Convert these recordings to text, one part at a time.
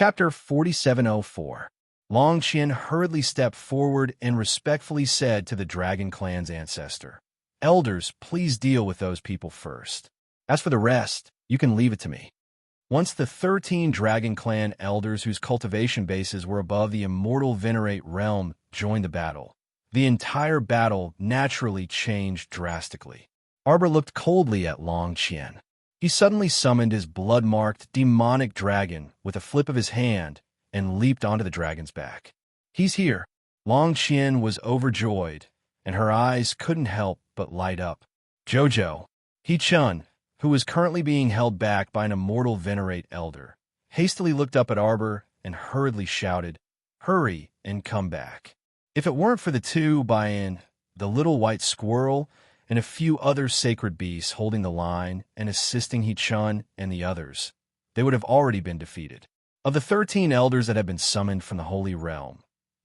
Chapter 4704. Long Qian hurriedly stepped forward and respectfully said to the Dragon Clan's ancestor, "Elders, please deal with those people first. As for the rest, you can leave it to me." Once the 13 Dragon Clan elders whose cultivation bases were above the immortal Venerate realm joined the battle, the entire battle naturally changed drastically. Arbor looked coldly at Long Qian. He suddenly summoned his blood-marked demonic dragon with a flip of his hand and leaped onto the dragon's back. "He's here." Long Qian was overjoyed, and her eyes couldn't help but light up. Jojo, He-chun, who was currently being held back by an immortal Venerate elder, hastily looked up at Arbor and hurriedly shouted, "Hurry and come back." If it weren't for the two by the little white squirrel, and a few other sacred beasts holding the line and assisting He-chun and the others, they would have already been defeated. Of the 13 elders that had been summoned from the Holy Realm,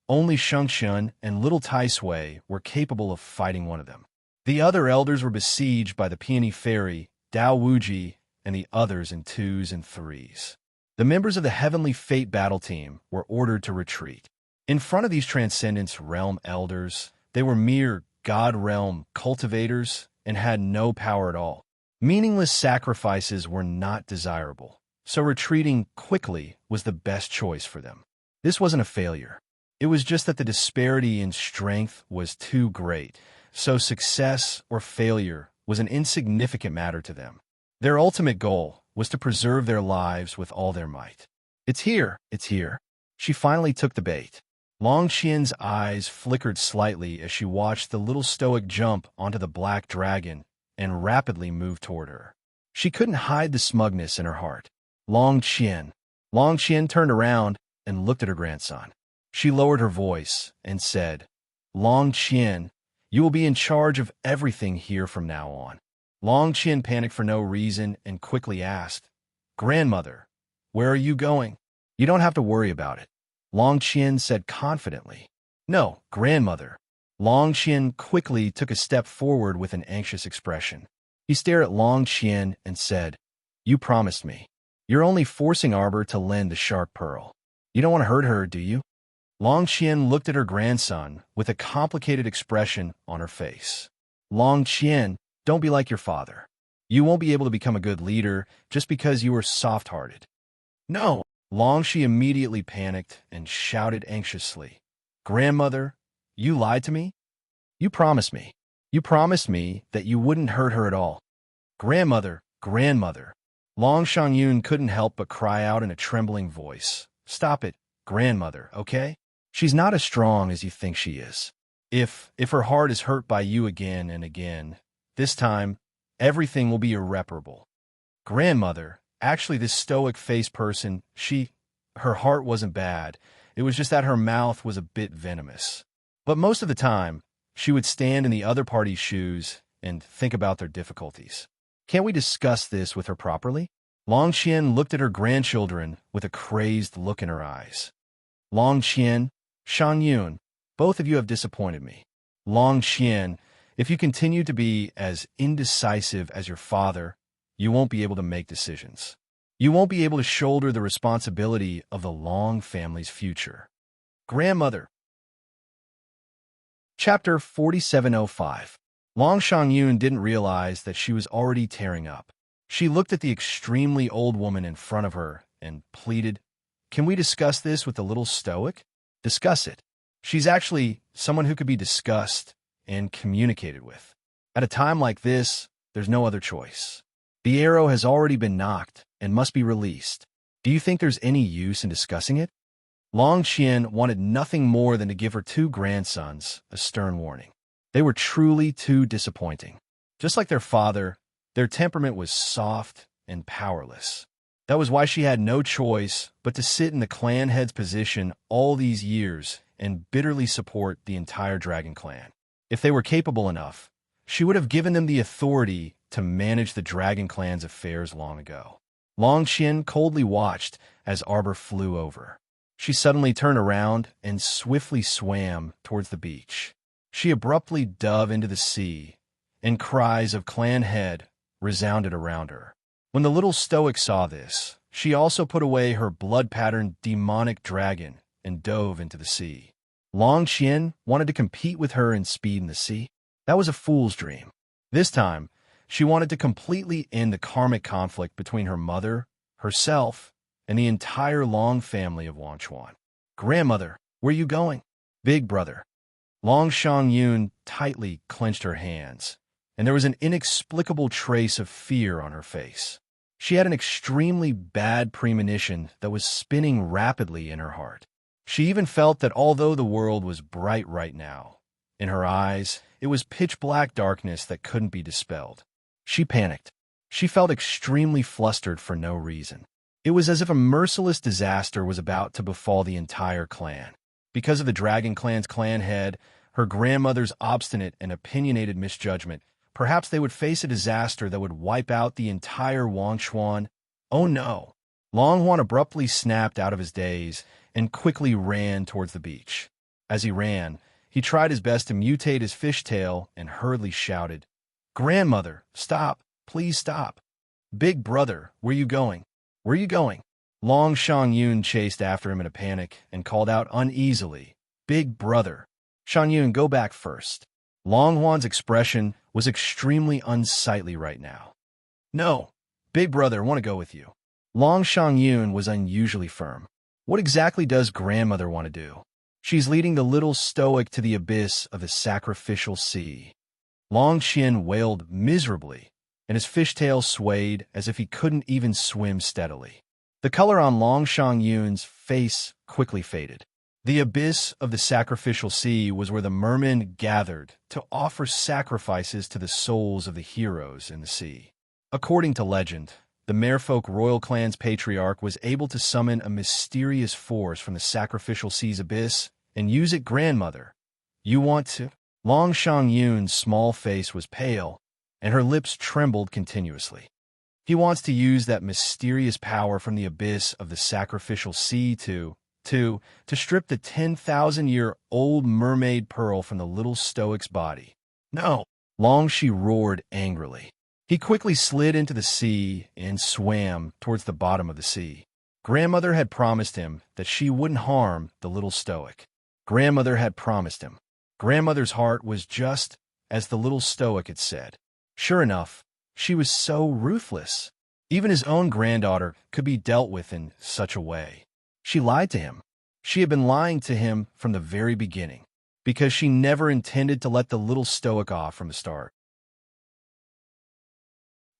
only Shengshun and Little Tai Sui were capable of fighting one of them. The other elders were besieged by the Peony Fairy, Dao Wuji, and the others in 2s and 3s. The members of the Heavenly Fate battle team were ordered to retreat. In front of these Transcendence Realm elders, they were mere God Realm cultivators and had no power at all. Meaningless sacrifices were not desirable, so retreating quickly was the best choice for them. This wasn't a failure. It was just that the disparity in strength was too great, so success or failure was an insignificant matter to them. Their ultimate goal was to preserve their lives with all their might. It's here. She finally took the bait. Long Qian's eyes flickered slightly as she watched the little stoic jump onto the black dragon and rapidly move toward her. She couldn't hide the smugness in her heart. Long Qian turned around and looked at her grandson. She lowered her voice and said, "Long Qian, you will be in charge of everything here from now on." Long Qian panicked for no reason and quickly asked, "Grandmother, where are you going?" "You don't have to worry about it," Long Qian said confidently. "No, grandmother." Long Qian quickly took a step forward with an anxious expression. He stared at Long Qian and said, "You promised me. You're only forcing Arbor to lend the shark pearl. You don't want to hurt her, do you?" Long Qian looked at her grandson with a complicated expression on her face. "Long Qian, don't be like your father. You won't be able to become a good leader just because you are soft-hearted." "No!" Long Shi immediately panicked and shouted anxiously, "Grandmother, you lied to me? You promised me. You promised me that you wouldn't hurt her at all." Grandmother! Long Shangyun couldn't help but cry out in a trembling voice, "Stop it, grandmother, okay? She's not as strong as you think she is. If her heart is hurt by you again and again, this time, everything will be irreparable." "Grandmother, actually this stoic-faced person, her heart wasn't bad. It was just that her mouth was a bit venomous. But most of the time, she would stand in the other party's shoes and think about their difficulties. Can't we discuss this with her properly?" Long Qian looked at her grandchildren with a crazed look in her eyes. "Long Qian, Shan Yun, both of you have disappointed me. Long Qian, if you continue to be as indecisive as your father, you won't be able to make decisions. You won't be able to shoulder the responsibility of the Long family's future." "Grandmother." Chapter 4705. Long Shangyun didn't realize that she was already tearing up. She looked at the extremely old woman in front of her and pleaded, "Can we discuss this with the little stoic?" "Discuss it. She's actually someone who could be discussed and communicated with. At a time like this, there's no other choice. The arrow has already been knocked and must be released. Do you think there's any use in discussing it?" Long Qian wanted nothing more than to give her 2 grandsons a stern warning. They were truly too disappointing. Just like their father, their temperament was soft and powerless. That was why she had no choice but to sit in the clan head's position all these years and bitterly support the entire Dragon Clan. If they were capable enough, she would have given them the authority to manage the Dragon Clan's affairs long ago. Long Qian coldly watched as Arbor flew over. She suddenly turned around and swiftly swam towards the beach. She abruptly dove into the sea, and cries of clan head resounded around her. When the little stoic saw this, She also put away her blood-patterned demonic dragon and dove into the sea. Long Qian wanted to compete with her in speed in the sea. That was a fool's dream. This time, she wanted to completely end the karmic conflict between her mother, herself, and the entire Long family of Wanchuan. Grandmother, where are you going? Big brother. Long Shangyun tightly clenched her hands, and there was an inexplicable trace of fear on her face. She had an extremely bad premonition that was spinning rapidly in her heart. She even felt that although the world was bright right now, in her eyes, it was pitch-black darkness that couldn't be dispelled. She panicked. She felt extremely flustered for no reason. It was as if a merciless disaster was about to befall the entire clan. Because of the Dragon Clan's clan head, her grandmother's obstinate and opinionated misjudgment, perhaps they would face a disaster that would wipe out the entire Wanchuan. Oh no! Long Huan abruptly snapped out of his daze and quickly ran towards the beach. As he ran, he tried his best to mutate his fishtail and hurriedly shouted, "Grandmother, stop! Please stop! Big brother, where you going? Where you going?" Long Shangyun chased after him in a panic and called out uneasily, "Big brother." "Shangyun, go back first." Long Huan's expression was extremely unsightly right now. "No, big brother, want to go with you." Long Shangyun was unusually firm. What exactly does grandmother want to do? She's leading the little stoic to the abyss of the sacrificial sea. Long Qian wailed miserably, and his fishtail swayed as if he couldn't even swim steadily. The color on Long Shangyun's face quickly faded. The abyss of the sacrificial sea was where the mermen gathered to offer sacrifices to the souls of the heroes in the sea. According to legend, the Merfolk royal clan's patriarch was able to summon a mysterious force from the sacrificial sea's abyss and use it. "Grandmother, you want to?" Long Shangyun's small face was pale, and her lips trembled continuously. He wants to use that mysterious power from the abyss of the sacrificial sea to strip the 10,000-year-old mermaid pearl from the little stoic's body. "No!" Long Shi roared angrily. He quickly slid into the sea and swam towards the bottom of the sea. Grandmother had promised him that she wouldn't harm the little stoic. Grandmother had promised him. Grandmother's heart was just as the little stoic had said. Sure enough, she was so ruthless. Even his own granddaughter could be dealt with in such a way. She lied to him. She had been lying to him from the very beginning, because she never intended to let the little stoic off from the start.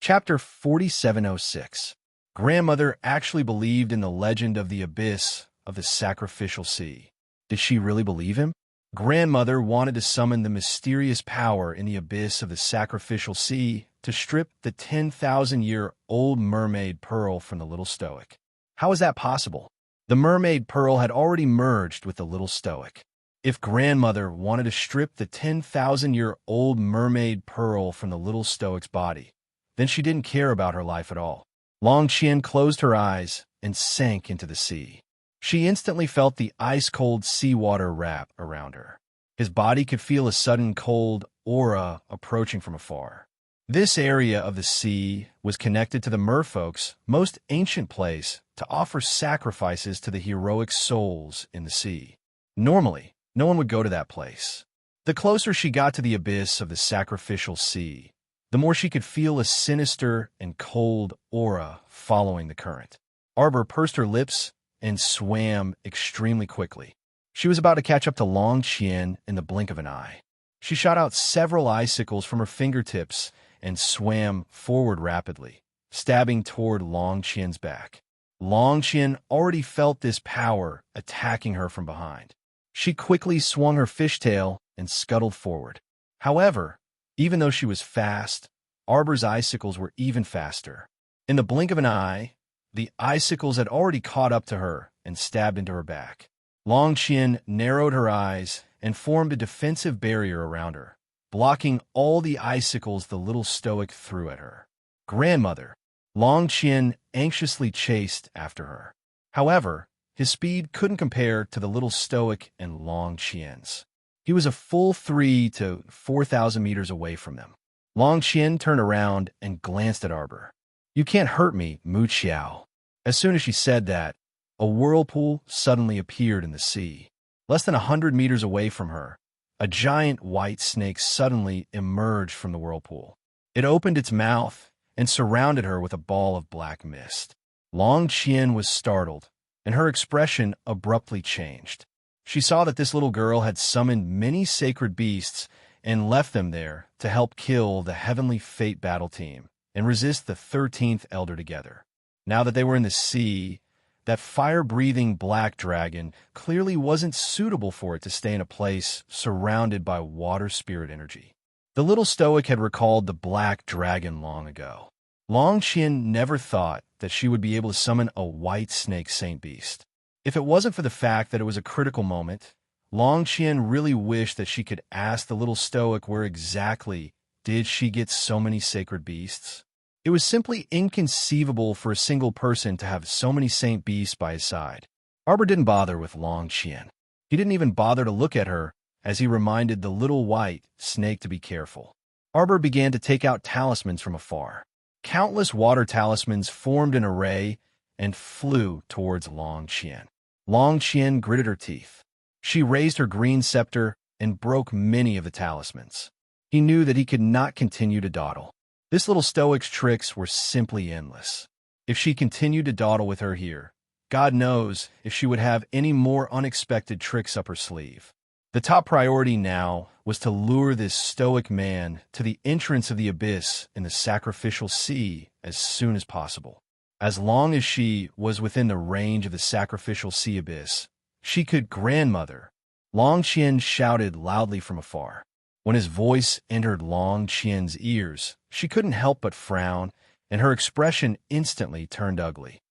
Chapter 4706. Grandmother actually believed in the legend of the abyss of the sacrificial sea. Did she really believe him? Grandmother wanted to summon the mysterious power in the abyss of the sacrificial sea to strip the 10,000-year-old mermaid pearl from the little stoic. How is that possible? The mermaid pearl had already merged with the little stoic. If grandmother wanted to strip the 10,000-year-old mermaid pearl from the little stoic's body, then she didn't care about her life at all. Long Qian closed her eyes and sank into the sea. She instantly felt the ice-cold seawater wrap around her. His body could feel a sudden cold aura approaching from afar. This area of the sea was connected to the merfolk's most ancient place to offer sacrifices to the heroic souls in the sea. Normally, no one would go to that place. The closer she got to the abyss of the sacrificial sea, the more she could feel a sinister and cold aura following the current. Arbor pursed her lips and swam extremely quickly. She was about to catch up to Long Qian in the blink of an eye. She shot out several icicles from her fingertips and swam forward rapidly, stabbing toward Long Qian's back. Long Qian already felt this power attacking her from behind. She quickly swung her fishtail and scuttled forward. However, even though she was fast, Arbor's icicles were even faster. In the blink of an eye, the icicles had already caught up to her and stabbed into her back. Long Qian narrowed her eyes and formed a defensive barrier around her, blocking all the icicles the little stoic threw at her. "Grandmother!" Long Qian anxiously chased after her. However, his speed couldn't compare to the little stoic and Long Qian's. He was a full 3,000 to 4,000 meters away from them. Long Qian turned around and glanced at Arbor. "You can't hurt me, Mu Qiao." As soon as she said that, a whirlpool suddenly appeared in the sea. Less than 100 meters away from her, a giant white snake suddenly emerged from the whirlpool. It opened its mouth and surrounded her with a ball of black mist. Long Qian was startled, and her expression abruptly changed. She saw that this little girl had summoned many sacred beasts and left them there to help kill the Heavenly Fate battle team and resist the 13th Elder together. Now that they were in the sea, that fire-breathing black dragon clearly wasn't suitable for it to stay in a place surrounded by water spirit energy. The little stoic had recalled the black dragon long ago. Long Qian never thought that she would be able to summon a white snake saint beast. If it wasn't for the fact that it was a critical moment, Long Qian really wished that she could ask the little stoic where exactly did she get so many sacred beasts. It was simply inconceivable for a single person to have so many saint beasts by his side. Arbor didn't bother with Long Qian. He didn't even bother to look at her as he reminded the little white snake to be careful. Arbor began to take out talismans from afar. Countless water talismans formed an array and flew towards Long Qian. Long Qian gritted her teeth. She raised her green scepter and broke many of the talismans. He knew that he could not continue to dawdle. This little stoic's tricks were simply endless. If she continued to dawdle with her here, God knows if she would have any more unexpected tricks up her sleeve. The top priority now was to lure this stoic man to the entrance of the abyss in the sacrificial sea as soon as possible. As long as she was within the range of the sacrificial sea abyss, she could grandmother. Long Qian shouted loudly from afar. When his voice entered Long Qian's ears, she couldn't help but frown, and her expression instantly turned ugly.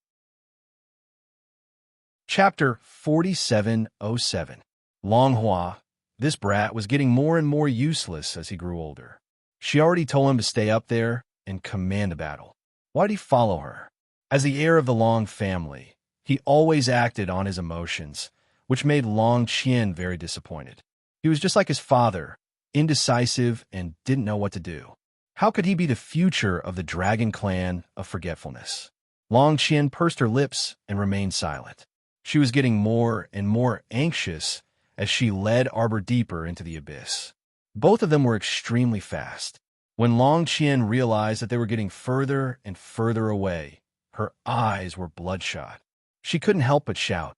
Chapter 4707. Long Hua. This brat was getting more and more useless as he grew older. She already told him to stay up there and command a battle. Why'd he follow her? As the heir of the Long family, he always acted on his emotions, which made Long Qian very disappointed. He was just like his father, indecisive and didn't know what to do. How could he be the future of the Dragon Clan of Forgetfulness? Long Qian pursed her lips and remained silent. She was getting more and more anxious as she led Arbor deeper into the abyss. Both of them were extremely fast. When Long Qian realized that they were getting further and further away, her eyes were bloodshot. She couldn't help but shout,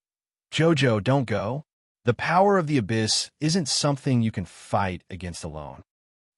"Jojo, don't go." The power of the abyss isn't something you can fight against alone.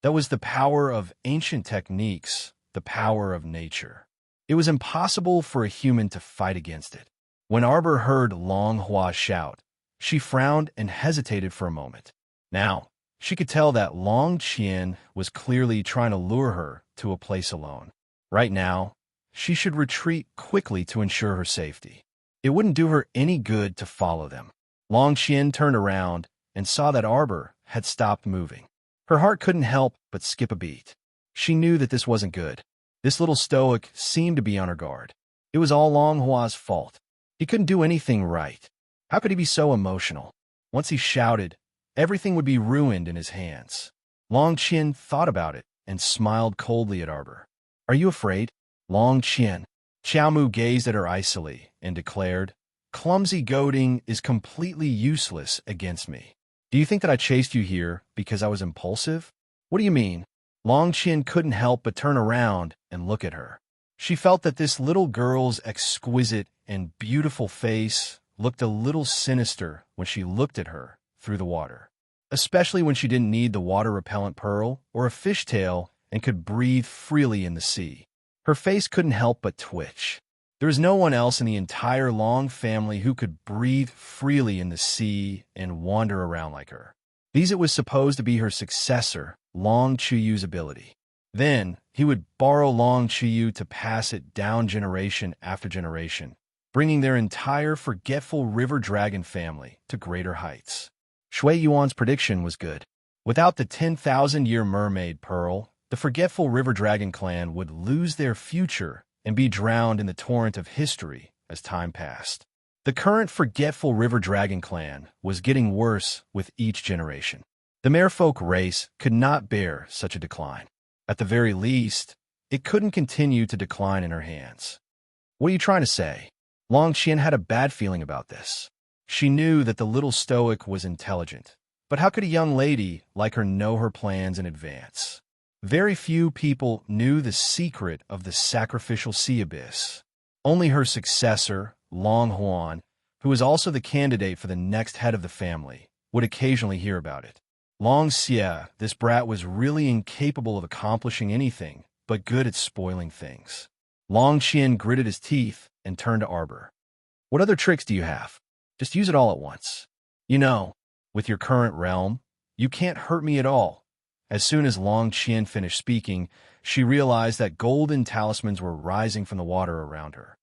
That was the power of ancient techniques, the power of nature. It was impossible for a human to fight against it. When Arbor heard Long Hua shout, she frowned and hesitated for a moment. Now, she could tell that Long Qian was clearly trying to lure her to a place alone. Right now, she should retreat quickly to ensure her safety. It wouldn't do her any good to follow them. Long Qian turned around and saw that Arbor had stopped moving. Her heart couldn't help but skip a beat. She knew that this wasn't good. This little stoic seemed to be on her guard. It was all Long Hua's fault. He couldn't do anything right. How could he be so emotional? Once he shouted, everything would be ruined in his hands. Long Qian thought about it and smiled coldly at Arbor. "Are you afraid?" Long Qian. Xiaomu gazed at her icily and declared, "Clumsy goading is completely useless against me. Do you think that I chased you here because I was impulsive? What do you mean?" Long Qian couldn't help but turn around and look at her. She felt that this little girl's exquisite and beautiful face looked a little sinister when she looked at her through the water, especially when she didn't need the water-repellent pearl or a fishtail and could breathe freely in the sea. Her face couldn't help but twitch. There was no one else in the entire Long family who could breathe freely in the sea and wander around like her. These it was supposed to be her successor, Long Chuyu's ability. Then he would borrow Long Chuyu to pass it down generation after generation, bringing their entire forgetful river dragon family to greater heights. Shui Yuan's prediction was good. Without the 10,000-year mermaid pearl, the forgetful river dragon clan would lose their future and be drowned in the torrent of history as time passed. The current forgetful river dragon clan was getting worse with each generation. The merfolk race could not bear such a decline. At the very least, it couldn't continue to decline in her hands. "What are you trying to say?" Long Qian had a bad feeling about this. She knew that the little stoic was intelligent, but how could a young lady like her know her plans in advance? Very few people knew the secret of the sacrificial sea abyss. Only her successor, Long Huan, who was also the candidate for the next head of the family, would occasionally hear about it. Long Xie, this brat was really incapable of accomplishing anything, but good at spoiling things. Long Qian gritted his teeth and turned to Arbor. What other tricks do you have? Just use it all at once. You know, with your current realm, you can't hurt me at all. As soon as Long Qian finished speaking, she realized that golden talismans were rising from the water around her.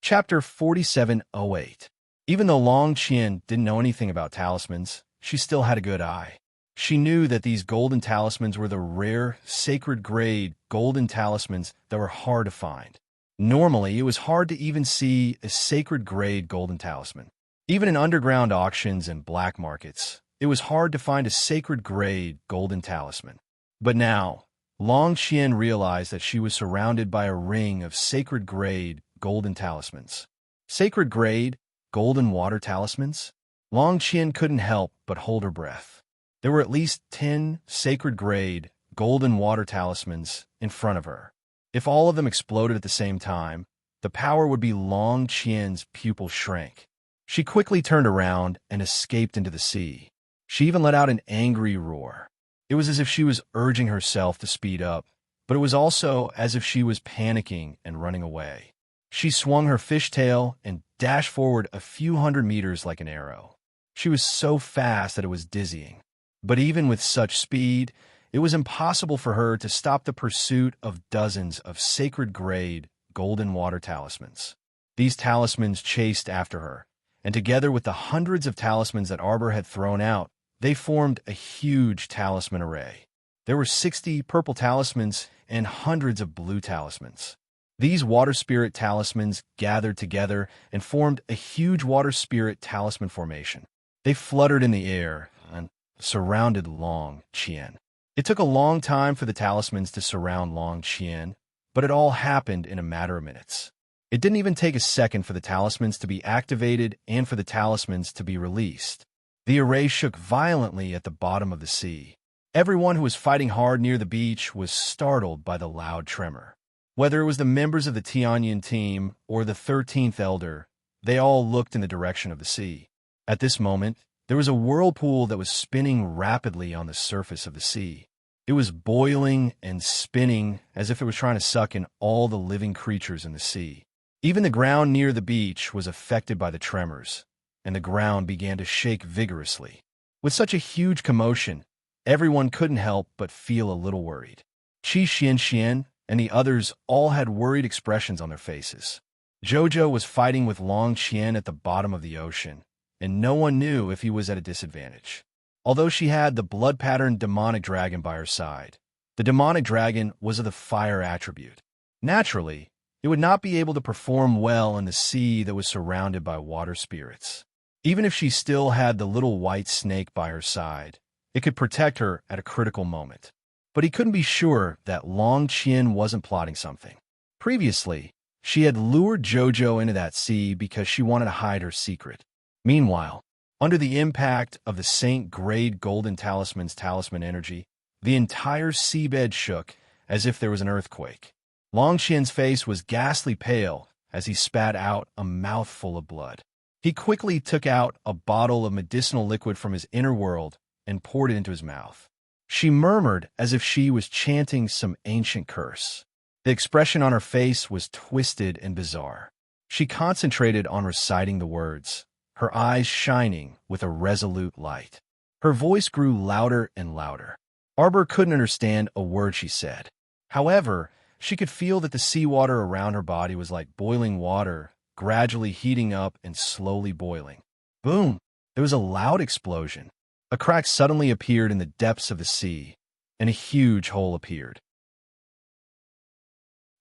Chapter 4708. Even though Long Qian didn't know anything about talismans, she still had a good eye. She knew that these golden talismans were the rare, sacred-grade golden talismans that were hard to find. Normally, it was hard to even see a sacred-grade golden talisman. Even in underground auctions and black markets, it was hard to find a sacred-grade golden talisman. But now, Long Qian realized that she was surrounded by a ring of sacred-grade golden talismans. Sacred-grade golden water talismans? Long Qian couldn't help but hold her breath. There were at least 10 sacred-grade golden water talismans in front of her. If all of them exploded at the same time, the power would be Long Qian's pupil shrank. She quickly turned around and escaped into the sea. She even let out an angry roar. It was as if she was urging herself to speed up, but it was also as if she was panicking and running away. She swung her fishtail and dashed forward a few hundred meters like an arrow. She was so fast that it was dizzying. But even with such speed, it was impossible for her to stop the pursuit of dozens of sacred-grade golden water talismans. These talismans chased after her, and together with the hundreds of talismans that Arbor had thrown out, they formed a huge talisman array. There were 60 purple talismans and hundreds of blue talismans. These water spirit talismans gathered together and formed a huge water spirit talisman formation. They fluttered in the air and surrounded Long Qian. It took a long time for the talismans to surround Long Qian, but it all happened in a matter of minutes. It didn't even take a second for the talismans to be activated and for the talismans to be released. The array shook violently at the bottom of the sea. Everyone who was fighting hard near the beach was startled by the loud tremor. Whether it was the members of the Tianyan team or the 13th Elder, they all looked in the direction of the sea. At this moment, there was a whirlpool that was spinning rapidly on the surface of the sea. It was boiling and spinning as if it was trying to suck in all the living creatures in the sea. Even the ground near the beach was affected by the tremors, and the ground began to shake vigorously. With such a huge commotion, everyone couldn't help but feel a little worried. Qi Xian and the others all had worried expressions on their faces. Jojo was fighting with Long Qian at the bottom of the ocean, and no one knew if he was at a disadvantage. Although she had the blood-patterned demonic dragon by her side, the demonic dragon was of the fire attribute. Naturally, it would not be able to perform well in the sea that was surrounded by water spirits. Even if she still had the little white snake by her side, it could protect her at a critical moment. But he couldn't be sure that Long Qian wasn't plotting something. Previously, she had lured Jojo into that sea because she wanted to hide her secret. Meanwhile, under the impact of the Saint-grade golden talisman's talisman energy, the entire seabed shook as if there was an earthquake. Long Qian's face was ghastly pale as he spat out a mouthful of blood. He quickly took out a bottle of medicinal liquid from his inner world and poured it into his mouth. She murmured as if she was chanting some ancient curse. The expression on her face was twisted and bizarre. She concentrated on reciting the words, her eyes shining with a resolute light. Her voice grew louder and louder. Arbor couldn't understand a word she said. However, she could feel that the seawater around her body was like boiling water, gradually heating up and slowly boiling. Boom! There was a loud explosion. A crack suddenly appeared in the depths of the sea, and a huge hole appeared.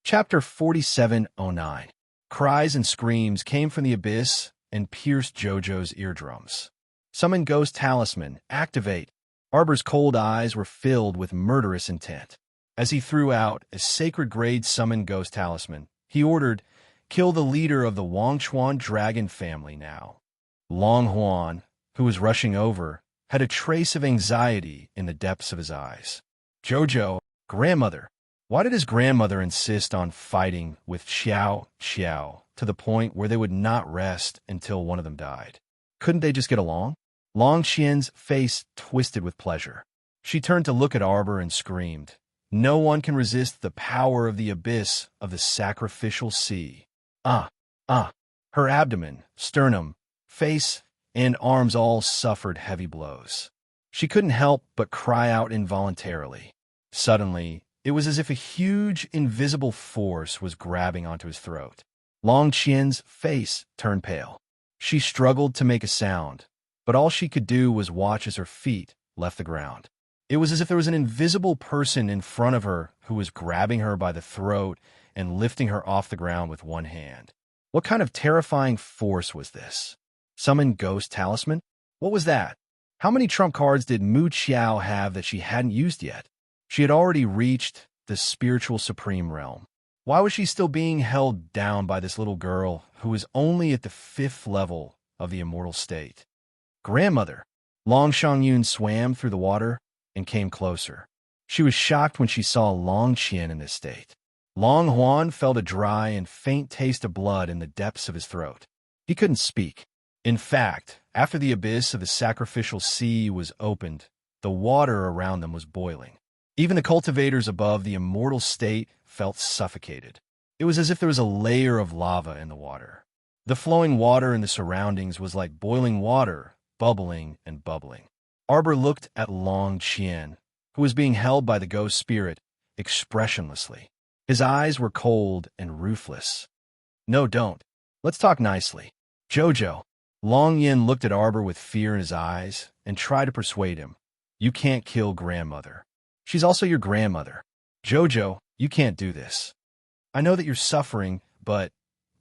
Chapter 4709. Cries and screams came from the abyss and pierced Jojo's eardrums. Summon Ghost Talisman, activate! Arbor's cold eyes were filled with murderous intent. As he threw out a sacred-grade Summon Ghost Talisman, he ordered, Kill the leader of the Wangchuan dragon family now. Long Huan, who was rushing over, had a trace of anxiety in the depths of his eyes. Jojo, grandmother. Why did his grandmother insist on fighting with Xiao Xiao to the point where they would not rest until one of them died? Couldn't they just get along? Long Qian's face twisted with pleasure. She turned to look at Arbor and screamed, "No one can resist the power of the abyss of the sacrificial sea." Ah, ah. Her abdomen, sternum, face, and arms all suffered heavy blows. She couldn't help but cry out involuntarily. Suddenly, it was as if a huge, invisible force was grabbing onto his throat. Long Qian's face turned pale. She struggled to make a sound, but all she could do was watch as her feet left the ground. It was as if there was an invisible person in front of her who was grabbing her by the throat and lifting her off the ground with one hand. What kind of terrifying force was this? Summoned ghost talisman? What was that? How many trump cards did Mu Qiao have that she hadn't used yet? She had already reached the spiritual supreme realm. Why was she still being held down by this little girl who was only at the 5th level of the immortal state? Grandmother! Long Shangyun swam through the water and came closer. She was shocked when she saw Long Qian in this state. Long Huan felt a dry and faint taste of blood in the depths of his throat. He couldn't speak. In fact, after the abyss of the sacrificial sea was opened, the water around them was boiling. Even the cultivators above the immortal state felt suffocated. It was as if there was a layer of lava in the water. The flowing water in the surroundings was like boiling water, bubbling and bubbling. Arbor looked at Long Qian, who was being held by the ghost spirit, expressionlessly. His eyes were cold and ruthless. "No, don't. Let's talk nicely." "Jojo." Long Yin looked at Arbor with fear in his eyes and tried to persuade him. "You can't kill grandmother. She's also your grandmother. Jojo, you can't do this. I know that you're suffering, but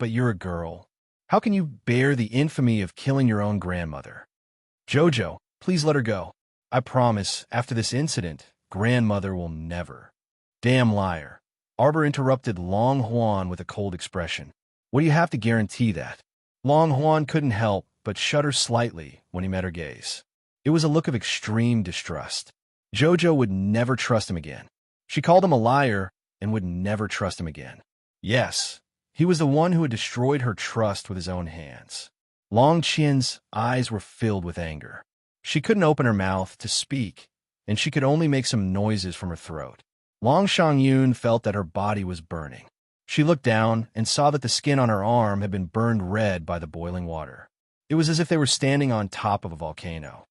you're a girl. How can you bear the infamy of killing your own grandmother? Jojo, please let her go. I promise, after this incident, grandmother will never." "Damn liar." Arbor interrupted Long Huan with a cold expression. "What do you have to guarantee that?" Long Huan couldn't help but shudder slightly when he met her gaze. It was a look of extreme distrust. Jojo would never trust him again. She called him a liar and would never trust him again. Yes, he was the one who had destroyed her trust with his own hands. Long Qian's eyes were filled with anger. She couldn't open her mouth to speak, and she could only make some noises from her throat. Long Shangyun felt that her body was burning. She looked down and saw that the skin on her arm had been burned red by the boiling water. It was as if they were standing on top of a volcano.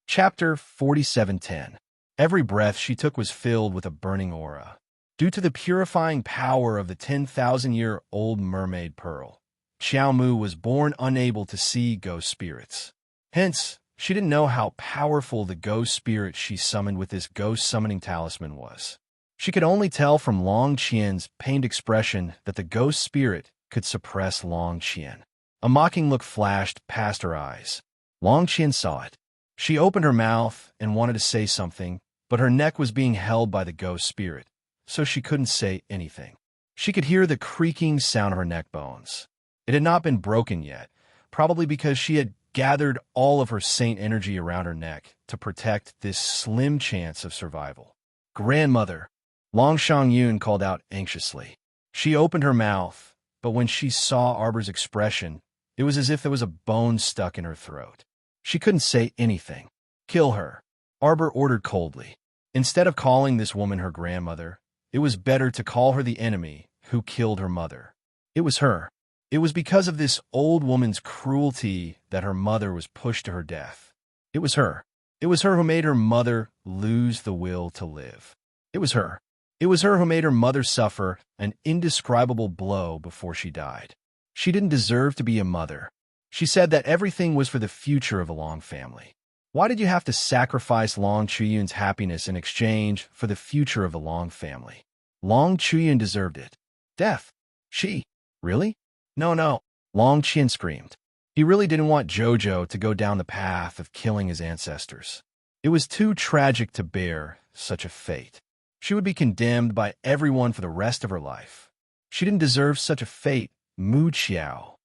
Chapter 47:10. Every breath she took was filled with a burning aura. Due to the purifying power of the 10,000-year-old mermaid pearl, Xiao Mu was born unable to see ghost spirits. Hence, she didn't know how powerful the ghost spirit she summoned with this ghost summoning talisman was. She could only tell from Long Qian's pained expression that the ghost spirit could suppress Long Qian. A mocking look flashed past her eyes. Long Qian saw it. She opened her mouth and wanted to say something, but her neck was being held by the ghost spirit, so she couldn't say anything. She could hear the creaking sound of her neck bones. It had not been broken yet, probably because she had gathered all of her saint energy around her neck to protect this slim chance of survival. "Grandmother," Long Shangyun called out anxiously. She opened her mouth, but when she saw Arbor's expression, it was as if there was a bone stuck in her throat. She couldn't say anything. "Kill her," Arbor ordered coldly. Instead of calling this woman her grandmother, it was better to call her the enemy who killed her mother. It was her. It was because of this old woman's cruelty that her mother was pushed to her death. It was her. It was her who made her mother lose the will to live. It was her. It was her who made her mother suffer an indescribable blow before she died. She didn't deserve to be a mother. She said that everything was for the future of the Long family. Why did you have to sacrifice Long Chuyun's happiness in exchange for the future of the Long family? Long Chuyun deserved it. Death. She. Really? No. Long Qian screamed. He really didn't want Jojo to go down the path of killing his ancestors. It was too tragic to bear such a fate. She would be condemned by everyone for the rest of her life. She didn't deserve such a fate, Mu Qiao.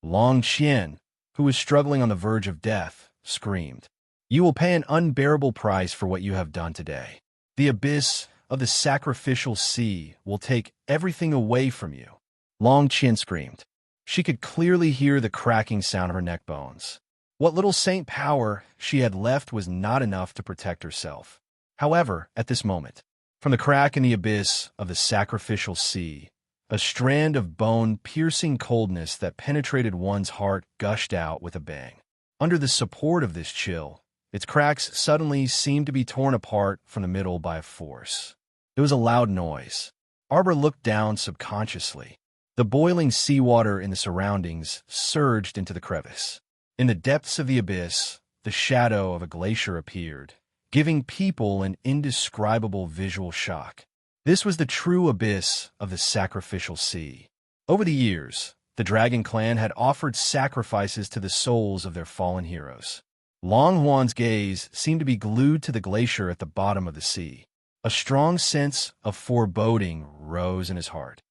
Long Qian, who was struggling on the verge of death, screamed, "You will pay an unbearable price for what you have done today. The abyss of the sacrificial sea will take everything away from you." Long Qian screamed. She could clearly hear the cracking sound of her neck bones. What little saint power she had left was not enough to protect herself. However, at this moment, from the crack in the abyss of the sacrificial sea, a strand of bone-piercing coldness that penetrated one's heart gushed out with a bang. Under the support of this chill, its cracks suddenly seemed to be torn apart from the middle by a force. It was a loud noise. Arbor looked down subconsciously. The boiling seawater in the surroundings surged into the crevice. In the depths of the abyss, the shadow of a glacier appeared, giving people an indescribable visual shock. This was the true abyss of the sacrificial sea. Over the years, the Dragon Clan had offered sacrifices to the souls of their fallen heroes. Long Huan's gaze seemed to be glued to the glacier at the bottom of the sea. A strong sense of foreboding rose in his heart.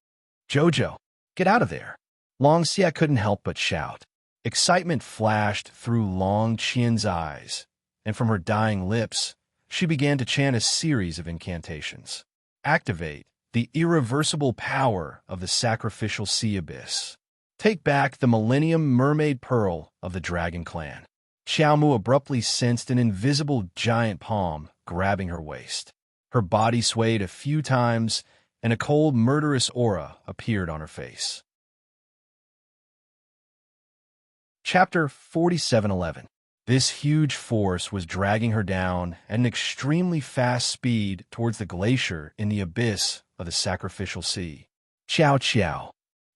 "Jojo, get out of there!" Long Xia couldn't help but shout. Excitement flashed through Long Qian's eyes, and from her dying lips, she began to chant a series of incantations. Activate the irreversible power of the sacrificial sea abyss. Take back the Millennium Mermaid Pearl of the Dragon Clan. Xiaomu abruptly sensed an invisible giant palm grabbing her waist. Her body swayed a few times, and a cold, murderous aura appeared on her face. Chapter 47:11. This huge force was dragging her down at an extremely fast speed towards the glacier in the abyss of the sacrificial sea. "Qiao Qiao."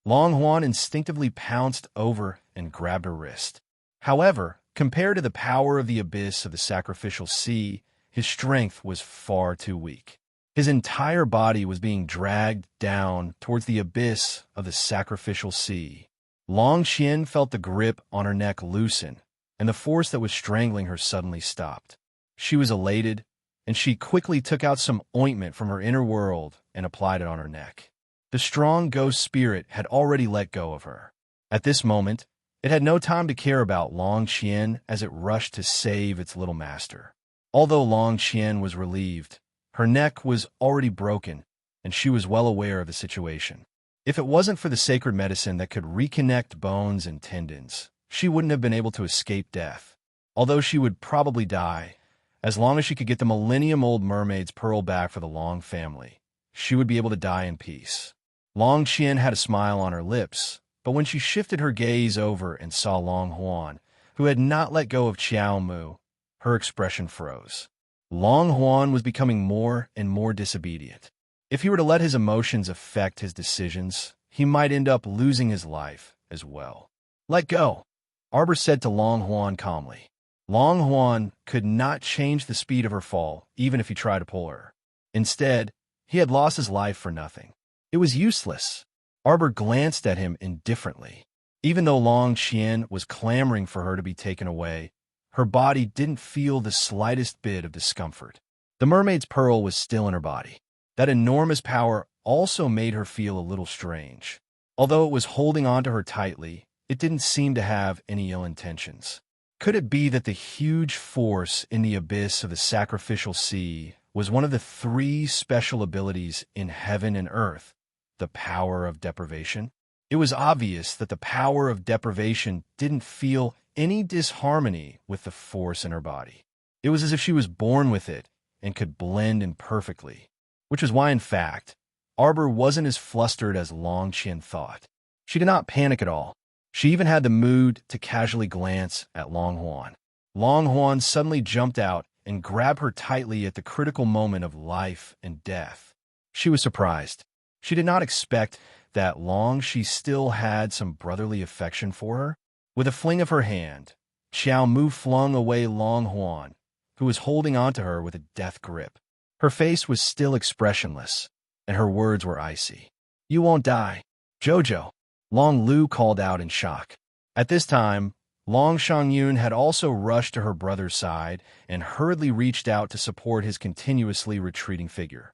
Long Huan instinctively pounced over and grabbed her wrist. However, compared to the power of the abyss of the sacrificial sea, his strength was far too weak. His entire body was being dragged down towards the abyss of the sacrificial sea. Long Qian felt the grip on her neck loosen, and the force that was strangling her suddenly stopped. She was elated, and she quickly took out some ointment from her inner world and applied it on her neck. The strong ghost spirit had already let go of her. At this moment, it had no time to care about Long Qian as it rushed to save its little master. Although Long Qian was relieved, her neck was already broken, and she was well aware of the situation. If it wasn't for the sacred medicine that could reconnect bones and tendons, she wouldn't have been able to escape death. Although she would probably die, as long as she could get the millennium-old mermaid's pearl back for the Long family, she would be able to die in peace. Long Qian had a smile on her lips, but when she shifted her gaze over and saw Long Huan, who had not let go of Qiao Mu, her expression froze. Long Huan was becoming more and more disobedient. If he were to let his emotions affect his decisions, he might end up losing his life as well. "Let go," Arbor said to Long Huan calmly. Long Huan could not change the speed of her fall, even if he tried to pull her. Instead, he had lost his life for nothing. It was useless. Arbor glanced at him indifferently. Even though Long Qian was clamoring for her to be taken away, her body didn't feel the slightest bit of discomfort. The mermaid's pearl was still in her body. That enormous power also made her feel a little strange. Although it was holding on to her tightly, it didn't seem to have any ill intentions. Could it be that the huge force in the abyss of the sacrificial sea was one of the 3 special abilities in heaven and earth, the power of deprivation? It was obvious that the power of deprivation didn't feel any disharmony with the force in her body. It was as if she was born with it and could blend in perfectly, which is why, in fact, Arbor wasn't as flustered as Long Qian thought. She did not panic at all. She even had the mood to casually glance at Long Huan. Long Huan suddenly jumped out and grabbed her tightly at the critical moment of life and death. She was surprised. She did not expect that she still had some brotherly affection for her. With a fling of her hand, Xiao Mu flung away Long Huan, who was holding onto her with a death grip. Her face was still expressionless, and her words were icy. "You won't die, Jojo," Long Lu called out in shock. At this time, Long Shangyun had also rushed to her brother's side and hurriedly reached out to support his continuously retreating figure.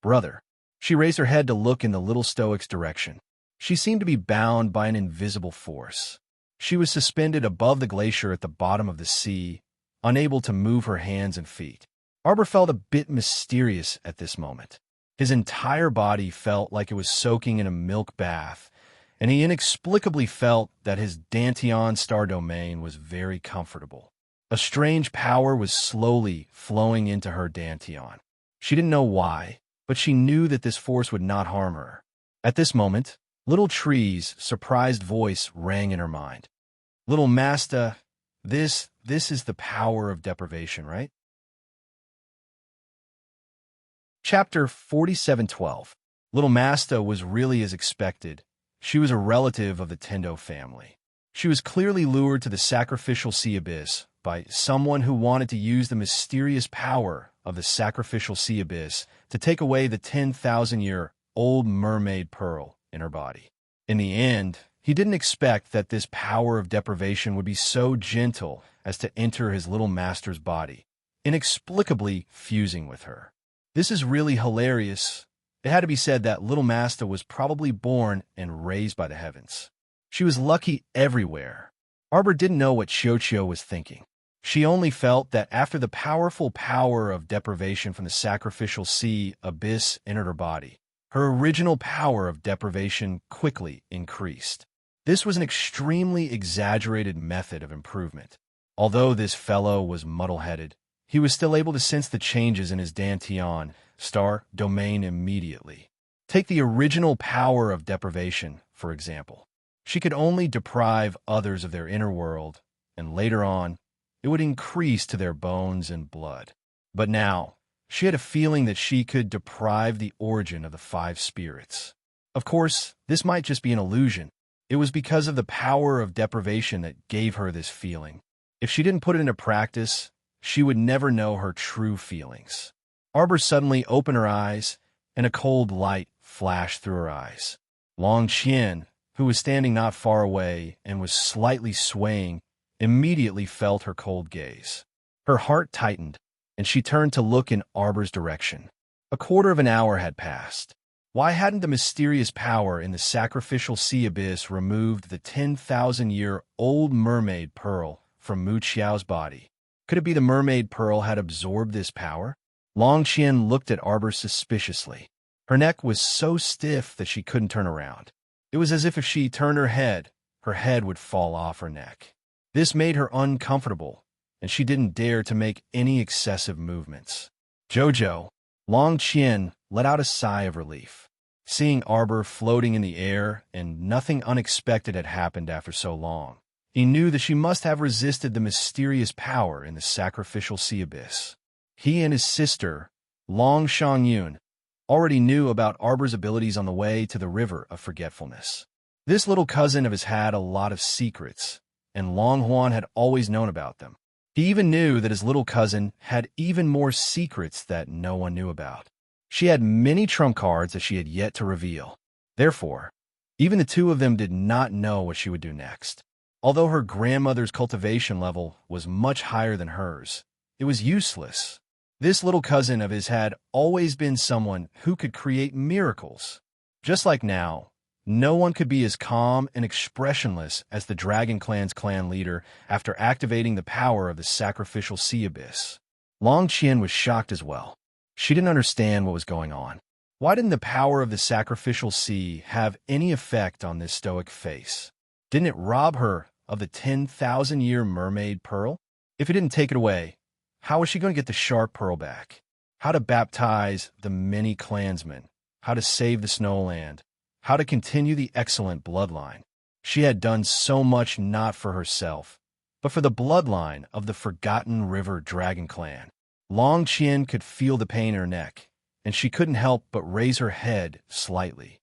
"Brother," She raised her head to look in the little stoic's direction. She seemed to be bound by an invisible force. She was suspended above the glacier at the bottom of the sea, unable to move her hands and feet. Arbor felt a bit mysterious at this moment. His entire body felt like it was soaking in a milk bath, and he inexplicably felt that his Danteon star domain was very comfortable. A strange power was slowly flowing into her Danteon. She didn't know why, but she knew that this force would not harm her. At this moment, Little Tree's surprised voice rang in her mind. "Little Master, this is the power of deprivation, right?" Chapter 47:12. Little Master was really as expected. She was a relative of the Tendo family. She was clearly lured to the sacrificial sea abyss by someone who wanted to use the mysterious power of the sacrificial sea abyss to take away the 10,000-year-old mermaid pearl in her body. In the end, he didn't expect that this power of deprivation would be so gentle as to enter his little master's body, inexplicably fusing with her. This is really hilarious. It had to be said that Little Master was probably born and raised by the heavens. She was lucky everywhere. Arbor didn't know what Xiuqiu was thinking. She only felt that after the powerful power of deprivation from the sacrificial sea abyss entered her body, her original power of deprivation quickly increased. This was an extremely exaggerated method of improvement. Although this fellow was muddle-headed, he was still able to sense the changes in his Danteon star domain immediately. Take the original power of deprivation, for example. She could only deprive others of their inner world, and later on, it would increase to their bones and blood. But now, she had a feeling that she could deprive the origin of the 5 spirits. Of course, this might just be an illusion. It was because of the power of deprivation that gave her this feeling. If she didn't put it into practice, she would never know her true feelings. Arbor suddenly opened her eyes, and a cold light flashed through her eyes. Long Qian, who was standing not far away and was slightly swaying, immediately felt her cold gaze. Her heart tightened, and she turned to look in Arbor's direction. A quarter of an hour had passed. Why hadn't the mysterious power in the sacrificial sea abyss removed the 10,000-year-old mermaid pearl from Mu Qiao's body? Could it be the mermaid pearl had absorbed this power? Long Qian looked at Arbor suspiciously. Her neck was so stiff that she couldn't turn around. It was as if she turned her head would fall off her neck. This made her uncomfortable, and she didn't dare to make any excessive movements. Jojo, Long Qian let out a sigh of relief. Seeing Arbor floating in the air and nothing unexpected had happened after so long, he knew that she must have resisted the mysterious power in the sacrificial sea abyss. He and his sister, Long Shangyun, already knew about Arbor's abilities on the way to the River of Forgetfulness. This little cousin of his had a lot of secrets, and Long Huan had always known about them. He even knew that his little cousin had even more secrets that no one knew about. She had many trump cards that she had yet to reveal. Therefore, even the two of them did not know what she would do next. Although her grandmother's cultivation level was much higher than hers, it was useless. This little cousin of his had always been someone who could create miracles. Just like now, no one could be as calm and expressionless as the Dragon Clan's clan leader after activating the power of the sacrificial sea abyss. Long Qian was shocked as well. She didn't understand what was going on. Why didn't the power of the sacrificial sea have any effect on this stoic face? Didn't it rob her of the 10,000-year mermaid pearl? If it didn't take it away, how was she going to get the sharp pearl back? How to baptize the many clansmen? How to save the Snowland? How to continue the excellent bloodline? She had done so much not for herself, but for the bloodline of the Forgotten River Dragon Clan. Long Qian could feel the pain in her neck, and she couldn't help but raise her head slightly.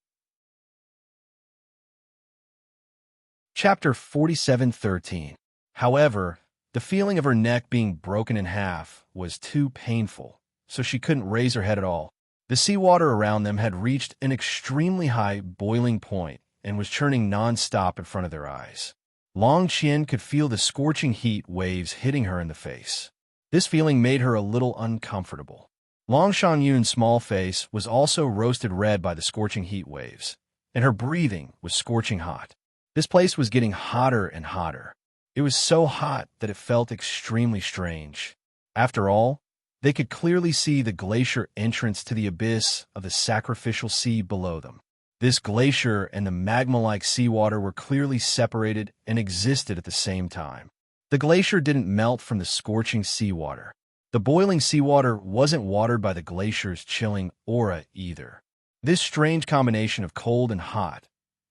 Chapter 47:13. However, the feeling of her neck being broken in half was too painful, so she couldn't raise her head at all. The seawater around them had reached an extremely high boiling point and was churning non-stop in front of their eyes. Long Qian could feel the scorching heat waves hitting her in the face. This feeling made her a little uncomfortable. Long Shangyun's small face was also roasted red by the scorching heat waves, and her breathing was scorching hot. This place was getting hotter and hotter. It was so hot that it felt extremely strange. After all, they could clearly see the glacier entrance to the abyss of the sacrificial sea below them. This glacier and the magma-like seawater were clearly separated and existed at the same time. The glacier didn't melt from the scorching seawater. The boiling seawater wasn't watered by the glacier's chilling aura either. This strange combination of cold and hot,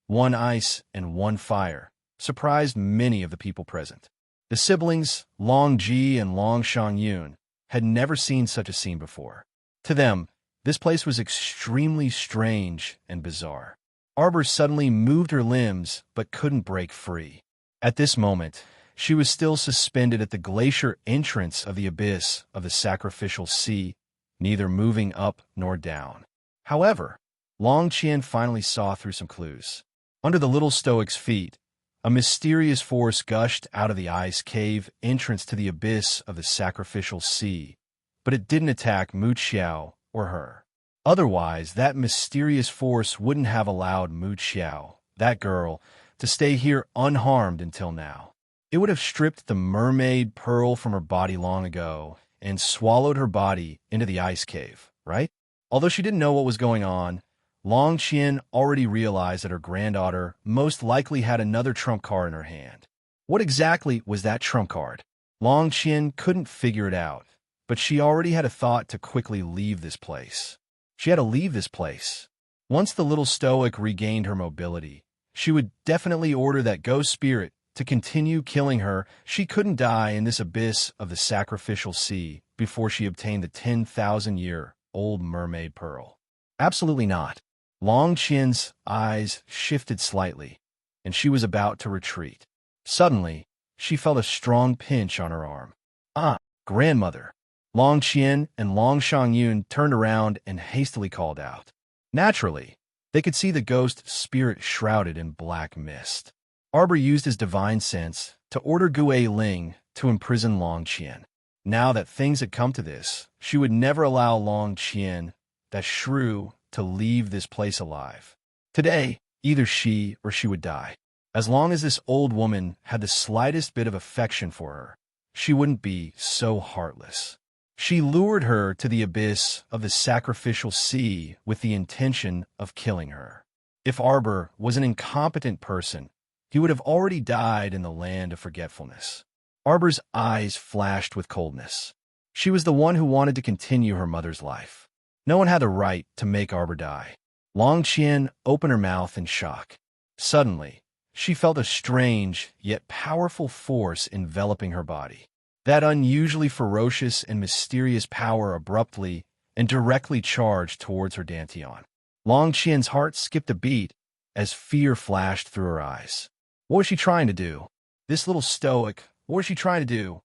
one ice and one fire, surprised many of the people present. The siblings, Long Ji and Long Shangyun, had never seen such a scene before. To them, this place was extremely strange and bizarre. Arbor suddenly moved her limbs but couldn't break free. At this moment, she was still suspended at the glacier entrance of the abyss of the sacrificial sea, neither moving up nor down. However, Long Qian finally saw through some clues. Under the little stoic's feet, a mysterious force gushed out of the ice cave entrance to the abyss of the sacrificial sea, but it didn't attack Mu Xiao or her. Otherwise, that mysterious force wouldn't have allowed Mu Xiao, that girl, to stay here unharmed until now. It would have stripped the mermaid pearl from her body long ago and swallowed her body into the ice cave, right? Although she didn't know what was going on, Long Qian already realized that her granddaughter most likely had another trump card in her hand. What exactly was that trump card? Long Qian couldn't figure it out, but she already had a thought to quickly leave this place. She had to leave this place. Once the little stoic regained her mobility, she would definitely order that ghost spirit to continue killing her. She couldn't die in this abyss of the sacrificial sea before she obtained the 10,000-year-old mermaid pearl. Absolutely not. Long Qian's eyes shifted slightly, and she was about to retreat. Suddenly, she felt a strong pinch on her arm. Ah, grandmother! Long Qian and Long Shangyun turned around and hastily called out. Naturally, they could see the ghost spirit shrouded in black mist. Arbor used his divine sense to order Gue Ling to imprison Long Qian. Now that things had come to this, she would never allow Long Qian, that shrew, to leave this place alive. Today, either she or she would die. As long as this old woman had the slightest bit of affection for her, she wouldn't be so heartless. She lured her to the abyss of the sacrificial sea with the intention of killing her. If Arbor was an incompetent person, he would have already died in the land of forgetfulness. Arbor's eyes flashed with coldness. She was the one who wanted to continue her mother's life. No one had the right to make Arbor die. Long Qian opened her mouth in shock. Suddenly, she felt a strange yet powerful force enveloping her body. That unusually ferocious and mysterious power abruptly and directly charged towards her dantian. Long Qian's heart skipped a beat as fear flashed through her eyes. What was she trying to do? This little stoic, what was she trying to do?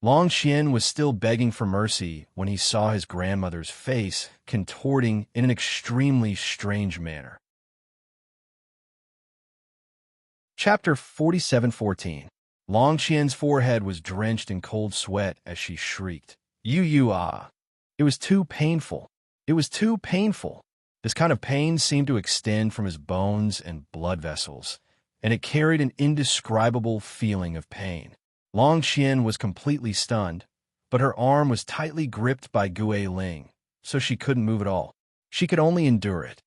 Long Qian was still begging for mercy when he saw his grandmother's face contorting in an extremely strange manner. Chapter 47:14. Long Qian's forehead was drenched in cold sweat as she shrieked, "You! It was too painful. It was too painful." This kind of pain seemed to extend from his bones and blood vessels, and it carried an indescribable feeling of pain. Long Qian was completely stunned, but her arm was tightly gripped by Gue Ling, so she couldn't move at all. She could only endure it.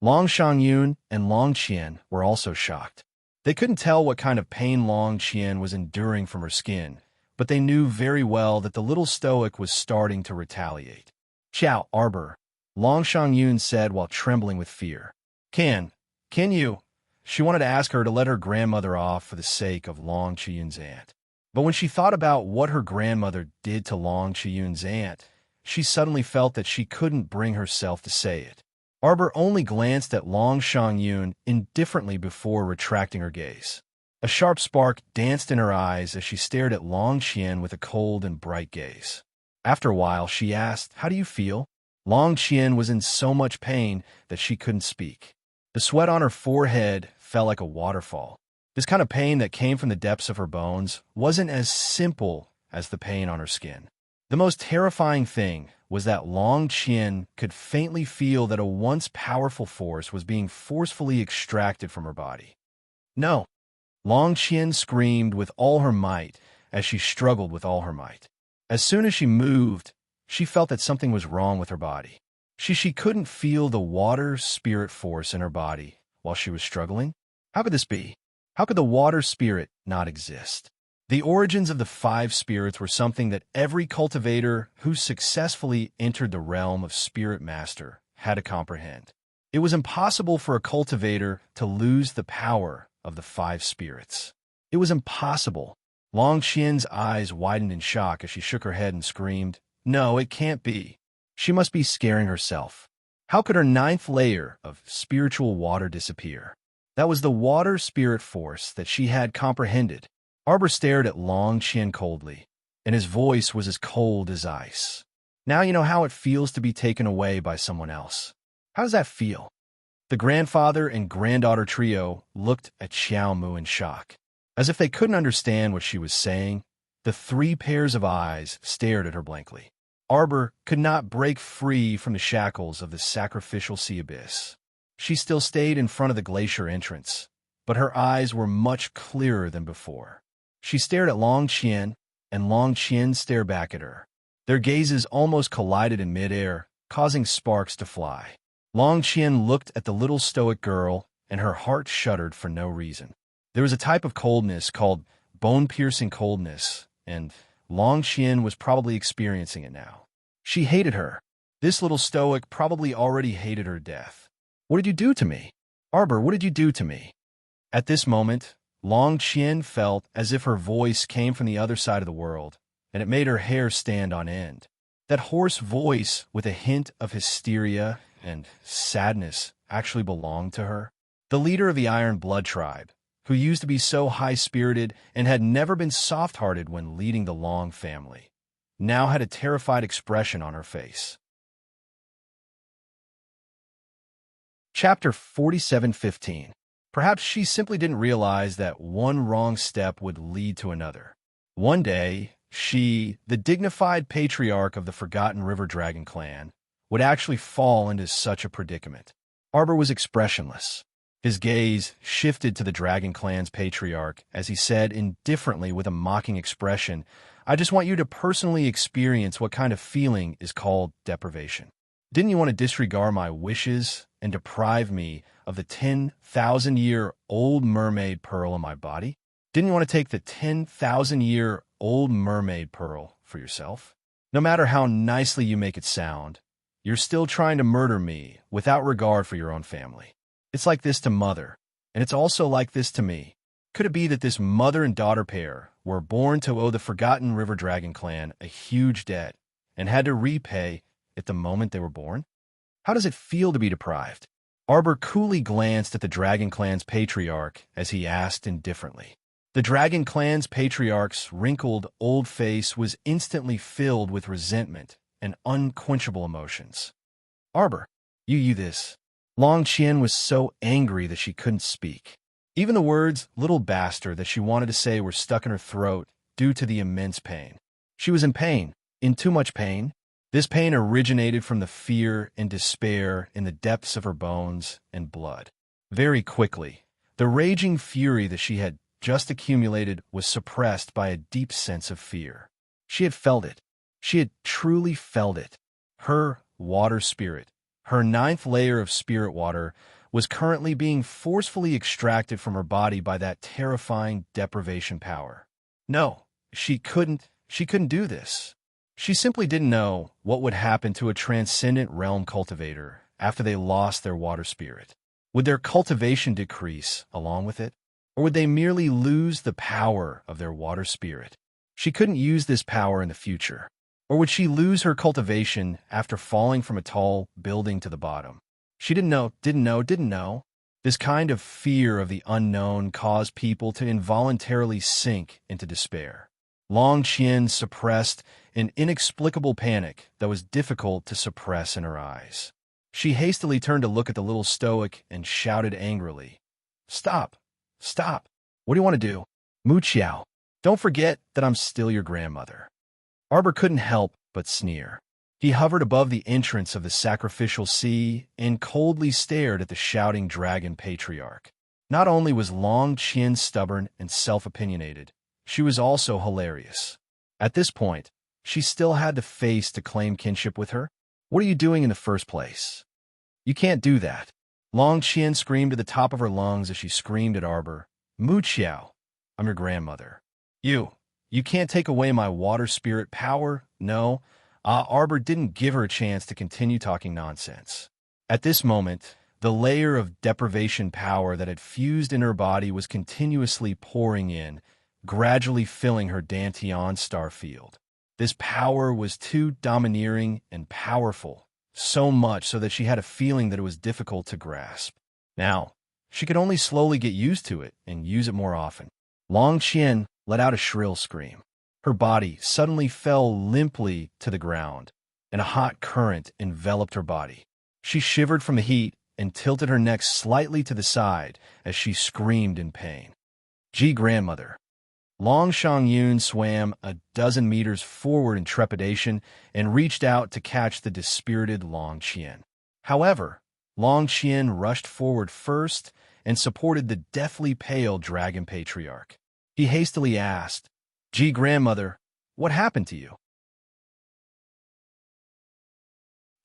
Long Shangyun and Long Qian were also shocked. They couldn't tell what kind of pain Long Qian was enduring from her skin, but they knew very well that the little stoic was starting to retaliate. "Ciao, Arbor," Long Shangyun said while trembling with fear. Can you? She wanted to ask her to let her grandmother off for the sake of Long Chiyun's aunt. But when she thought about what her grandmother did to Long Chiyun's aunt, she suddenly felt that she couldn't bring herself to say it. Arbor only glanced at Long Shangyun indifferently before retracting her gaze. A sharp spark danced in her eyes as she stared at Long Qian with a cold and bright gaze. After a while, she asked, "How do you feel?" Long Qian was in so much pain that she couldn't speak. The sweat on her forehead fell like a waterfall. This kind of pain that came from the depths of her bones wasn't as simple as the pain on her skin. The most terrifying thing was that Long Qian could faintly feel that a once powerful force was being forcefully extracted from her body. No! Long Qian screamed with all her might as she struggled with all her might. As soon as she moved, she felt that something was wrong with her body. She couldn't feel the water spirit force in her body while she was struggling. How could this be? How could the water spirit not exist? The origins of the 5 spirits were something that every cultivator who successfully entered the realm of Spirit Master had to comprehend. It was impossible for a cultivator to lose the power of the 5 spirits. It was impossible. Long Qian's eyes widened in shock as she shook her head and screamed, "No, it can't be. She must be scaring herself. How could her 9th layer of spiritual water disappear?" That was the water spirit force that she had comprehended. Arbor stared at Long Qian coldly, and his voice was as cold as ice. "Now you know how it feels to be taken away by someone else. How does that feel?" The grandfather and granddaughter trio looked at Xiaomu in shock. As if they couldn't understand what she was saying, the 3 pairs of eyes stared at her blankly. Arbor could not break free from the shackles of the sacrificial sea abyss. She still stayed in front of the glacier entrance, but her eyes were much clearer than before. She stared at Long Qian, and Long Qian stared back at her. Their gazes almost collided in midair, causing sparks to fly. Long Qian looked at the little stoic girl, and her heart shuddered for no reason. There was a type of coldness called bone-piercing coldness, and Long Qian was probably experiencing it now. She hated her. This little stoic probably already hated her death. "What did you do to me? Arbor, what did you do to me?" At this moment, Long Qian felt as if her voice came from the other side of the world, and it made her hair stand on end. That hoarse voice with a hint of hysteria and sadness actually belonged to her. The leader of the Iron Blood tribe, who used to be so high-spirited and had never been soft-hearted when leading the Long family, now had a terrified expression on her face. Chapter 47:15. Perhaps she simply didn't realize that one wrong step would lead to another. One day, she, the dignified patriarch of the Forgotten River Dragon clan, would actually fall into such a predicament. Arbor was expressionless. His gaze shifted to the Dragon clan's patriarch as he said indifferently with a mocking expression, "I just want you to personally experience what kind of feeling is called deprivation. Didn't you want to disregard my wishes and deprive me of the 10,000-year-old mermaid pearl in my body? Didn't you want to take the 10,000-year-old mermaid pearl for yourself? No matter how nicely you make it sound, you're still trying to murder me without regard for your own family. It's like this to Mother, and it's also like this to me. Could it be that this mother and daughter pair were born to owe the Forgotten River Dragon clan a huge debt and had to repay it the moment they were born? How does it feel to be deprived?" Arbor coolly glanced at the Dragon clan's patriarch as he asked indifferently. The Dragon clan's patriarch's wrinkled old face was instantly filled with resentment and unquenchable emotions. "Arbor, you this." Long Qian was so angry that she couldn't speak. Even the words "little bastard" that she wanted to say were stuck in her throat due to the immense pain. She was in pain, in too much pain. This pain originated from the fear and despair in the depths of her bones and blood. Very quickly, the raging fury that she had just accumulated was suppressed by a deep sense of fear. She had felt it. She had truly felt it. Her water spirit, her 9th layer of spirit water, was currently being forcefully extracted from her body by that terrifying deprivation power. No, she couldn't do this. She simply didn't know what would happen to a transcendent realm cultivator after they lost their water spirit. Would their cultivation decrease along with it? Or would they merely lose the power of their water spirit? She couldn't use this power in the future. Or would she lose her cultivation after falling from a tall building to the bottom? She didn't know. This kind of fear of the unknown caused people to involuntarily sink into despair. Long Qian suppressed an inexplicable panic that was difficult to suppress in her eyes. She hastily turned to look at the little stoic and shouted angrily, Stop! What do you want to do? Mu Qiao, don't forget that I'm still your grandmother." Arbor couldn't help but sneer. He hovered above the entrance of the sacrificial sea and coldly stared at the shouting dragon patriarch. Not only was Long Qian stubborn and self-opinionated, she was also hilarious. At this point, she still had the face to claim kinship with her. What are you doing in the first place? You can't do that. Long Qian screamed at the top of her lungs as she screamed at Arbor. Mu Qiao, I'm your grandmother. You can't take away my water spirit power, no. Arbor didn't give her a chance to continue talking nonsense. At this moment, the layer of deprivation power that had fused in her body was continuously pouring in, gradually filling her Dantian star field. This power was too domineering and powerful, so much so that she had a feeling that it was difficult to grasp. Now, she could only slowly get used to it and use it more often. Long Qian let out a shrill scream. Her body suddenly fell limply to the ground, and a hot current enveloped her body. She shivered from the heat and tilted her neck slightly to the side as she screamed in pain. Grandmother. Long Shangyun swam a dozen meters forward in trepidation and reached out to catch the dispirited Long Qian. However, Long Qian rushed forward first and supported the deathly pale dragon patriarch. He hastily asked, Grandmother, what happened to you?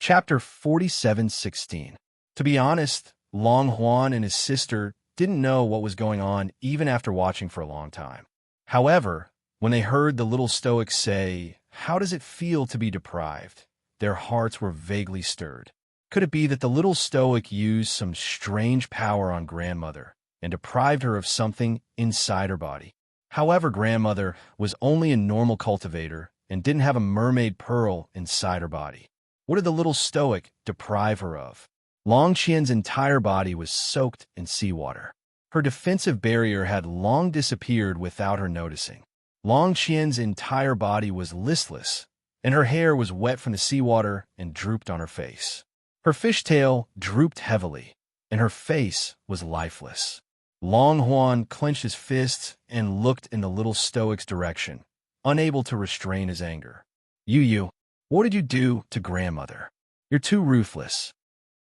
Chapter 47:16. To be honest, Long Huan and his sister didn't know what was going on even after watching for a long time. However, when they heard the little Stoic say, "How does it feel to be deprived?" their hearts were vaguely stirred. Could it be that the little Stoic used some strange power on Grandmother and deprived her of something inside her body? However, Grandmother was only a normal cultivator and didn't have a mermaid pearl inside her body. What did the little Stoic deprive her of? Long Qian's entire body was soaked in seawater. Her defensive barrier had long disappeared without her noticing. Long Qian's entire body was listless, and her hair was wet from the seawater and drooped on her face. Her fishtail drooped heavily, and her face was lifeless. Long Huan clenched his fists and looked in the little Stoic's direction, unable to restrain his anger. You, what did you do to Grandmother? You're too ruthless.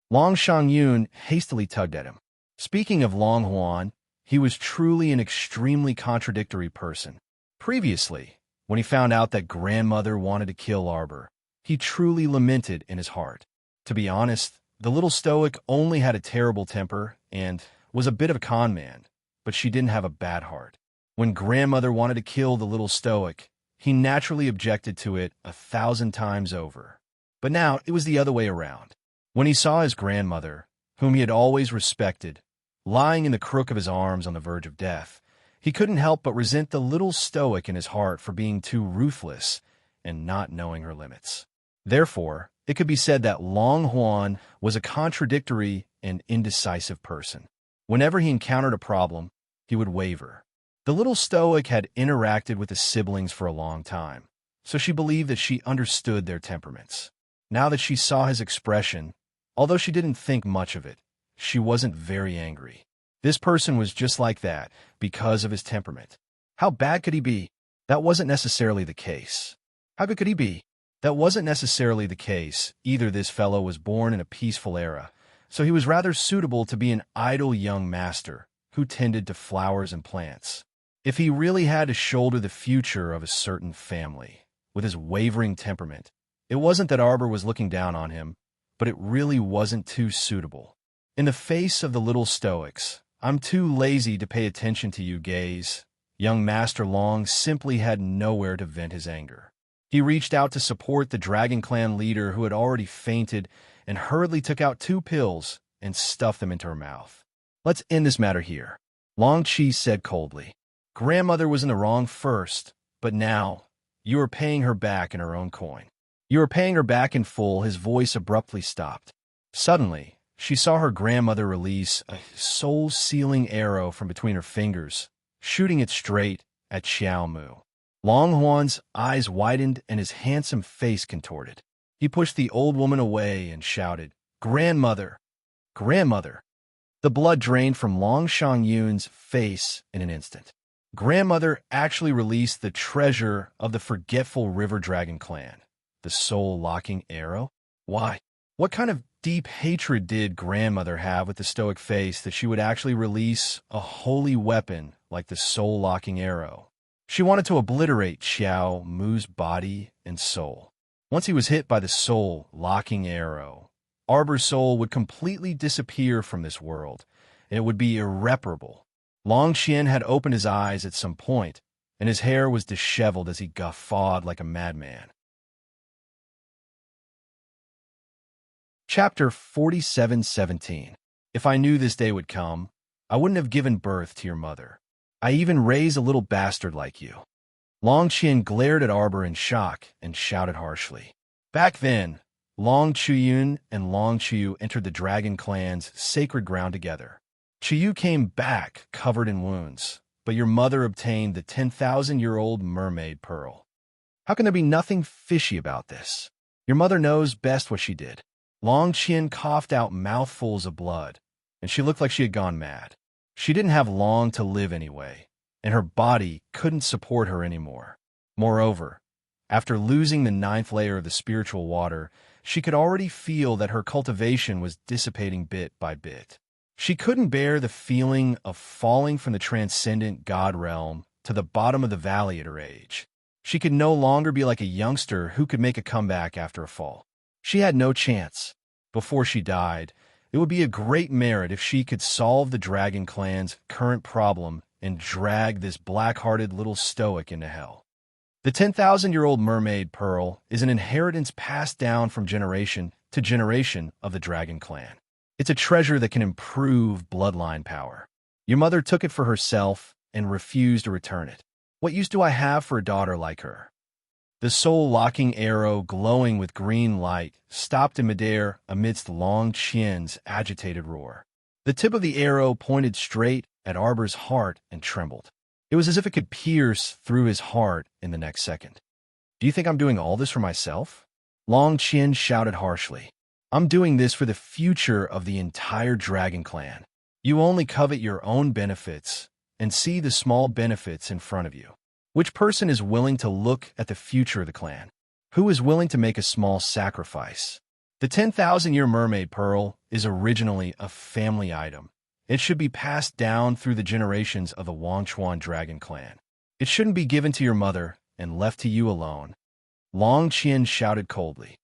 Long Shangyun hastily tugged at him. Speaking of Long Huan, he was truly an extremely contradictory person. Previously, when he found out that Grandmother wanted to kill Arbor, he truly lamented in his heart. To be honest, the little Stoic only had a terrible temper and was a bit of a con man, but she didn't have a bad heart. When Grandmother wanted to kill the little Stoic, he naturally objected to it 1,000 times over. But now it was the other way around. When he saw his grandmother, whom he had always respected, lying in the crook of his arms on the verge of death, he couldn't help but resent the little Stoic in his heart for being too ruthless and not knowing her limits. Therefore, it could be said that Long Huan was a contradictory and indecisive person. Whenever he encountered a problem, he would waver. The little Stoic had interacted with the siblings for a long time, so she believed that she understood their temperaments. Now that she saw his expression, although she didn't think much of it, she wasn't very angry. This person was just like that because of his temperament. How bad could he be? That wasn't necessarily the case. How good could he be? That wasn't necessarily the case. Either this fellow was born in a peaceful era, so he was rather suitable to be an idle young master who tended to flowers and plants. If he really had to shoulder the future of a certain family with his wavering temperament, it wasn't that Arbor was looking down on him, but it really wasn't too suitable. In the face of the little Stoics, "I'm too lazy to pay attention to you," gaze, young Master Long simply had nowhere to vent his anger. He reached out to support the Dragon Clan leader who had already fainted and hurriedly took out 2 pills and stuffed them into her mouth. "Let's end this matter here," Long Qi said coldly. "Grandmother was in the wrong first, but now you are paying her back in her own coin. You are paying her back in full." His voice abruptly stopped. Suddenly, she saw her grandmother release a soul-sealing arrow from between her fingers, shooting it straight at Xiao Mu. Long Huan's eyes widened and his handsome face contorted. He pushed the old woman away and shouted, "Grandmother! Grandmother!" The blood drained from Long Shangyun's face in an instant. Grandmother actually released the treasure of the forgetful River Dragon clan. the soul-locking arrow? Why? What kind of deep hatred did grandmother have with the stoic face that she would actually release a holy weapon like the soul-locking arrow? She wanted to obliterate Xiao Mu's body and soul. Once he was hit by the soul-locking arrow, Arbor's soul would completely disappear from this world, and it would be irreparable. Long Qian had opened his eyes at some point, and his hair was disheveled as he guffawed like a madman. Chapter 47:17. If I knew this day would come, I wouldn't have given birth to your mother. I even raised a little bastard like you. Long Qian glared at Arbor in shock and shouted harshly. Back then, Long Chuyun and Long Chuyu entered the dragon clan's sacred ground together. Chuyu came back covered in wounds, but your mother obtained the 10,000-year-old mermaid pearl. How can there be nothing fishy about this? Your mother knows best what she did. Long Qian coughed out mouthfuls of blood, and she looked like she had gone mad. She didn't have long to live anyway, and her body couldn't support her anymore. Moreover, after losing the 9th layer of the spiritual water, she could already feel that her cultivation was dissipating bit by bit. She couldn't bear the feeling of falling from the transcendent God realm to the bottom of the valley at her age. She could no longer be like a youngster who could make a comeback after a fall. She had no chance. Before she died, it would be a great merit if she could solve the Dragon Clan's current problem and drag this black-hearted little stoic into hell. The 10,000-year-old mermaid pearl is an inheritance passed down from generation to generation of the Dragon Clan. It's a treasure that can improve bloodline power. Your mother took it for herself and refused to return it. What use do I have for a daughter like her? The soul-locking arrow, glowing with green light, stopped in midair amidst Long Qian's agitated roar. The tip of the arrow pointed straight at Arbor's heart and trembled. It was as if it could pierce through his heart in the next second. Do you think I'm doing all this for myself? Long Qian shouted harshly. I'm doing this for the future of the entire Dragon Clan. You only covet your own benefits and see the small benefits in front of you. Which person is willing to look at the future of the clan? Who is willing to make a small sacrifice? The 10,000-year mermaid pearl is originally a family item. It should be passed down through the generations of the Wangchuan Dragon Clan. It shouldn't be given to your mother and left to you alone. Long Qian shouted coldly.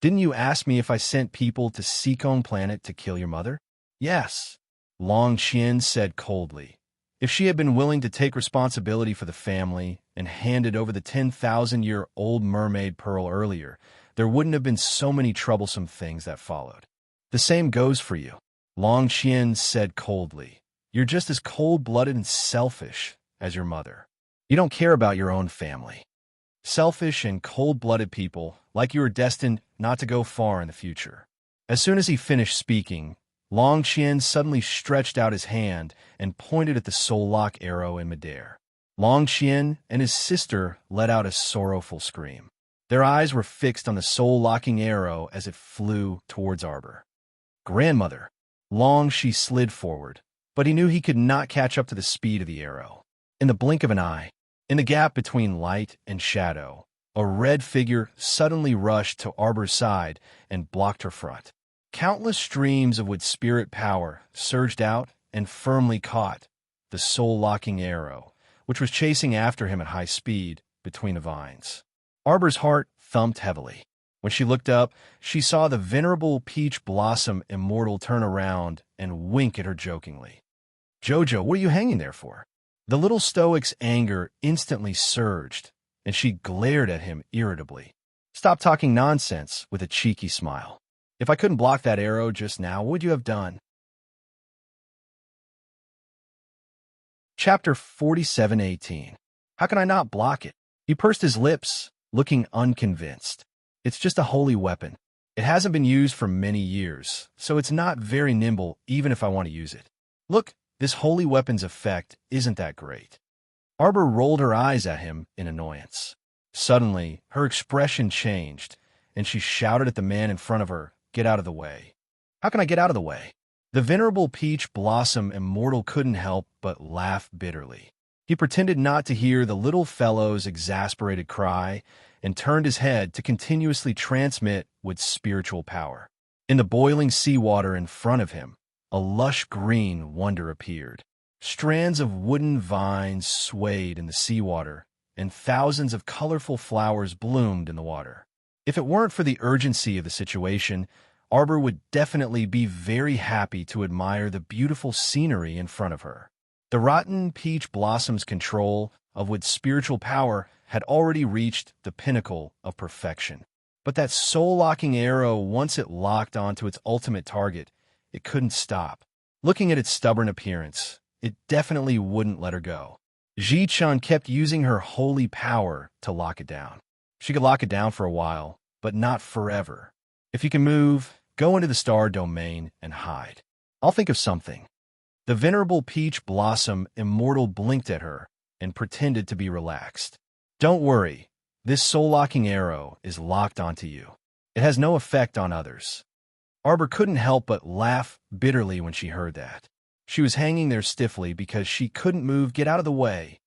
Didn't you ask me if I sent people to Seekong Planet to kill your mother? Yes, Long Qian said coldly. If she had been willing to take responsibility for the family and handed over the 10,000-year-old mermaid pearl earlier, there wouldn't have been so many troublesome things that followed. The same goes for you, Long Qian said coldly. You're just as cold-blooded and selfish as your mother. You don't care about your own family. Selfish and cold-blooded people, like you are destined not to go far in the future. As soon as he finished speaking, Long Qian suddenly stretched out his hand and pointed at the soul-lock arrow in midair. Long Qian and his sister let out a sorrowful scream. Their eyes were fixed on the soul-locking arrow as it flew towards Arbor. Grandmother! Long Shi slid forward, but he knew he could not catch up to the speed of the arrow. In the blink of an eye, in the gap between light and shadow, a red figure suddenly rushed to Arbor's side and blocked her front. Countless streams of wood spirit power surged out and firmly caught the soul-locking arrow, which was chasing after him at high speed between the vines. Arbor's heart thumped heavily. When she looked up, she saw the venerable peach blossom immortal turn around and wink at her jokingly. Jojo, what are you hanging there for? The little stoic's anger instantly surged, and she glared at him irritably. Stop talking nonsense, with a cheeky smile. If I couldn't block that arrow just now, what would you have done? Chapter 47:18. How can I not block it? He pursed his lips, looking unconvinced. It's just a holy weapon. It hasn't been used for many years, so it's not very nimble even if I want to use it. Look, this holy weapon's effect isn't that great. Arbor rolled her eyes at him in annoyance. Suddenly, her expression changed, and she shouted at the man in front of her, Get out of the way. How can I get out of the way? The venerable peach blossom immortal couldn't help but laugh bitterly. He pretended not to hear the little fellow's exasperated cry and turned his head to continuously transmit with spiritual power. In the boiling seawater in front of him, a lush green wonder appeared. Strands of wooden vines swayed in the seawater, and thousands of colorful flowers bloomed in the water. If it weren't for the urgency of the situation, Arbor would definitely be very happy to admire the beautiful scenery in front of her. The rotten peach blossom's control of with spiritual power had already reached the pinnacle of perfection. But that soul-locking arrow, once it locked onto its ultimate target, it couldn't stop. Looking at its stubborn appearance, it definitely wouldn't let her go. Ji-chan kept using her holy power to lock it down. She could lock it down for a while, but not forever. If you can move, go into the star domain and hide. I'll think of something. The venerable peach blossom immortal blinked at her and pretended to be relaxed. Don't worry, this soul-locking arrow is locked onto you. It has no effect on others. Arbor couldn't help but laugh bitterly when she heard that. She was hanging there stiffly because she couldn't move. Get out of the way.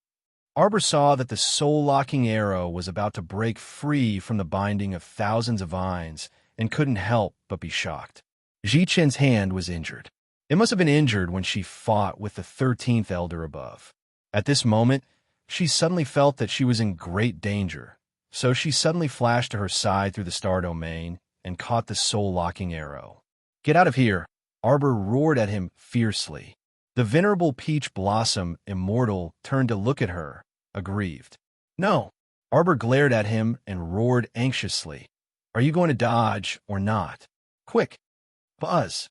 Arbor saw that the soul-locking arrow was about to break free from the binding of thousands of vines and couldn't help but be shocked. Ji-chen's hand was injured. It must have been injured when she fought with the 13th elder above. At this moment, she suddenly felt that she was in great danger, so she suddenly flashed to her side through the star domain and caught the soul-locking arrow. Get out of here! Arbor roared at him fiercely. The venerable peach blossom immortal turned to look at her, aggrieved. No! Arbor glared at him and roared anxiously. Are you going to dodge or not? Quick! Buzz!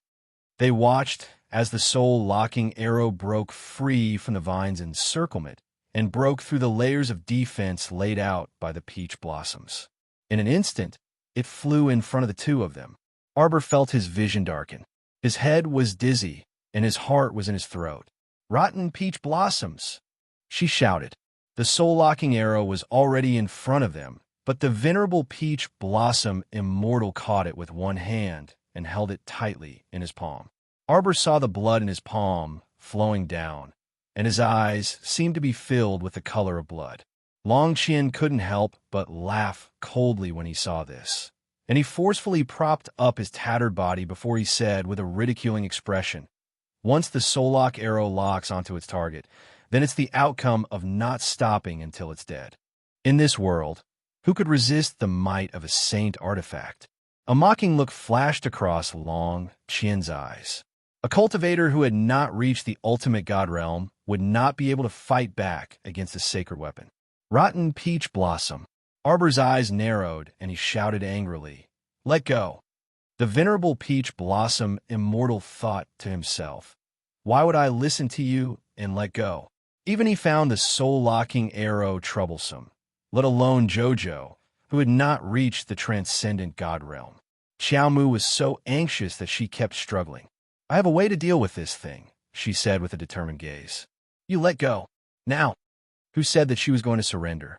They watched as the soul-locking arrow broke free from the vine's encirclement and broke through the layers of defense laid out by the peach blossoms. In an instant, it flew in front of the two of them. Arbor felt his vision darken. His head was dizzy, and his heart was in his throat. Rotten peach blossoms! She shouted. The soul-locking arrow was already in front of them, but the venerable peach blossom immortal caught it with one hand and held it tightly in his palm. Arbor saw the blood in his palm flowing down, and his eyes seemed to be filled with the color of blood. Long Qian couldn't help but laugh coldly when he saw this, and he forcefully propped up his tattered body before he said with a ridiculing expression, once the soul-lock arrow locks onto its target, then it's the outcome of not stopping until it's dead. In this world, who could resist the might of a saint artifact? A mocking look flashed across Long Qian's eyes. A cultivator who had not reached the ultimate god realm would not be able to fight back against a sacred weapon. Rotten peach blossom. Arbor's eyes narrowed, and he shouted angrily, Let go! The venerable peach blossom immortal thought to himself, Why would I listen to you and let go? Even he found the soul-locking arrow troublesome, let alone Jojo, who had not reached the transcendent god realm. Xiaomu was so anxious that she kept struggling. I have a way to deal with this thing, she said with a determined gaze. You let go. Now. Who said that she was going to surrender?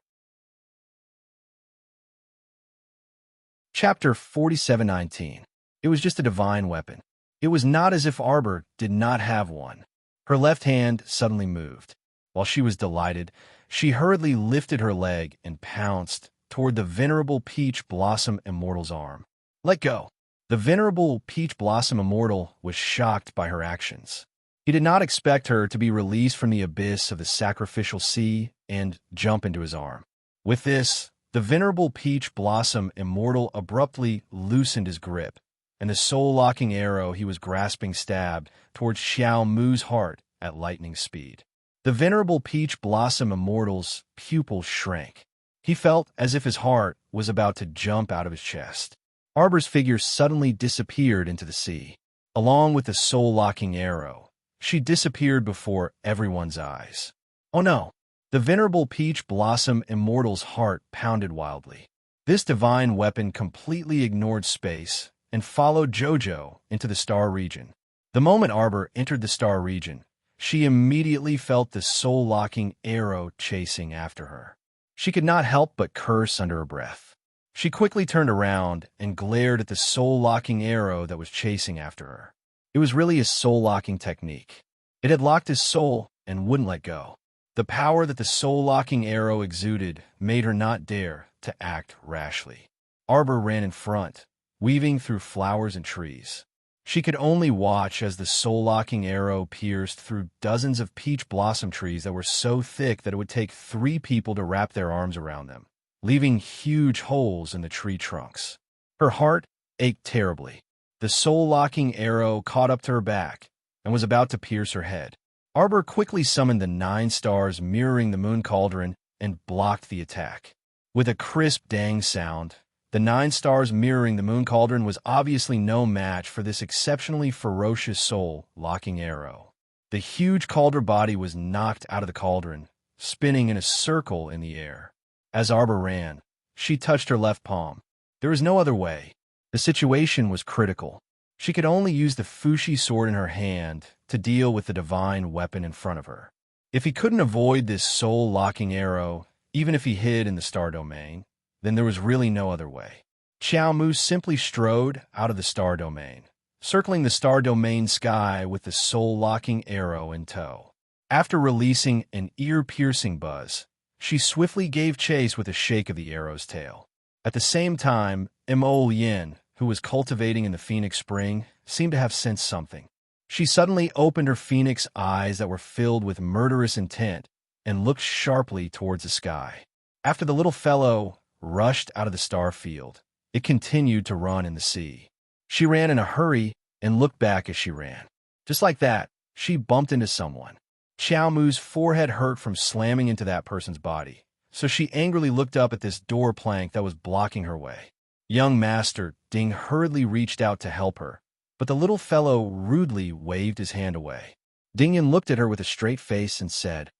Chapter 47:19. It was just a divine weapon. It was not as if Arbor did not have one. Her left hand suddenly moved. While she was delighted, she hurriedly lifted her leg and pounced toward the venerable peach blossom immortal's arm. Let go. The venerable peach blossom immortal was shocked by her actions. He did not expect her to be released from the abyss of the sacrificial sea and jump into his arm. With this, the venerable peach blossom immortal abruptly loosened his grip, and the soul-locking arrow he was grasping stabbed towards Xiao Mu's heart at lightning speed. The venerable peach blossom immortal's pupils shrank. He felt as if his heart was about to jump out of his chest. Arbor's figure suddenly disappeared into the sea. Along with the soul-locking arrow, she disappeared before everyone's eyes. Oh no! The venerable peach blossom immortal's heart pounded wildly. This divine weapon completely ignored space and followed Jojo into the star region. The moment Arbor entered the star region, she immediately felt the soul-locking arrow chasing after her. She could not help but curse under her breath. She quickly turned around and glared at the soul-locking arrow that was chasing after her. It was really a soul-locking technique. It had locked his soul and wouldn't let go. The power that the soul-locking arrow exuded made her not dare to act rashly. Arbor ran in front, weaving through flowers and trees. She could only watch as the soul-locking arrow pierced through dozens of peach blossom trees that were so thick that it would take 3 people to wrap their arms around them, leaving huge holes in the tree trunks. Her heart ached terribly. The soul-locking arrow caught up to her back and was about to pierce her head. Arbor quickly summoned the 9 stars mirroring the moon cauldron and blocked the attack. With a crisp dang sound, the 9 stars mirroring the moon cauldron was obviously no match for this exceptionally ferocious soul-locking arrow. The huge cauldron body was knocked out of the cauldron, spinning in a circle in the air. As Arbor ran, she touched her left palm. There was no other way. The situation was critical. She could only use the Fushi sword in her hand to deal with the divine weapon in front of her. If he couldn't avoid this soul-locking arrow, even if he hid in the star domain, then there was really no other way. Xiao Mu simply strode out of the star domain, circling the star domain sky with the soul-locking arrow in tow. After releasing an ear-piercing buzz, she swiftly gave chase with a shake of the arrow's tail. At the same time, Mo Yin, who was cultivating in the Phoenix Spring, seemed to have sensed something. She suddenly opened her phoenix eyes that were filled with murderous intent and looked sharply towards the sky. After the little fellow rushed out of the star field, it continued to run in the sea. She ran in a hurry and looked back as she ran. Just like that, she bumped into someone. Xiao Mu's forehead hurt from slamming into that person's body, so she angrily looked up at this door plank that was blocking her way. Young Master Ding hurriedly reached out to help her, but the little fellow rudely waved his hand away. Dingyan looked at her with a straight face and said,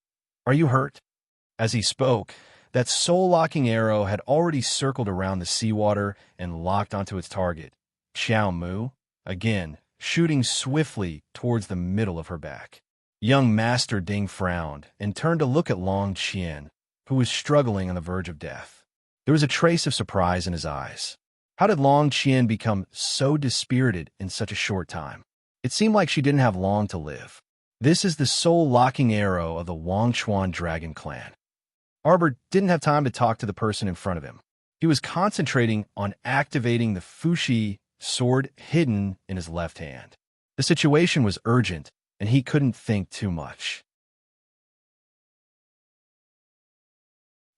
"Are you hurt?" As he spoke, that soul-locking arrow had already circled around the seawater and locked onto its target, Xiao Mu, again, shooting swiftly towards the middle of her back. Young Master Ding frowned and turned to look at Long Qian, who was struggling on the verge of death. There was a trace of surprise in his eyes. How did Long Qian become so dispirited in such a short time? It seemed like she didn't have long to live. This is the soul-locking arrow of the Wangchuan Dragon Clan. Arbor didn't have time to talk to the person in front of him. He was concentrating on activating the Fushi sword hidden in his left hand. The situation was urgent, and he couldn't think too much.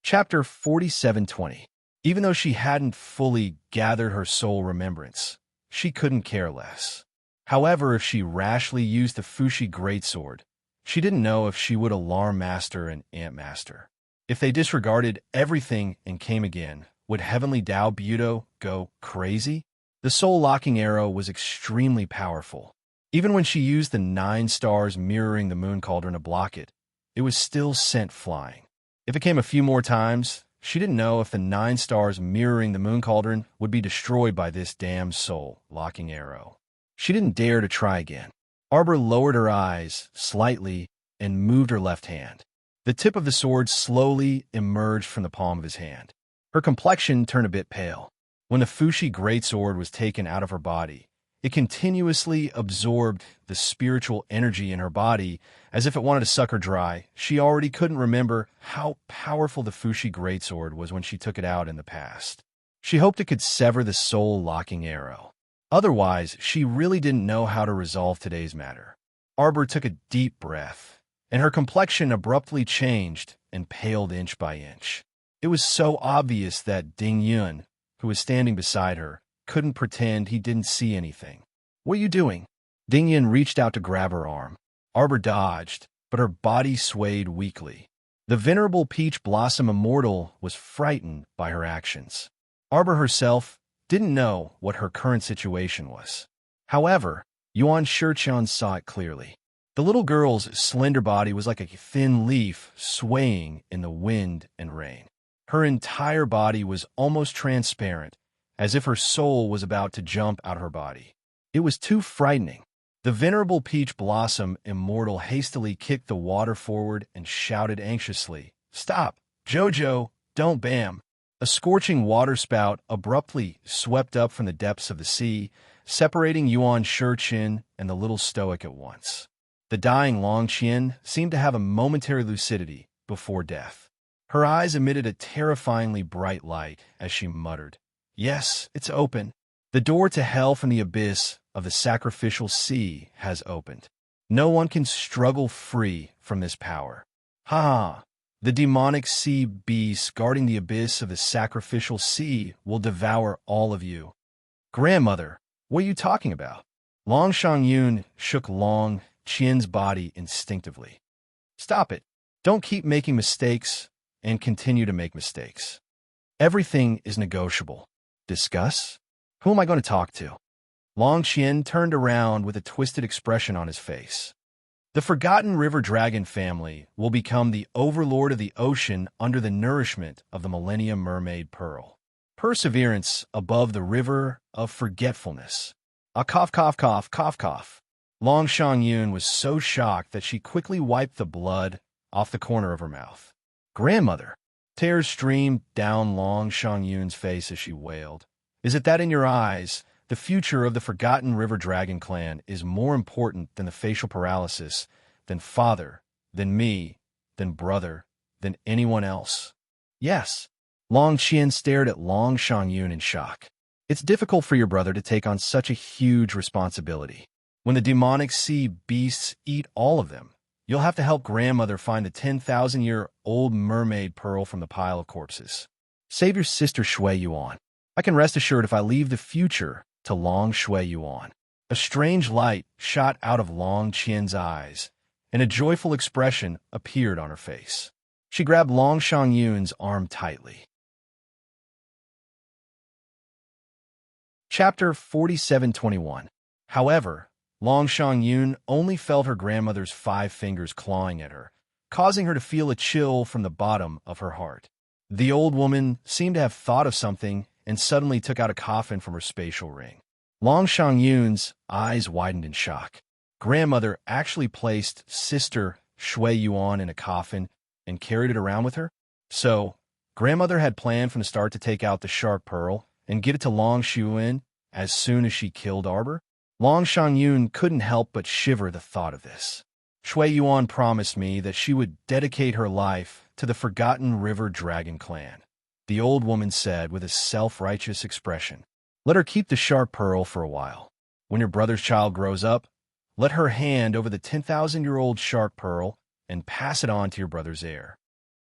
Chapter 4720. Even though she hadn't fully gathered her soul remembrance, she couldn't care less. However, if she rashly used the Fushi Greatsword, she didn't know if she would alarm Master and Ant Master. If they disregarded everything and came again, would Heavenly Dao Budo go crazy? The soul-locking arrow was extremely powerful. Even when she used the 9 stars mirroring the moon cauldron to block it, it was still sent flying. If it came a few more times, she didn't know if the 9 stars mirroring the moon cauldron would be destroyed by this damn soul-locking arrow. She didn't dare to try again. Arbor lowered her eyes slightly and moved her left hand. The tip of the sword slowly emerged from the palm of his hand. Her complexion turned a bit pale. When the Fushi Greatsword was taken out of her body, it continuously absorbed the spiritual energy in her body as if it wanted to suck her dry. She already couldn't remember how powerful the Fushi Greatsword was when she took it out in the past. She hoped it could sever the soul-locking arrow. Otherwise, she really didn't know how to resolve today's matter. Arbor took a deep breath, and her complexion abruptly changed and paled inch by inch. It was so obvious that Ding Yun, who was standing beside her, couldn't pretend he didn't see anything. "What are you doing?" Ding Yun reached out to grab her arm. Arbor dodged, but her body swayed weakly. The venerable Peach Blossom Immortal was frightened by her actions. Arbor herself didn't know what her current situation was. However, Yuan Shiqian saw it clearly. The little girl's slender body was like a thin leaf swaying in the wind and rain. Her entire body was almost transparent, as if her soul was about to jump out of her body. It was too frightening. The venerable Peach Blossom Immortal hastily kicked the water forward and shouted anxiously, "Stop! Jojo, don't bam!" A scorching waterspout abruptly swept up from the depths of the sea, separating Yuan Shiqian and the little stoic at once. The dying Long Qian seemed to have a momentary lucidity before death. Her eyes emitted a terrifyingly bright light as she muttered, "Yes, it's open. The door to hell from the abyss of the sacrificial sea has opened. No one can struggle free from this power. Ha ha! The demonic sea beasts guarding the abyss of the sacrificial sea will devour all of you." "Grandmother, what are you talking about?" Long Shangyun shook Long Qian's body instinctively. "Stop it. Don't keep making mistakes and continue to make mistakes. Everything is negotiable. Discuss? Who am I going to talk to?" Long Qian turned around with a twisted expression on his face. "The Forgotten River Dragon family will become the overlord of the ocean under the nourishment of the Millennium Mermaid Pearl. Perseverance above the river of forgetfulness." A cough, cough, cough, cough, cough. Long Shangyun was so shocked that she quickly wiped the blood off the corner of her mouth. "Grandmother!" Tears streamed down Long Shangyun's face as she wailed. "Is it that in your eyes, the future of the Forgotten River Dragon clan is more important than the facial paralysis, than father, than me, than brother, than anyone else?" "Yes." Long Qian stared at Long Shangyun in shock. "It's difficult for your brother to take on such a huge responsibility. When the demonic sea beasts eat all of them, you'll have to help grandmother find the 10,000-year-old mermaid pearl from the pile of corpses. Save your sister Shui Yuan. I can rest assured if I leave the future to Long Shui Yuan." A strange light shot out of Long Qian's eyes, and a joyful expression appeared on her face. She grabbed Long Shangyun's arm tightly. Chapter 47:21. However, Long Shangyun only felt her grandmother's 5 fingers clawing at her, causing her to feel a chill from the bottom of her heart. The old woman seemed to have thought of something and suddenly took out a coffin from her spatial ring. Long Shangyun's eyes widened in shock. Grandmother actually placed Sister Shui Yuan in a coffin and carried it around with her? So, grandmother had planned from the start to take out the shark pearl and get it to Long Shuyan as soon as she killed Arbor? Long Shangyun couldn't help but shiver the thought of this. "Shui Yuan promised me that she would dedicate her life to the Forgotten River Dragon clan," the old woman said with a self-righteous expression. "Let her keep the shark pearl for a while. When your brother's child grows up, let her hand over the 10,000-year-old shark pearl and pass it on to your brother's heir.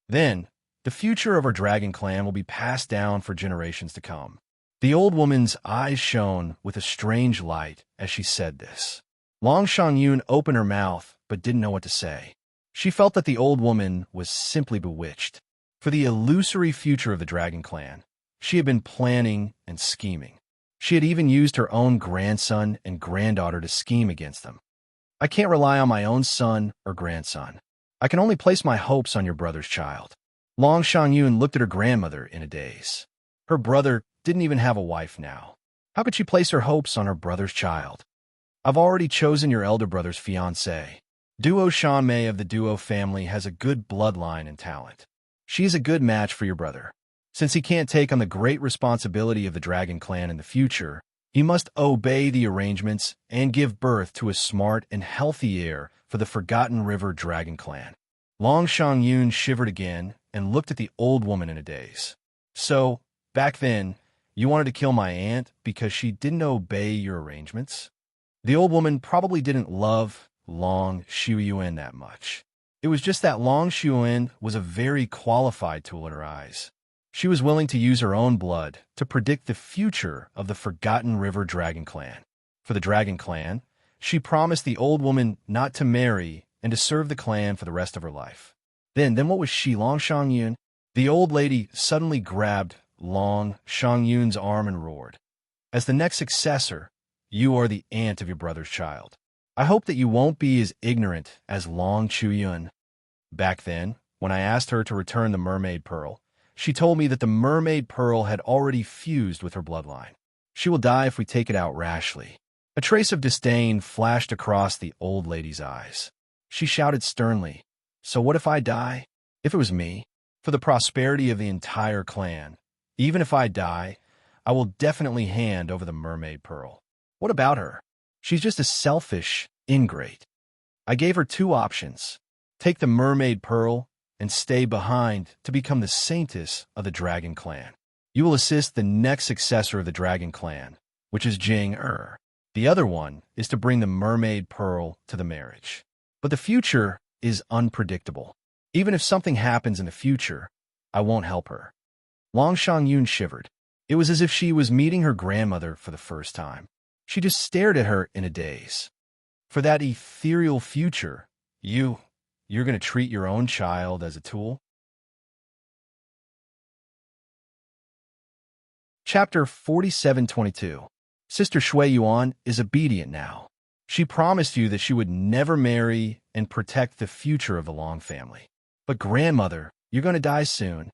Then, the future of our dragon clan will be passed down for generations to come." The old woman's eyes shone with a strange light as she said this. Long Shangyun opened her mouth but didn't know what to say. She felt that the old woman was simply bewitched. For the illusory future of the dragon clan, she had been planning and scheming. She had even used her own grandson and granddaughter to scheme against them. "I can't rely on my own son or grandson. I can only place my hopes on your brother's child." Long Shangyun looked at her grandmother in a daze. Her brother didn't even have a wife now. How could she place her hopes on her brother's child? "I've already chosen your elder brother's fiancée. Duo Shanmei of the Duo family has a good bloodline and talent. She is a good match for your brother. Since he can't take on the great responsibility of the dragon clan in the future, he must obey the arrangements and give birth to a smart and healthy heir for the Forgotten River Dragon clan." Long Shangyun shivered again and looked at the old woman in a daze. "So, back then, you wanted to kill my aunt because she didn't obey your arrangements?" The old woman probably didn't love Long Shuyan that much. It was just that Long Shuyan was a very qualified tool in her eyes. She was willing to use her own blood to predict the future of the Forgotten River Dragon clan. For the Dragon clan, she promised the old woman not to marry and to serve the clan for the rest of her life. Then what was she, Long Shangyun? The old lady suddenly grabbed Long Shangyun's arm and roared. "As the next successor, you are the aunt of your brother's child. I hope that you won't be as ignorant as Long Chuyun." Back then, when I asked her to return the mermaid pearl, she told me that the mermaid pearl had already fused with her bloodline. She will die if we take it out rashly. A trace of disdain flashed across the old lady's eyes. She shouted sternly, "So what if I die? If it was me? For the prosperity of the entire clan. Even if I die, I will definitely hand over the mermaid pearl. What about her? She's just a selfish ingrate." I gave her two options. Take the mermaid pearl and stay behind to become the saintess of the dragon clan. You will assist the next successor of the dragon clan, which is Jing-er. The other one is to bring the mermaid pearl to the marriage. But the future is unpredictable. Even if something happens in the future, I won't help her. Long Shangyun shivered. It was as if she was meeting her grandmother for the first time. She just stared at her in a daze. For that ethereal future, you're going to treat your own child as a tool? Chapter 4722. Sister Shui Yuan is obedient now. She promised you that she would never marry and protect the future of the Long family. But grandmother, you're going to die soon.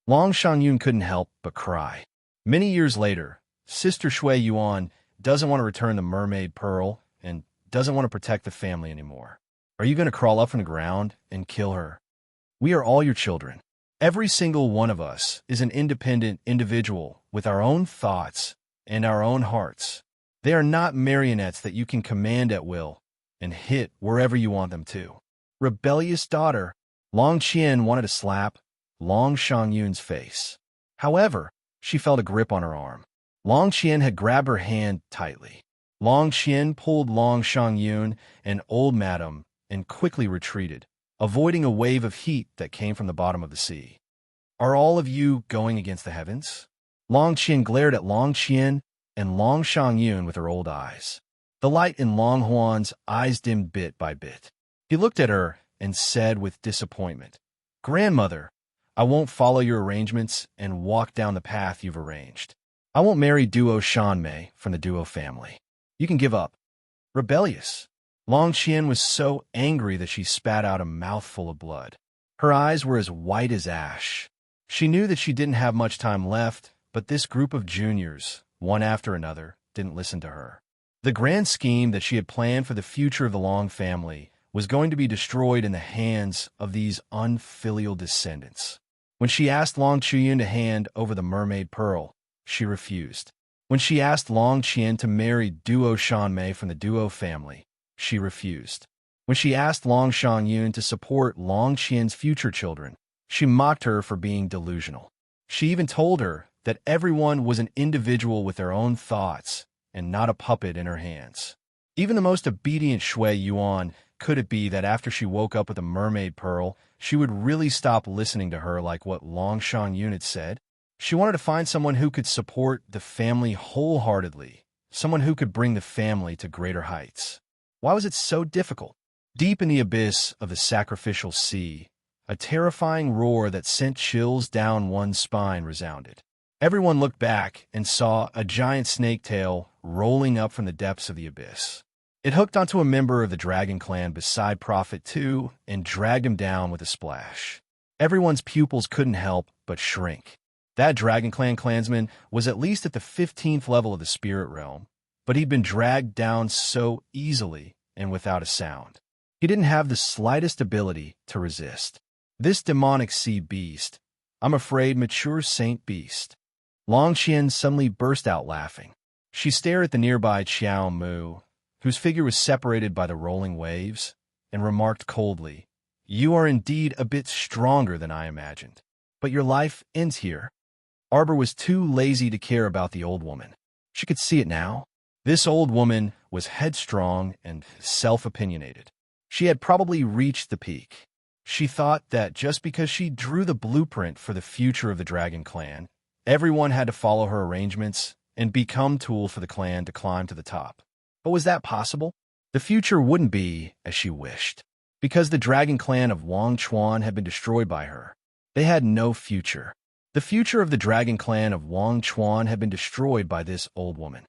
Long Shangyun couldn't help but cry. Many years later, Sister Shui Yuan doesn't want to return the mermaid pearl and doesn't want to protect the family anymore. Are you going to crawl up from the ground and kill her? We are all your children. Every single one of us is an independent individual with our own thoughts and our own hearts. They are not marionettes that you can command at will and hit wherever you want them to. Rebellious daughter, Long Qian wanted to slap Long Shangyun's face. However, she felt a grip on her arm. Long Qian had grabbed her hand tightly. Long Qian pulled Long Shangyun and old madam and quickly retreated, avoiding a wave of heat that came from the bottom of the sea. Are all of you going against the heavens? Long Qian glared at Long Qian and Long Shangyun with her old eyes. The light in Long Huan's eyes dimmed bit by bit. He looked at her and said with disappointment, Grandmother, I won't follow your arrangements and walk down the path you've arranged. I won't marry Duo Shanmei from the Duo family. You can give up. Rebellious. Long Qian was so angry that she spat out a mouthful of blood. Her eyes were as white as ash. She knew that she didn't have much time left, but this group of juniors, one after another, didn't listen to her. The grand scheme that she had planned for the future of the Long family was going to be destroyed in the hands of these unfilial descendants. When she asked Long Chuyun to hand over the mermaid pearl, she refused. When she asked Long Qian to marry Duo Shanmei from the Duo family, she refused. When she asked Long Shangyun to support Long Qian's future children, she mocked her for being delusional. She even told her that everyone was an individual with their own thoughts and not a puppet in her hands. Even the most obedient Shui Yuan could it be that after she woke up with a mermaid pearl, she would really stop listening to her like what Long Shangyun had said? She wanted to find someone who could support the family wholeheartedly, someone who could bring the family to greater heights. Why was it so difficult? Deep in the abyss of the sacrificial sea, a terrifying roar that sent chills down one's spine resounded. Everyone looked back and saw a giant snake tail rolling up from the depths of the abyss. It hooked onto a member of the dragon clan beside Prophet 2 and dragged him down with a splash. Everyone's pupils couldn't help but shrink. That dragon clan clansman was at least at the 15th level of the spirit realm, but he'd been dragged down so easily and without a sound. He didn't have the slightest ability to resist. This demonic sea beast, I'm afraid mature Saint Beast. Long Qian suddenly burst out laughing. She stared at the nearby Qiao Mu, whose figure was separated by the rolling waves, and remarked coldly, You are indeed a bit stronger than I imagined, but your life ends here. Arbor was too lazy to care about the old woman. She could see it now. This old woman was headstrong and self-opinionated. She had probably reached the peak. She thought that just because she drew the blueprint for the future of the Dragon Clan, everyone had to follow her arrangements and become tools for the clan to climb to the top. But was that possible? The future wouldn't be as she wished, because the Dragon Clan of Wang Chuan had been destroyed by her. They had no future. The future of the Dragon Clan of Wang Chuan had been destroyed by this old woman.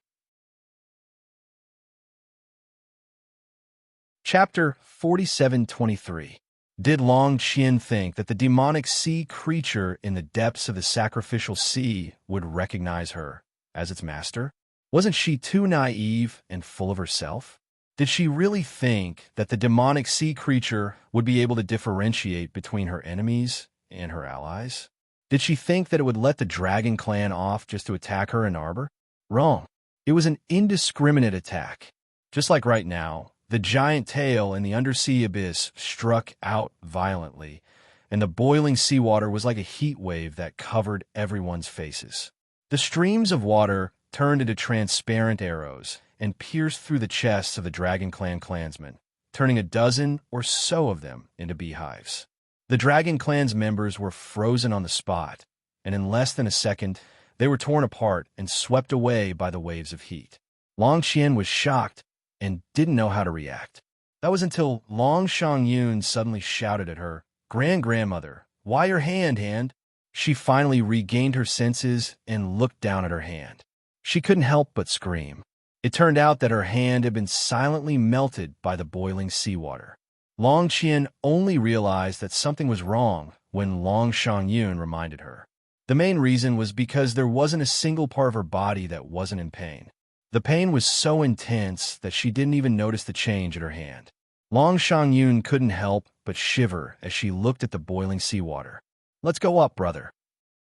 Chapter 4723. Did Long Qian think that the demonic sea creature in the depths of the sacrificial sea would recognize her as its master? Wasn't she too naive and full of herself? Did she really think that the demonic sea creature would be able to differentiate between her enemies and her allies? Did she think that it would let the Dragon Clan off just to attack her in Arbor? Wrong. It was an indiscriminate attack. Just like right now, The giant tail in the undersea abyss struck out violently, and the boiling seawater was like a heat wave that covered everyone's faces. The streams of water turned into transparent arrows and pierced through the chests of the Dragon Clan clansmen, turning a dozen or so of them into beehives. The Dragon Clan's members were frozen on the spot, and in less than a second, they were torn apart and swept away by the waves of heat. Long Qian was shocked and didn't know how to react. That was until Long Shangyun suddenly shouted at her, "Grandmother, why your hand?" She finally regained her senses and looked down at her hand. She couldn't help but scream. It turned out that her hand had been silently melted by the boiling seawater. Long Qian only realized that something was wrong when Long Shangyun reminded her. The main reason was because there wasn't a single part of her body that wasn't in pain. The pain was so intense that she didn't even notice the change in her hand. Long Shangyun couldn't help but shiver as she looked at the boiling seawater. "Let's go up, brother."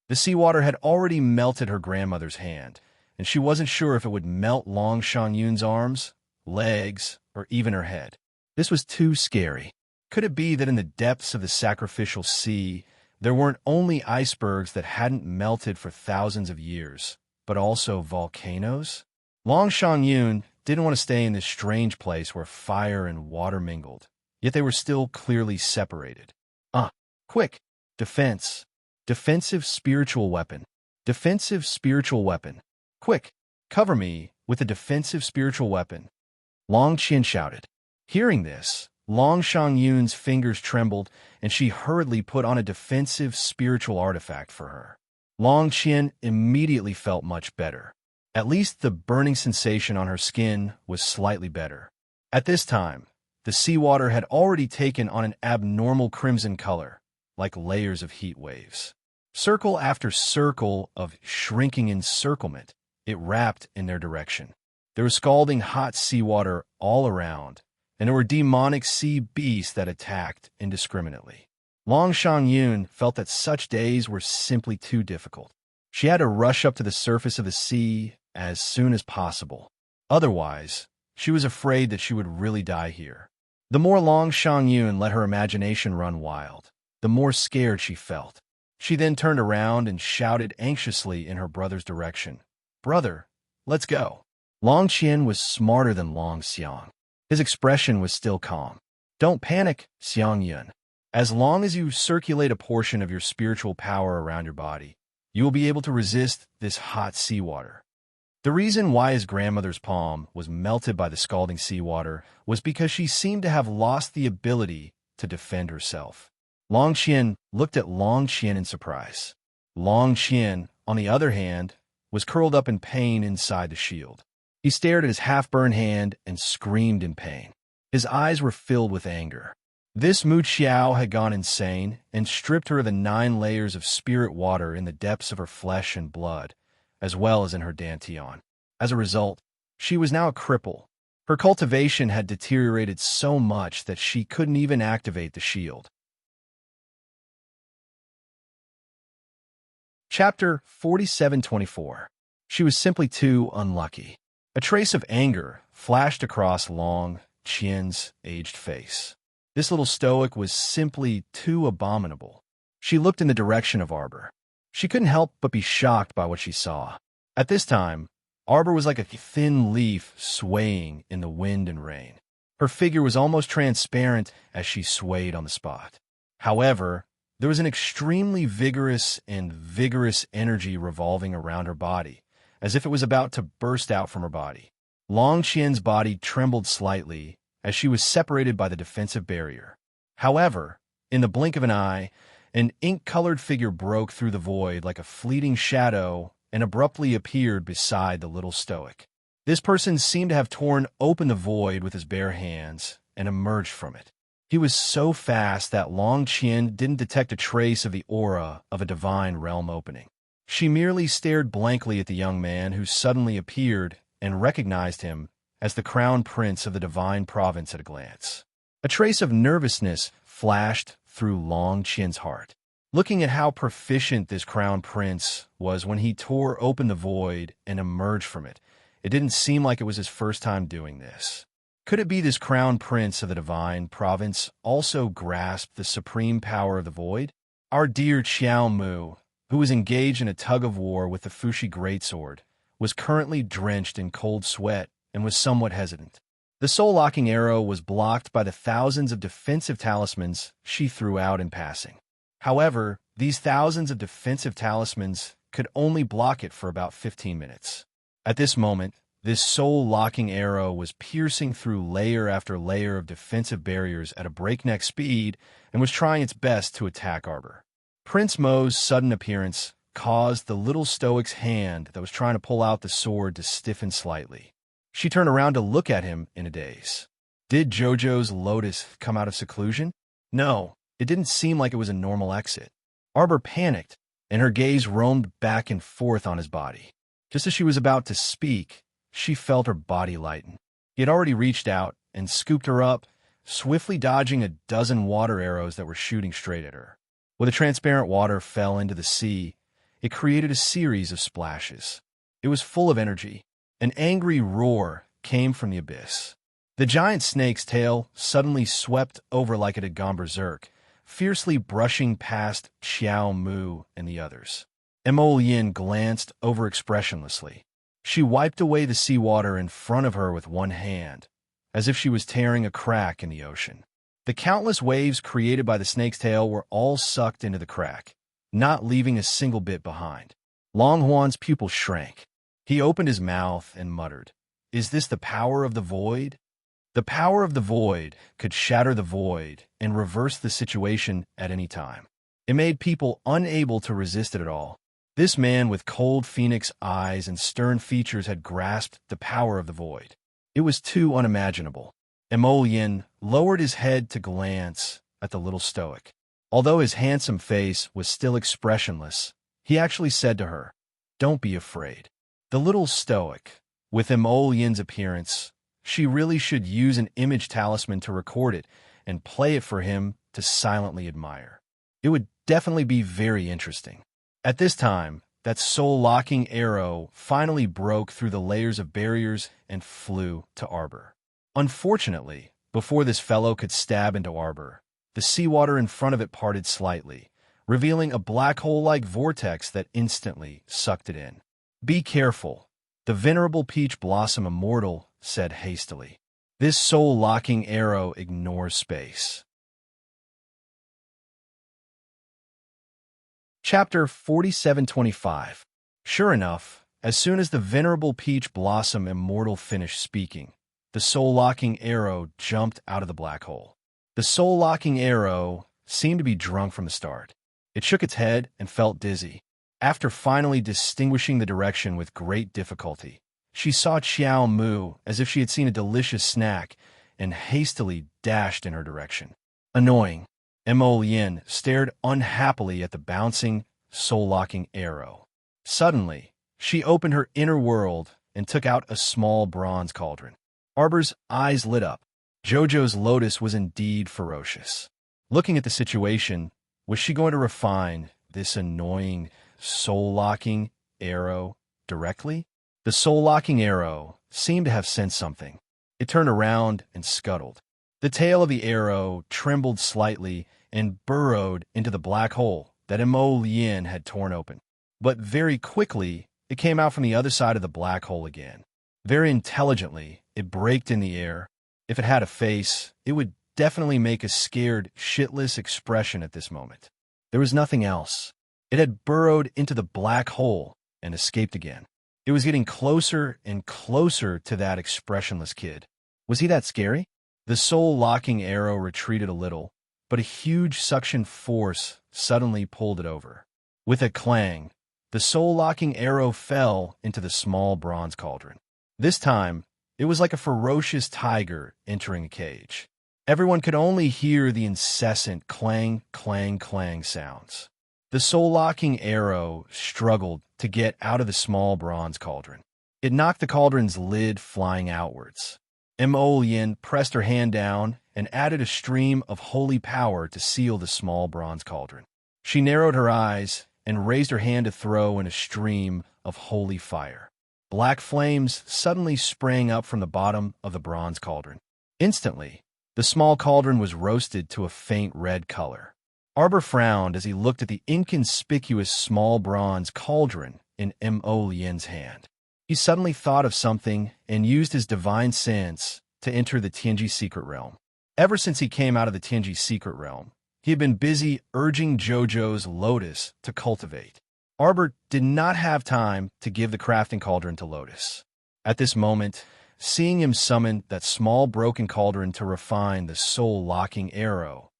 The seawater had already melted her grandmother's hand, and she wasn't sure if it would melt Long Shangyun's arms, legs, or even her head. This was too scary. Could it be that in the depths of the sacrificial sea, there weren't only icebergs that hadn't melted for thousands of years, but also volcanoes? Long Shangyun didn't want to stay in this strange place where fire and water mingled, yet they were still clearly separated. Quick! Defense! Defensive spiritual weapon! Defensive spiritual weapon! Quick! Cover me with a defensive spiritual weapon! Long Qian shouted. Hearing this, Long Shangyun's fingers trembled, and she hurriedly put on a defensive spiritual artifact for her. Long Qian immediately felt much better. At least the burning sensation on her skin was slightly better. At this time, the seawater had already taken on an abnormal crimson color, like layers of heat waves. Circle after circle of shrinking encirclement, it wrapped in their direction. There was scalding hot seawater all around, and there were demonic sea beasts that attacked indiscriminately. Long Shangyun felt that such days were simply too difficult. She had to rush up to the surface of the sea as soon as possible. Otherwise, she was afraid that she would really die here. The more Long Shangyun let her imagination run wild, the more scared she felt. She then turned around and shouted anxiously in her brother's direction, "Brother, let's go." Long Qian was smarter than Long Xiang. His expression was still calm. "Don't panic, Xiangyun. As long as you circulate a portion of your spiritual power around your body, you will be able to resist this hot seawater." The reason why his grandmother's palm was melted by the scalding seawater was because she seemed to have lost the ability to defend herself. Long Qian looked at Long Qian in surprise. Long Qian, on the other hand, was curled up in pain inside the shield. He stared at his half-burned hand and screamed in pain. His eyes were filled with anger. This Mu Qiao had gone insane and stripped her of the 9 layers of spirit water in the depths of her flesh and blood, as well as in her dantian. As a result, she was now a cripple. Her cultivation had deteriorated so much that she couldn't even activate the shield. Chapter 47-24. She was simply too unlucky. A trace of anger flashed across Long Qian's aged face. This little stoic was simply too abominable. She looked in the direction of Arbor. She couldn't help but be shocked by what she saw. At this time, Arbor was like a thin leaf swaying in the wind and rain. Her figure was almost transparent as she swayed on the spot. However, there was an extremely vigorous energy revolving around her body, as if it was about to burst out from her body. Long Qian's body trembled slightly as she was separated by the defensive barrier. However, in the blink of an eye, an ink-colored figure broke through the void like a fleeting shadow and abruptly appeared beside the little stoic. This person seemed to have torn open the void with his bare hands and emerged from it. He was so fast that Long Qian didn't detect a trace of the aura of a divine realm opening. She merely stared blankly at the young man who suddenly appeared and recognized him as the crown prince of the divine province at a glance. A trace of nervousness flashed through Long Qian's heart. Looking at how proficient this crown prince was when he tore open the void and emerged from it, it didn't seem like it was his first time doing this. Could it be this crown prince of the divine province also grasped the supreme power of the void? Our dear Xiao Mu, who was engaged in a tug-of-war with the Fushi greatsword, was currently drenched in cold sweat and was somewhat hesitant. The soul-locking arrow was blocked by the thousands of defensive talismans she threw out in passing. However, these thousands of defensive talismans could only block it for about 15 minutes. At this moment, this soul-locking arrow was piercing through layer after layer of defensive barriers at a breakneck speed and was trying its best to attack Arbor. Prince Mo's sudden appearance caused the little stoic's hand that was trying to pull out the sword to stiffen slightly. She turned around to look at him in a daze. Did Jojo's lotus come out of seclusion? No, it didn't seem like it was a normal exit. Arbor panicked, and her gaze roamed back and forth on his body. Just as she was about to speak, she felt her body lighten. He had already reached out and scooped her up, swiftly dodging a dozen water arrows that were shooting straight at her. When the transparent water fell into the sea, it created a series of splashes. It was full of energy. An angry roar came from the abyss. The giant snake's tail suddenly swept over like it had gone berserk, fiercely brushing past Xiao Mu and the others. Emolian glanced over expressionlessly. She wiped away the seawater in front of her with one hand, as if she was tearing a crack in the ocean. The countless waves created by the snake's tail were all sucked into the crack, not leaving a single bit behind. Longhuan's pupil shrank. He opened his mouth and muttered, "Is this the power of the void?" The power of the void could shatter the void and reverse the situation at any time. It made people unable to resist it at all. This man with cold phoenix eyes and stern features had grasped the power of the void. It was too unimaginable. Emolian lowered his head to glance at the little stoic. Although his handsome face was still expressionless, he actually said to her, "Don't be afraid." The little stoic, with Emolian's appearance, she really should use an image talisman to record it and play it for him to silently admire. It would definitely be very interesting. At this time, that soul-locking arrow finally broke through the layers of barriers and flew to Arbor. Unfortunately, before this fellow could stab into Arbor, the seawater in front of it parted slightly, revealing a black hole-like vortex that instantly sucked it in. "Be careful," the venerable peach blossom immortal said hastily. "This soul-locking arrow ignores space." Chapter 4725. Sure enough, as soon as the venerable peach blossom immortal finished speaking, the soul-locking arrow jumped out of the black hole. The soul-locking arrow seemed to be drunk from the start. It shook its head and felt dizzy. After finally distinguishing the direction with great difficulty, she saw Xiao Mu as if she had seen a delicious snack and hastily dashed in her direction. Annoying. Emolian stared unhappily at the bouncing, soul-locking arrow. Suddenly, she opened her inner world and took out a small bronze cauldron. Arbor's eyes lit up. Jojo's lotus was indeed ferocious. Looking at the situation, was she going to refine this annoying, soul-locking arrow directly? The soul-locking arrow seemed to have sensed something. It turned around and scuttled. The tail of the arrow trembled slightly and burrowed into the black hole that Emolian had torn open. But very quickly, it came out from the other side of the black hole again. Very intelligently, it braked in the air. If it had a face, it would definitely make a scared, shitless expression at this moment. There was nothing else. It had burrowed into the black hole and escaped again. It was getting closer and closer to that expressionless kid. Was he that scary? The soul-locking arrow retreated a little, but a huge suction force suddenly pulled it over. With a clang, the soul-locking arrow fell into the small bronze cauldron. This time, it was like a ferocious tiger entering a cage. Everyone could only hear the incessant clang, clang, clang sounds. The soul-locking arrow struggled to get out of the small bronze cauldron. It knocked the cauldron's lid flying outwards. Emolian pressed her hand down and added a stream of holy power to seal the small bronze cauldron. She narrowed her eyes and raised her hand to throw in a stream of holy fire. Black flames suddenly sprang up from the bottom of the bronze cauldron. Instantly, the small cauldron was roasted to a faint red color. Arbor frowned as he looked at the inconspicuous small bronze cauldron in Mo Lien's hand. He suddenly thought of something and used his divine sense to enter the Tianji secret realm. Ever since he came out of the Tianji secret realm, he had been busy urging Jojo's Lotus to cultivate. Arbor did not have time to give the crafting cauldron to Lotus. At this moment, seeing him summon that small broken cauldron to refine the soul-locking arrow,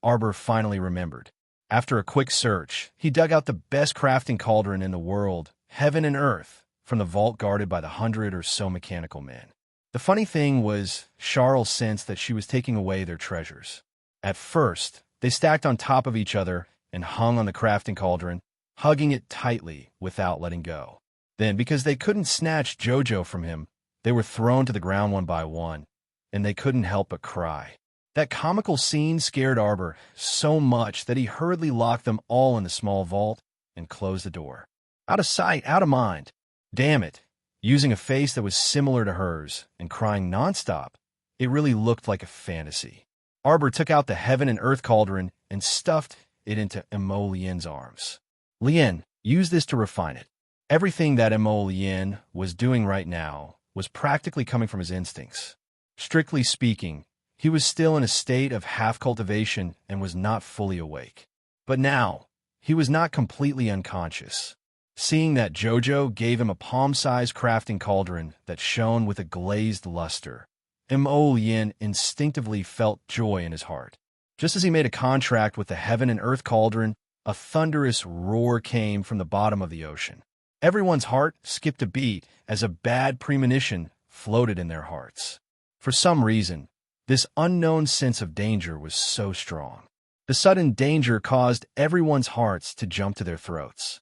Arbor finally remembered. After a quick search, he dug out the best crafting cauldron in the world, heaven and earth, from the vault guarded by the 100 or so mechanical men. The funny thing was, Charles sensed that she was taking away their treasures. At first, they stacked on top of each other and hung on the crafting cauldron, hugging it tightly without letting go. Then, because they couldn't snatch Jojo from him, they were thrown to the ground one by one, and they couldn't help but cry. That comical scene scared Arbor so much that he hurriedly locked them all in the small vault and closed the door. Out of sight, out of mind. Damn it. Using a face that was similar to hers and crying nonstop, it really looked like a fantasy. Arbor took out the heaven and earth cauldron and stuffed it into Mo Lien's arms. Lien, use this to refine it. Everything that Mo Lien was doing right now was practically coming from his instincts. Strictly speaking, he was still in a state of half-cultivation and was not fully awake. But now, he was not completely unconscious. Seeing that Jojo gave him a palm-sized crafting cauldron that shone with a glazed luster, Mo Lien instinctively felt joy in his heart. Just as he made a contract with the heaven and earth cauldron, a thunderous roar came from the bottom of the ocean. Everyone's heart skipped a beat as a bad premonition floated in their hearts. For some reason, this unknown sense of danger was so strong. The sudden danger caused everyone's hearts to jump to their throats.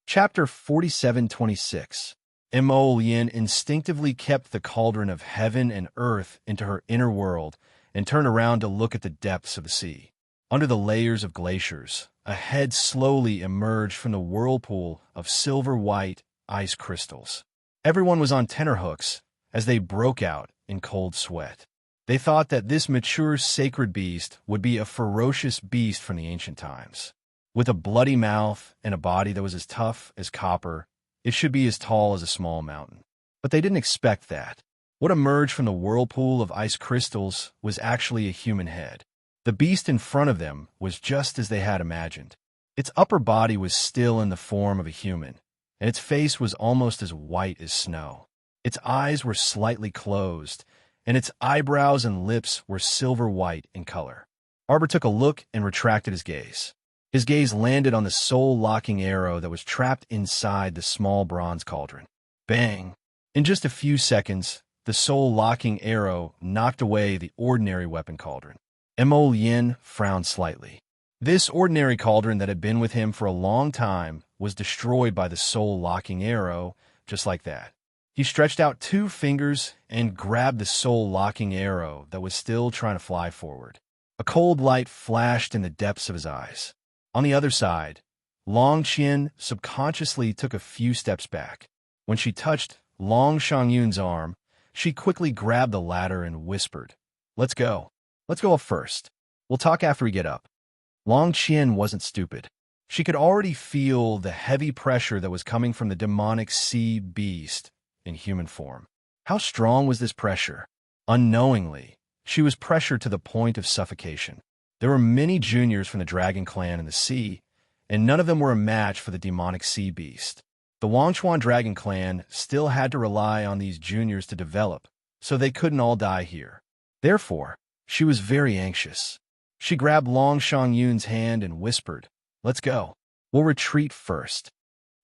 Chapter 47-26. Mo Lien instinctively kept the cauldron of heaven and earth into her inner world and turned around to look at the depths of the sea. Under the layers of glaciers, a head slowly emerged from the whirlpool of silver-white ice crystals. Everyone was on tenterhooks as they broke out in cold sweat. They thought that this mature sacred beast would be a ferocious beast from the ancient times. With a bloody mouth and a body that was as tough as copper, it should be as tall as a small mountain. But they didn't expect that. What emerged from the whirlpool of ice crystals was actually a human head. The beast in front of them was just as they had imagined. Its upper body was still in the form of a human, and its face was almost as white as snow. Its eyes were slightly closed, and its eyebrows and lips were silver white in color. Arbor took a look and retracted his gaze. His gaze landed on the soul-locking arrow that was trapped inside the small bronze cauldron. Bang! In just a few seconds, the soul-locking arrow knocked away the ordinary weapon cauldron. Mo Lien frowned slightly. This ordinary cauldron that had been with him for a long time was destroyed by the soul-locking arrow, just like that. He stretched out 2 fingers and grabbed the soul-locking arrow that was still trying to fly forward. A cold light flashed in the depths of his eyes. On the other side, Long Qian subconsciously took a few steps back. When she touched Long Shangyun's arm, she quickly grabbed the ladder and whispered, "Let's go. Let's go up first. We'll talk after we get up." Long Qian wasn't stupid. She could already feel the heavy pressure that was coming from the demonic sea beast in human form. How strong was this pressure? Unknowingly, she was pressured to the point of suffocation. There were many juniors from the Dragon Clan in the sea, and none of them were a match for the demonic sea beast. The Wangchuan Dragon Clan still had to rely on these juniors to develop, so they couldn't all die here. Therefore, she was very anxious. She grabbed Long Shangyun's hand and whispered, "Let's go. We'll retreat first."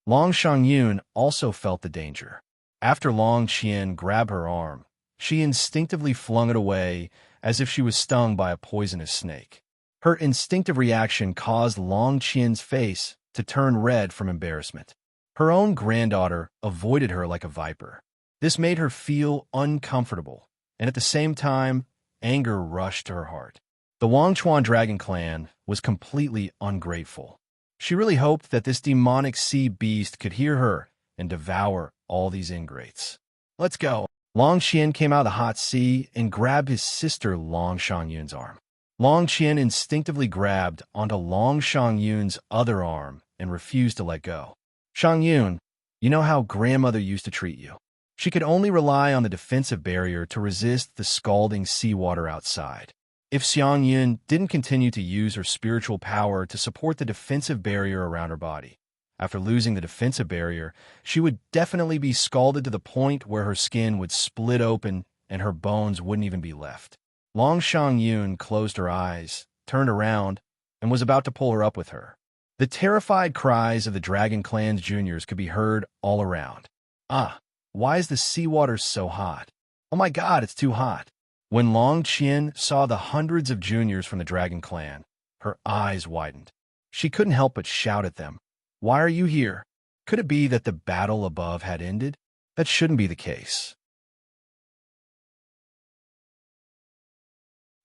Long Shangyun also felt the danger. After Long Qian grabbed her arm, she instinctively flung it away as if she was stung by a poisonous snake. Her instinctive reaction caused Long Qian's face to turn red from embarrassment. Her own granddaughter avoided her like a viper. This made her feel uncomfortable, and at the same time, anger rushed to her heart. The Wangchuan Dragon Clan was completely ungrateful. She really hoped that this demonic sea beast could hear her and devour all these ingrates. let's go. Long Qian came out of the hot sea and grabbed his sister Long Shangyun's arm. Long Qian instinctively grabbed onto Long Shangyun's other arm and refused to let go. Shangyun, you know how grandmother used to treat you. She could only rely on the defensive barrier to resist the scalding seawater outside. If Xiangyun didn't continue to use her spiritual power to support the defensive barrier around her body, after losing the defensive barrier, she would definitely be scalded to the point where her skin would split open and her bones wouldn't even be left. Long Shangyun closed her eyes, turned around, and was about to pull her up with her. The terrified cries of the Dragon Clan's juniors could be heard all around. Ah, why is the seawater so hot? Oh my god, it's too hot. When Long Qian saw the hundreds of juniors from the Dragon Clan, her eyes widened. She couldn't help but shout at them. Why are you here? Could it be that the battle above had ended? That shouldn't be the case.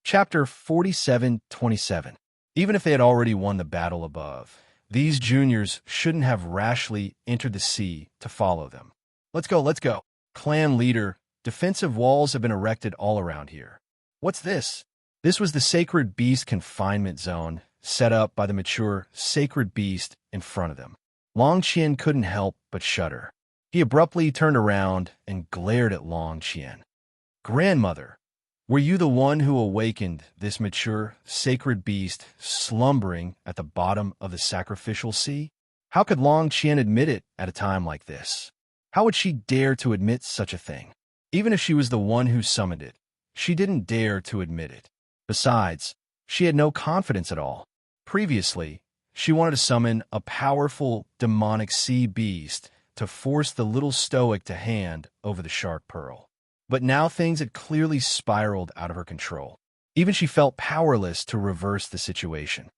Chapter 47:27. Even if they had already won the battle above, these juniors shouldn't have rashly entered the sea to follow them. Let's go, let's go. Clan leader, defensive walls have been erected all around here. What's this? This was the sacred beast confinement zone set up by the mature sacred beast in front of them. Long Qian couldn't help but shudder. He abruptly turned around and glared at Long Qian. Grandmother, were you the one who awakened this mature sacred beast slumbering at the bottom of the sacrificial sea? How could Long Qian admit it at a time like this? How would she dare to admit such a thing? Even if she was the one who summoned it, she didn't dare to admit it. Besides, she had no confidence at all. Previously, she wanted to summon a powerful demonic sea beast to force the little stoic to hand over the shark pearl. But now things had clearly spiraled out of her control. Even she felt powerless to reverse the situation.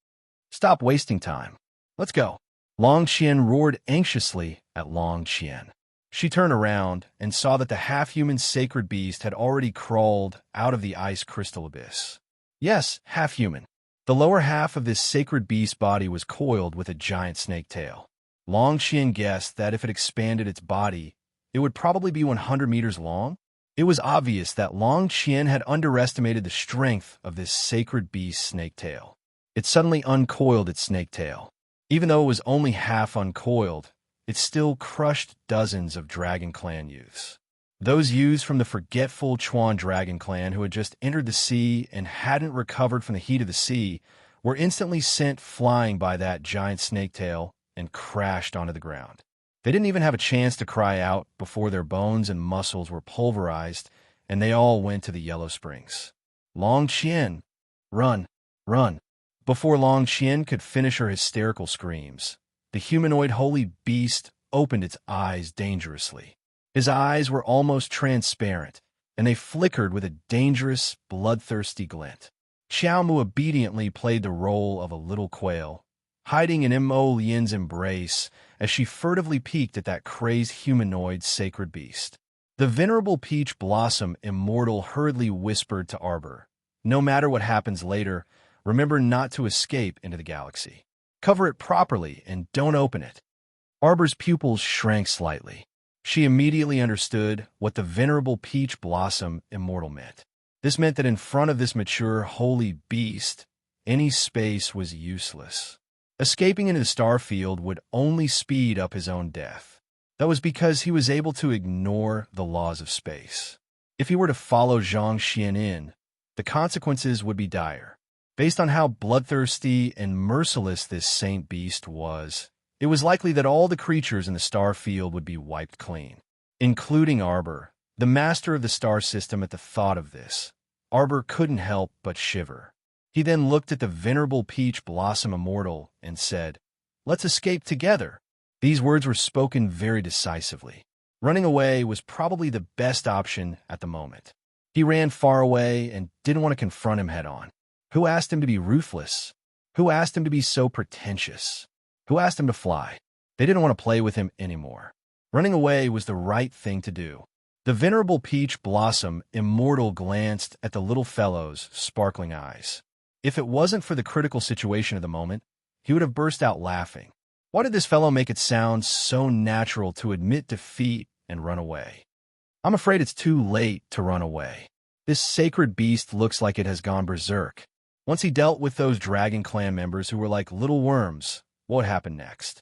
Stop wasting time. Let's go. Long Qian roared anxiously at Long Qian. She turned around and saw that the half-human sacred beast had already crawled out of the ice crystal abyss. Yes, half-human. The lower half of this sacred beast body was coiled with a giant snake tail. Long Qian guessed that if it expanded its body, it would probably be 100 meters long. It was obvious that Long Qian had underestimated the strength of this sacred beast snake tail. It suddenly uncoiled its snake tail. Even though it was only half uncoiled, it still crushed dozens of Dragon Clan youths. Those youths from the forgetful Chuan Dragon Clan who had just entered the sea and hadn't recovered from the heat of the sea were instantly sent flying by that giant snake tail and crashed onto the ground. They didn't even have a chance to cry out before their bones and muscles were pulverized, and they all went to the Yellow Springs. Long Qian, run, run. Before Long Qian could finish her hysterical screams, the humanoid holy beast opened its eyes dangerously. His eyes were almost transparent, and they flickered with a dangerous, bloodthirsty glint. Xiaomu obediently played the role of a little quail, hiding in Mo Lian's embrace as she furtively peeked at that crazed humanoid sacred beast. The venerable peach blossom immortal hurriedly whispered to Arbor, "No matter what happens later, remember not to escape into the galaxy. Cover it properly and don't open it." Arbor's pupils shrank slightly. She immediately understood what the venerable peach blossom immortal meant. This meant that in front of this mature holy beast, any space was useless. Escaping into the star field would only speed up his own death. That was because he was able to ignore the laws of space. If he were to follow Zhang Xian in, the consequences would be dire. Based on how bloodthirsty and merciless this saint beast was, it was likely that all the creatures in the star field would be wiped clean, including Arbor, the master of the star system. At the thought of this, Arbor couldn't help but shiver. He then looked at the venerable peach blossom immortal and said, "Let's escape together." These words were spoken very decisively. Running away was probably the best option at the moment. He ran far away and didn't want to confront him head-on. Who asked him to be ruthless? Who asked him to be so pretentious? Who asked him to fly? They didn't want to play with him anymore. Running away was the right thing to do. The venerable peach blossom immortal glanced at the little fellow's sparkling eyes. If it wasn't for the critical situation of the moment, he would have burst out laughing. Why did this fellow make it sound so natural to admit defeat and run away? I'm afraid it's too late to run away. This sacred beast looks like it has gone berserk. Once he dealt with those dragon clan members who were like little worms, what happened next?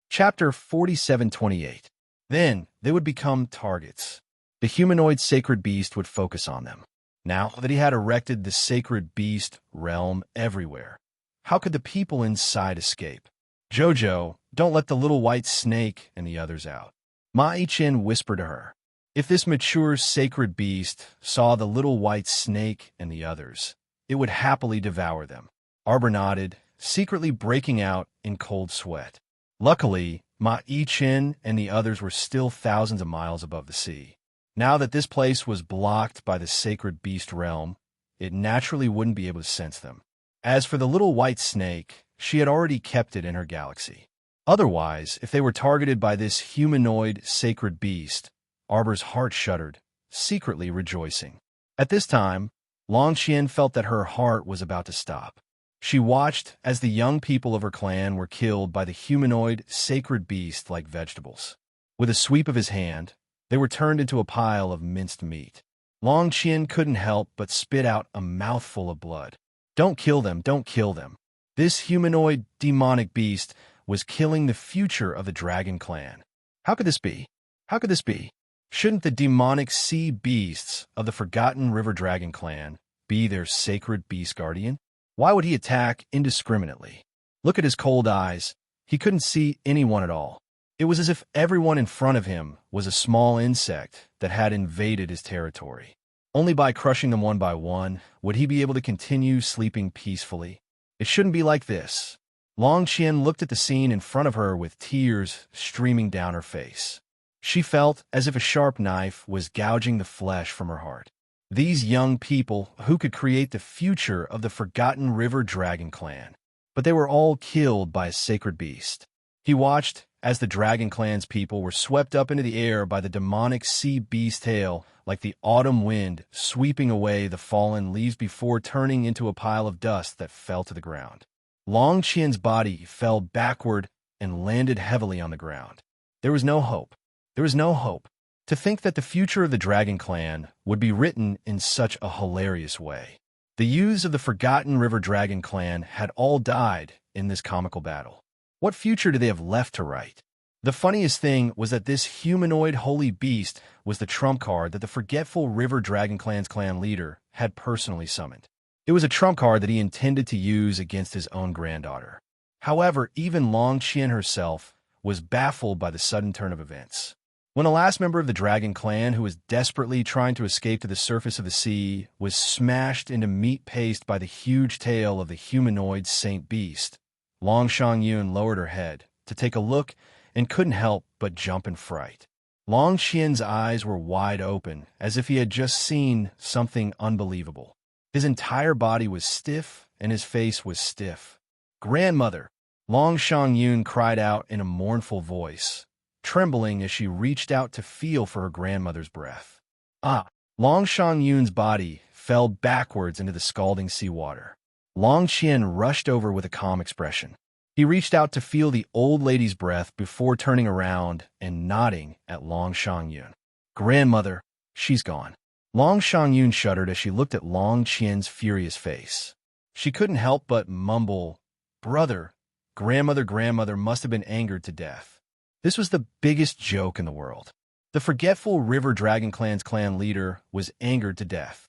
Chapter 4728. Then they would become targets. The humanoid sacred beast would focus on them. Now that he had erected the sacred beast realm everywhere, how could the people inside escape? Jojo, don't let the little white snake and the others out. Mai-Chin whispered to her. If this mature sacred beast saw the little white snake and the others, it would happily devour them. Arbor nodded, secretly breaking out in cold sweat. Luckily, Ma-Chin and the others were still thousands of miles above the sea. Now that this place was blocked by the sacred beast realm, it naturally wouldn't be able to sense them. As for the little white snake, she had already kept it in her galaxy. Otherwise, if they were targeted by this humanoid sacred beast, Arbor's heart shuddered, secretly rejoicing. At this time, Longqian felt that her heart was about to stop. She watched as the young people of her clan were killed by the humanoid sacred beast like vegetables. With a sweep of his hand, they were turned into a pile of minced meat. Longqian couldn't help but spit out a mouthful of blood. Don't kill them, don't kill them. This humanoid demonic beast was killing the future of the dragon clan. How could this be? How could this be? Shouldn't the demonic sea beasts of the Forgotten River Dragon clan be their sacred beast guardian? Why would he attack indiscriminately? Look at his cold eyes. He couldn't see anyone at all. It was as if everyone in front of him was a small insect that had invaded his territory. Only by crushing them one by one would he be able to continue sleeping peacefully. It shouldn't be like this. Longqian looked at the scene in front of her with tears streaming down her face. She felt as if a sharp knife was gouging the flesh from her heart. These young people who could create the future of the Forgotten River Dragon clan, but they were all killed by a sacred beast. He watched as the Dragon clan's people were swept up into the air by the demonic sea beast tail like the autumn wind sweeping away the fallen leaves before turning into a pile of dust that fell to the ground. Longqian's body fell backward and landed heavily on the ground. There was no hope. There was no hope. To think that the future of the Dragon clan would be written in such a hilarious way. The youths of the Forgotten River Dragon clan had all died in this comical battle. What future do they have left to write? The funniest thing was that this humanoid holy beast was the trump card that the Forgetful River Dragon clan's clan leader had personally summoned. It was a trump card that he intended to use against his own granddaughter. However, even Longqian herself was baffled by the sudden turn of events. When the last member of the Dragon clan, who was desperately trying to escape to the surface of the sea, was smashed into meat paste by the huge tail of the humanoid Saint Beast, Long Shangyun lowered her head to take a look and couldn't help but jump in fright. Longqian's eyes were wide open, as if he had just seen something unbelievable. His entire body was stiff, and his face was stiff. "Grandmother!" Long Shangyun cried out in a mournful voice, trembling as she reached out to feel for her grandmother's breath. Long Shangyun's body fell backwards into the scalding seawater. Longqian rushed over with a calm expression. He reached out to feel the old lady's breath before turning around and nodding at Long Shangyun. "Grandmother, she's gone." Long Shangyun shuddered as she looked at Longqian's furious face. She couldn't help but mumble, "Brother, grandmother must have been angered to death." This was the biggest joke in the world. The Forgetful River Dragon clan's clan leader was angered to death.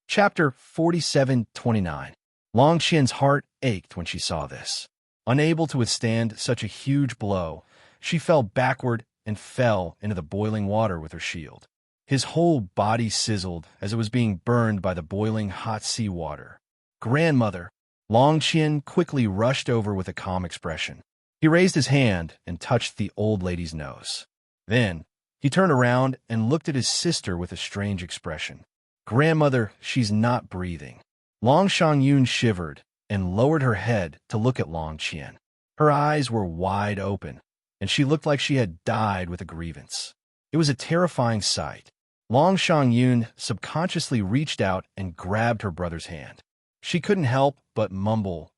Chapter 4729. Longqian's heart ached when she saw this. Unable to withstand such a huge blow, she fell backward and fell into the boiling water with her shield. His whole body sizzled as it was being burned by the boiling hot seawater. "Grandmother!" Longqian quickly rushed over with a calm expression. He raised his hand and touched the old lady's nose. Then, he turned around and looked at his sister with a strange expression. "Grandmother, she's not breathing." Long Shangyun shivered and lowered her head to look at Longqian. Her eyes were wide open, and she looked like she had died with a grievance. It was a terrifying sight. Long Shangyun subconsciously reached out and grabbed her brother's hand. She couldn't help but mumble,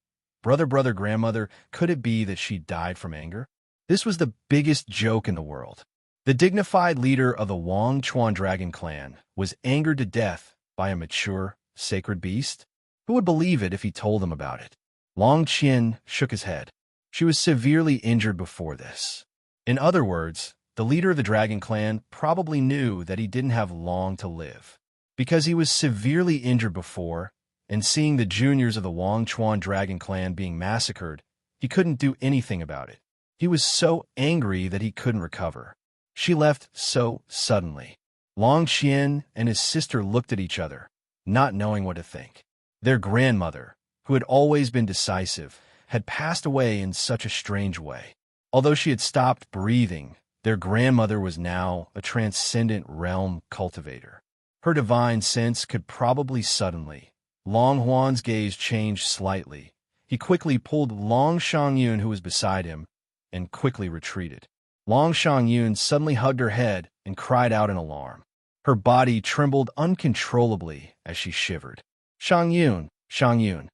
Brother, grandmother, could it be that she died from anger? This was the biggest joke in the world. The dignified leader of the Wang Chuan dragon clan was angered to death by a mature, sacred beast? Who would believe it if he told them about it? Long Qian shook his head. She was severely injured before this. In other words, the leader of the dragon clan probably knew that he didn't have long to live. Because he was severely injured before, and seeing the juniors of the Wang Chuan dragon clan being massacred, he couldn't do anything about it. He was so angry that he couldn't recover. She left so suddenly. Long Qian and his sister looked at each other, not knowing what to think. Their grandmother, who had always been decisive, had passed away in such a strange way. Although she had stopped breathing, their grandmother was now a transcendent realm cultivator. Her divine sense could probably suddenly. Long Huan's gaze changed slightly. He quickly pulled Long Shangyun, who was beside him, and quickly retreated. Long Shangyun suddenly hugged her head and cried out in alarm. Her body trembled uncontrollably as she shivered. Shangyun, Shangyun.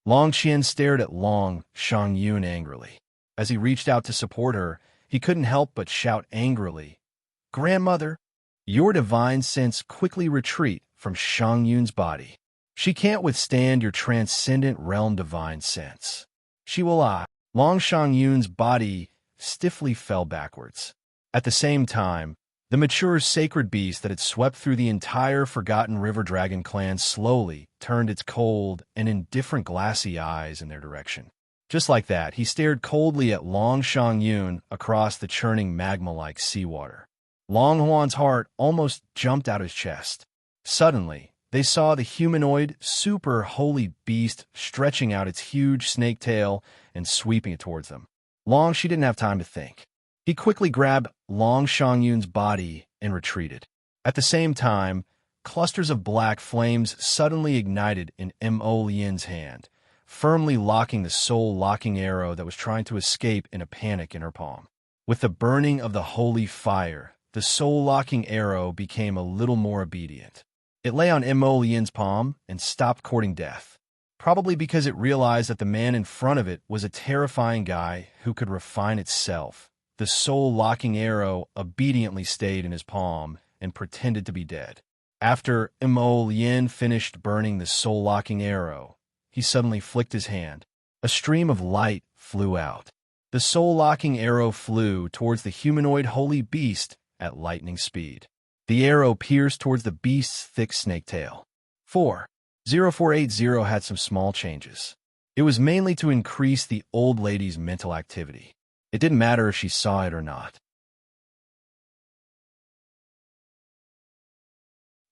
Long Qian stared at Long Shangyun angrily. As he reached out to support her, he couldn't help but shout angrily, "Grandmother!" Your divine sense quickly retreat from Shangyun's body. She can't withstand your transcendent realm divine sense. She will lie. Long Shangyun's body stiffly fell backwards. At the same time, the mature sacred beast that had swept through the entire Forgotten River Dragon clan slowly turned its cold and indifferent glassy eyes in their direction. Just like that, he stared coldly at Long Shangyun across the churning magma-like seawater. Long Huan's heart almost jumped out his chest. Suddenly, they saw the humanoid, super holy beast stretching out its huge snake tail and sweeping it towards them. She didn't have time to think. He quickly grabbed Long Shangyun's body and retreated. At the same time, clusters of black flames suddenly ignited in Mo Lian's hand, firmly locking the soul-locking arrow that was trying to escape in a panic in her palm. With the burning of the holy fire, the soul-locking arrow became a little more obedient. It lay on Mo Lian's palm and stopped courting death, probably because it realized that the man in front of it was a terrifying guy who could refine itself. The soul-locking arrow obediently stayed in his palm and pretended to be dead. After Mo Lian finished burning the soul-locking arrow, he suddenly flicked his hand. A stream of light flew out. The soul-locking arrow flew towards the humanoid holy beast at lightning speed. The arrow pierced towards the beast's thick snake tail. 40480 had some small changes. It was mainly to increase the old lady's mental activity. It didn't matter if she saw it or not.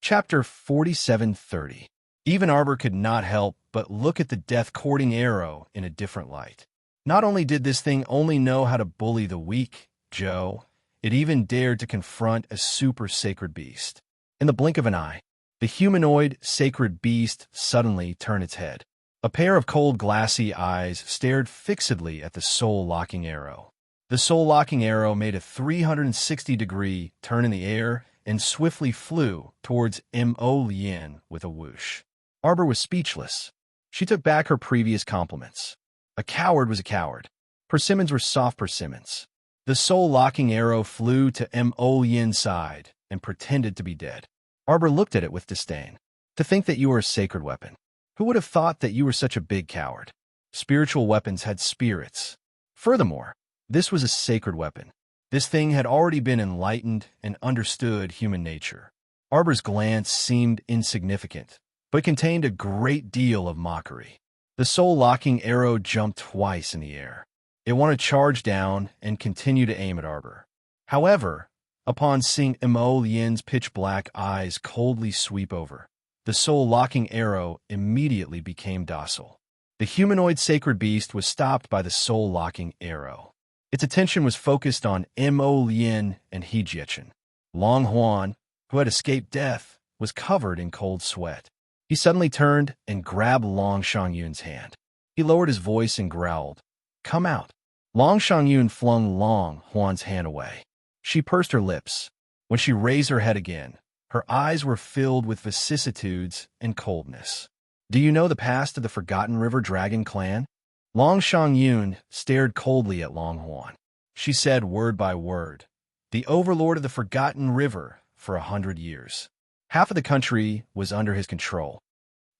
Chapter 4730. Even Arbor could not help but look at the death-courting arrow in a different light. Not only did this thing only know how to bully the weak, Joe, it even dared to confront a super sacred beast. In the blink of an eye, the humanoid sacred beast suddenly turned its head. A pair of cold, glassy eyes stared fixedly at the soul-locking arrow. The soul-locking arrow made a 360-degree turn in the air and swiftly flew towards Mo Lian with a whoosh. Arbor was speechless. She took back her previous compliments. A coward was a coward. Persimmons were soft persimmons. The soul-locking arrow flew to Mo Lian's side and pretended to be dead. Arbor looked at it with disdain. To think that you were a sacred weapon. Who would have thought that you were such a big coward? Spiritual weapons had spirits. Furthermore, this was a sacred weapon. This thing had already been enlightened and understood human nature. Arbor's glance seemed insignificant, but contained a great deal of mockery. The soul-locking arrow jumped twice in the air. It wanted to charge down and continue to aim at Arbor. However, upon seeing Mo Lian's pitch-black eyes coldly sweep over, the soul-locking arrow immediately became docile. The humanoid sacred beast was stopped by the soul-locking arrow. Its attention was focused on Mo Lian and He Jichen. Long Huan, who had escaped death, was covered in cold sweat. He suddenly turned and grabbed Long Shangyun's hand. He lowered his voice and growled, "Come out." Long Shangyun flung Long Huan's hand away. She pursed her lips. When she raised her head again, her eyes were filled with vicissitudes and coldness. "Do you know the past of the Forgotten River Dragon clan?" Long Shangyun stared coldly at Long Huan. She said word by word, "The overlord of the Forgotten River for 100 years. Half of the country was under his control.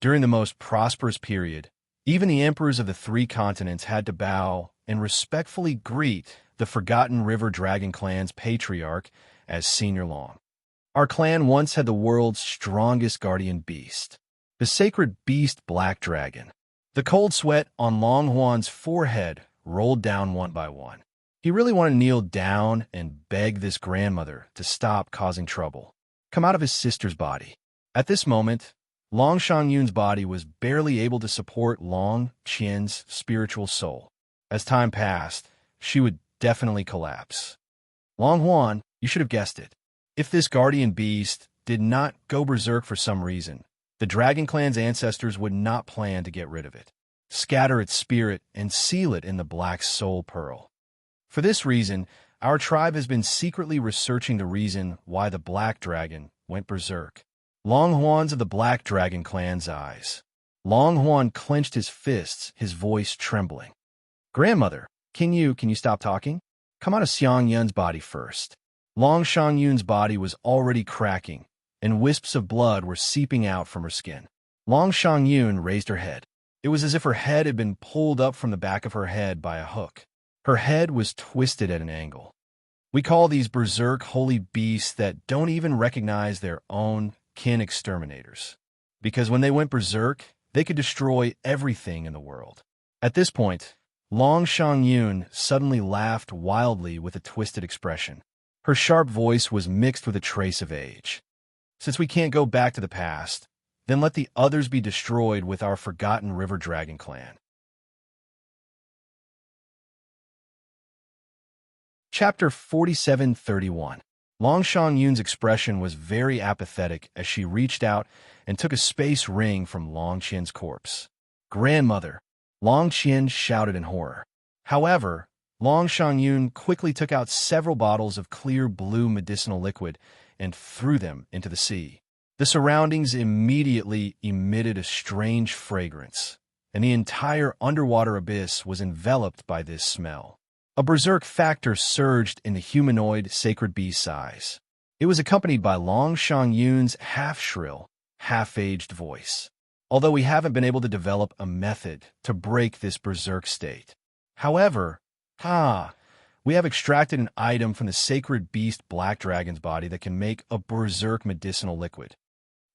During the most prosperous period, even the emperors of the 3 continents had to bow and respectfully greet the Forgotten River Dragon Clan's patriarch as Senior Long. Our clan once had the world's strongest guardian beast, the sacred beast Black Dragon." The cold sweat on Long Huan's forehead rolled down one by one. He really wanted to kneel down and beg this grandmother to stop causing trouble, come out of his sister's body. At this moment, Long Shangyun's body was barely able to support Long Qian's spiritual soul. As time passed, she would definitely collapse. Long Huan, you should have guessed it. If this guardian beast did not go berserk for some reason, the Dragon Clan's ancestors would not plan to get rid of it, scatter its spirit, and seal it in the Black Soul Pearl. For this reason, our tribe has been secretly researching the reason why the Black Dragon went berserk. Long Huan's of the Black Dragon Clan's eyes. Long Huan clenched his fists, his voice trembling. "Grandmother, can you stop talking? Come out of Xiang Yun's body first." Long Shangyun's body was already cracking, and wisps of blood were seeping out from her skin. Long Shangyun raised her head. It was as if her head had been pulled up from the back of her head by a hook. Her head was twisted at an angle. We call these berserk holy beasts that don't even recognize their own kin exterminators, because when they went berserk, they could destroy everything in the world. At this point, Long Shangyun suddenly laughed wildly with a twisted expression. Her sharp voice was mixed with a trace of age. "Since we can't go back to the past, then let the others be destroyed with our Forgotten River Dragon Clan." Chapter 4731. Long Shangyun's expression was very apathetic as she reached out and took a space ring from Long Qian's corpse. "Grandmother!" Long Qian shouted in horror. However, Long Shangyun quickly took out several bottles of clear blue medicinal liquid and threw them into the sea. The surroundings immediately emitted a strange fragrance, and the entire underwater abyss was enveloped by this smell. A berserk factor surged in the humanoid sacred beast's eyes. It was accompanied by Long Shangyun's half-shrill, half-aged voice. "Although we haven't been able to develop a method to break this berserk state. However, we have extracted an item from the sacred beast Black Dragon's body that can make a berserk medicinal liquid.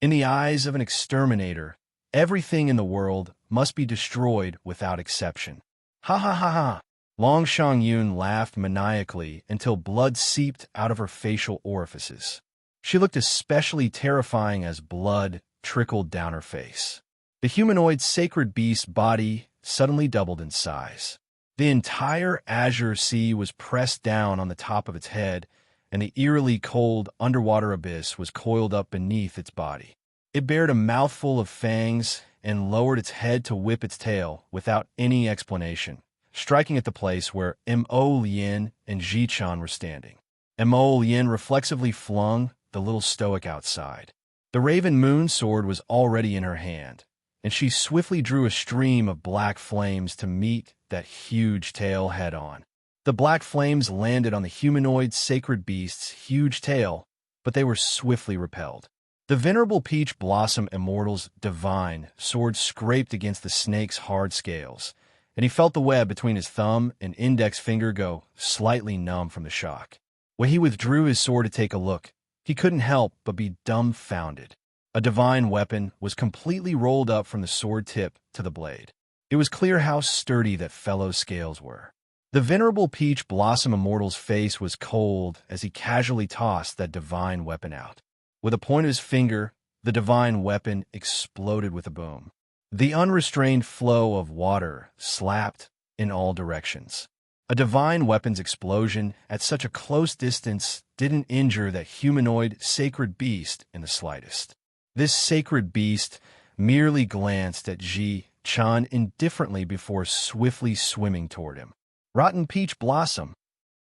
In the eyes of an exterminator, everything in the world must be destroyed without exception." "Ha ha ha ha!" Long Shangyun laughed maniacally until blood seeped out of her facial orifices. She looked especially terrifying as blood trickled down her face. The humanoid sacred beast's body suddenly doubled in size. The entire azure sea was pressed down on the top of its head, and the eerily cold underwater abyss was coiled up beneath its body. It bared a mouthful of fangs and lowered its head to whip its tail without any explanation, striking at the place where Mo Lien and Ji Chan were standing. Mo Lien reflexively flung the little stoic outside. The Raven Moon sword was already in her hand, and she swiftly drew a stream of black flames to meet that huge tail head-on. The black flames landed on the humanoid sacred beast's huge tail, but they were swiftly repelled. The venerable Peach Blossom Immortal's divine sword scraped against the snake's hard scales, and he felt the web between his thumb and index finger go slightly numb from the shock. When he withdrew his sword to take a look, he couldn't help but be dumbfounded. A divine weapon was completely rolled up from the sword tip to the blade. It was clear how sturdy that fellow's scales were. The venerable Peach Blossom Immortal's face was cold as he casually tossed that divine weapon out. With a point of his finger, the divine weapon exploded with a boom. The unrestrained flow of water slapped in all directions. A divine weapon's explosion at such a close distance didn't injure that humanoid sacred beast in the slightest. This sacred beast merely glanced at Ji Chan indifferently before swiftly swimming toward him. Rotten Peach Blossom.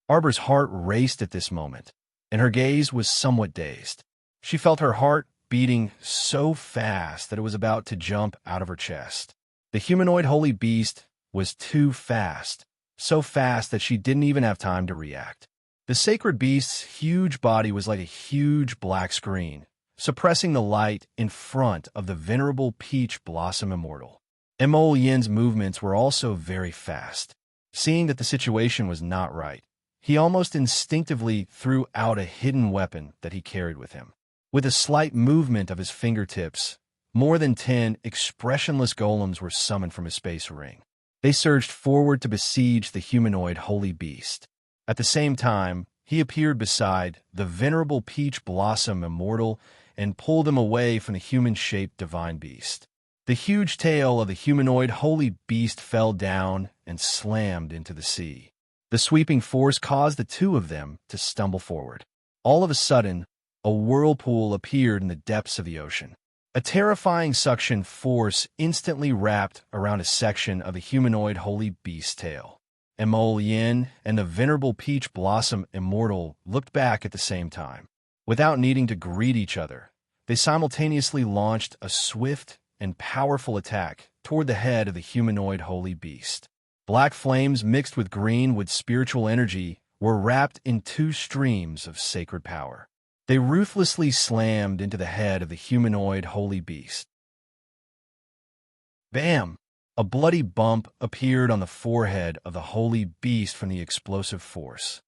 Arbor's heart raced at this moment, and her gaze was somewhat dazed. She felt her heart beating so fast that it was about to jump out of her chest. The humanoid holy beast was too fast, so fast that she didn't even have time to react. The sacred beast's huge body was like a huge black screen, suppressing the light in front of the venerable peach blossom immortal. Mo Yin's movements were also very fast. Seeing that the situation was not right, he almost instinctively threw out a hidden weapon that he carried with him. With a slight movement of his fingertips, more than 10 expressionless golems were summoned from his space ring. They surged forward to besiege the humanoid holy beast. At the same time, he appeared beside the venerable peach blossom immortal and pulled him away from the human-shaped divine beast. The huge tail of the humanoid holy beast fell down and slammed into the sea. The sweeping force caused the two of them to stumble forward. All of a sudden, a whirlpool appeared in the depths of the ocean. A terrifying suction force instantly wrapped around a section of the humanoid holy beast's tail. Mo Yin and the venerable peach blossom immortal looked back at the same time. Without needing to greet each other, they simultaneously launched a swift and powerful attack toward the head of the humanoid holy beast. Black flames mixed with green with spiritual energy were wrapped in two streams of sacred power. They ruthlessly slammed into the head of the humanoid holy beast. Bam! A bloody bump appeared on the forehead of the holy beast from the explosive force.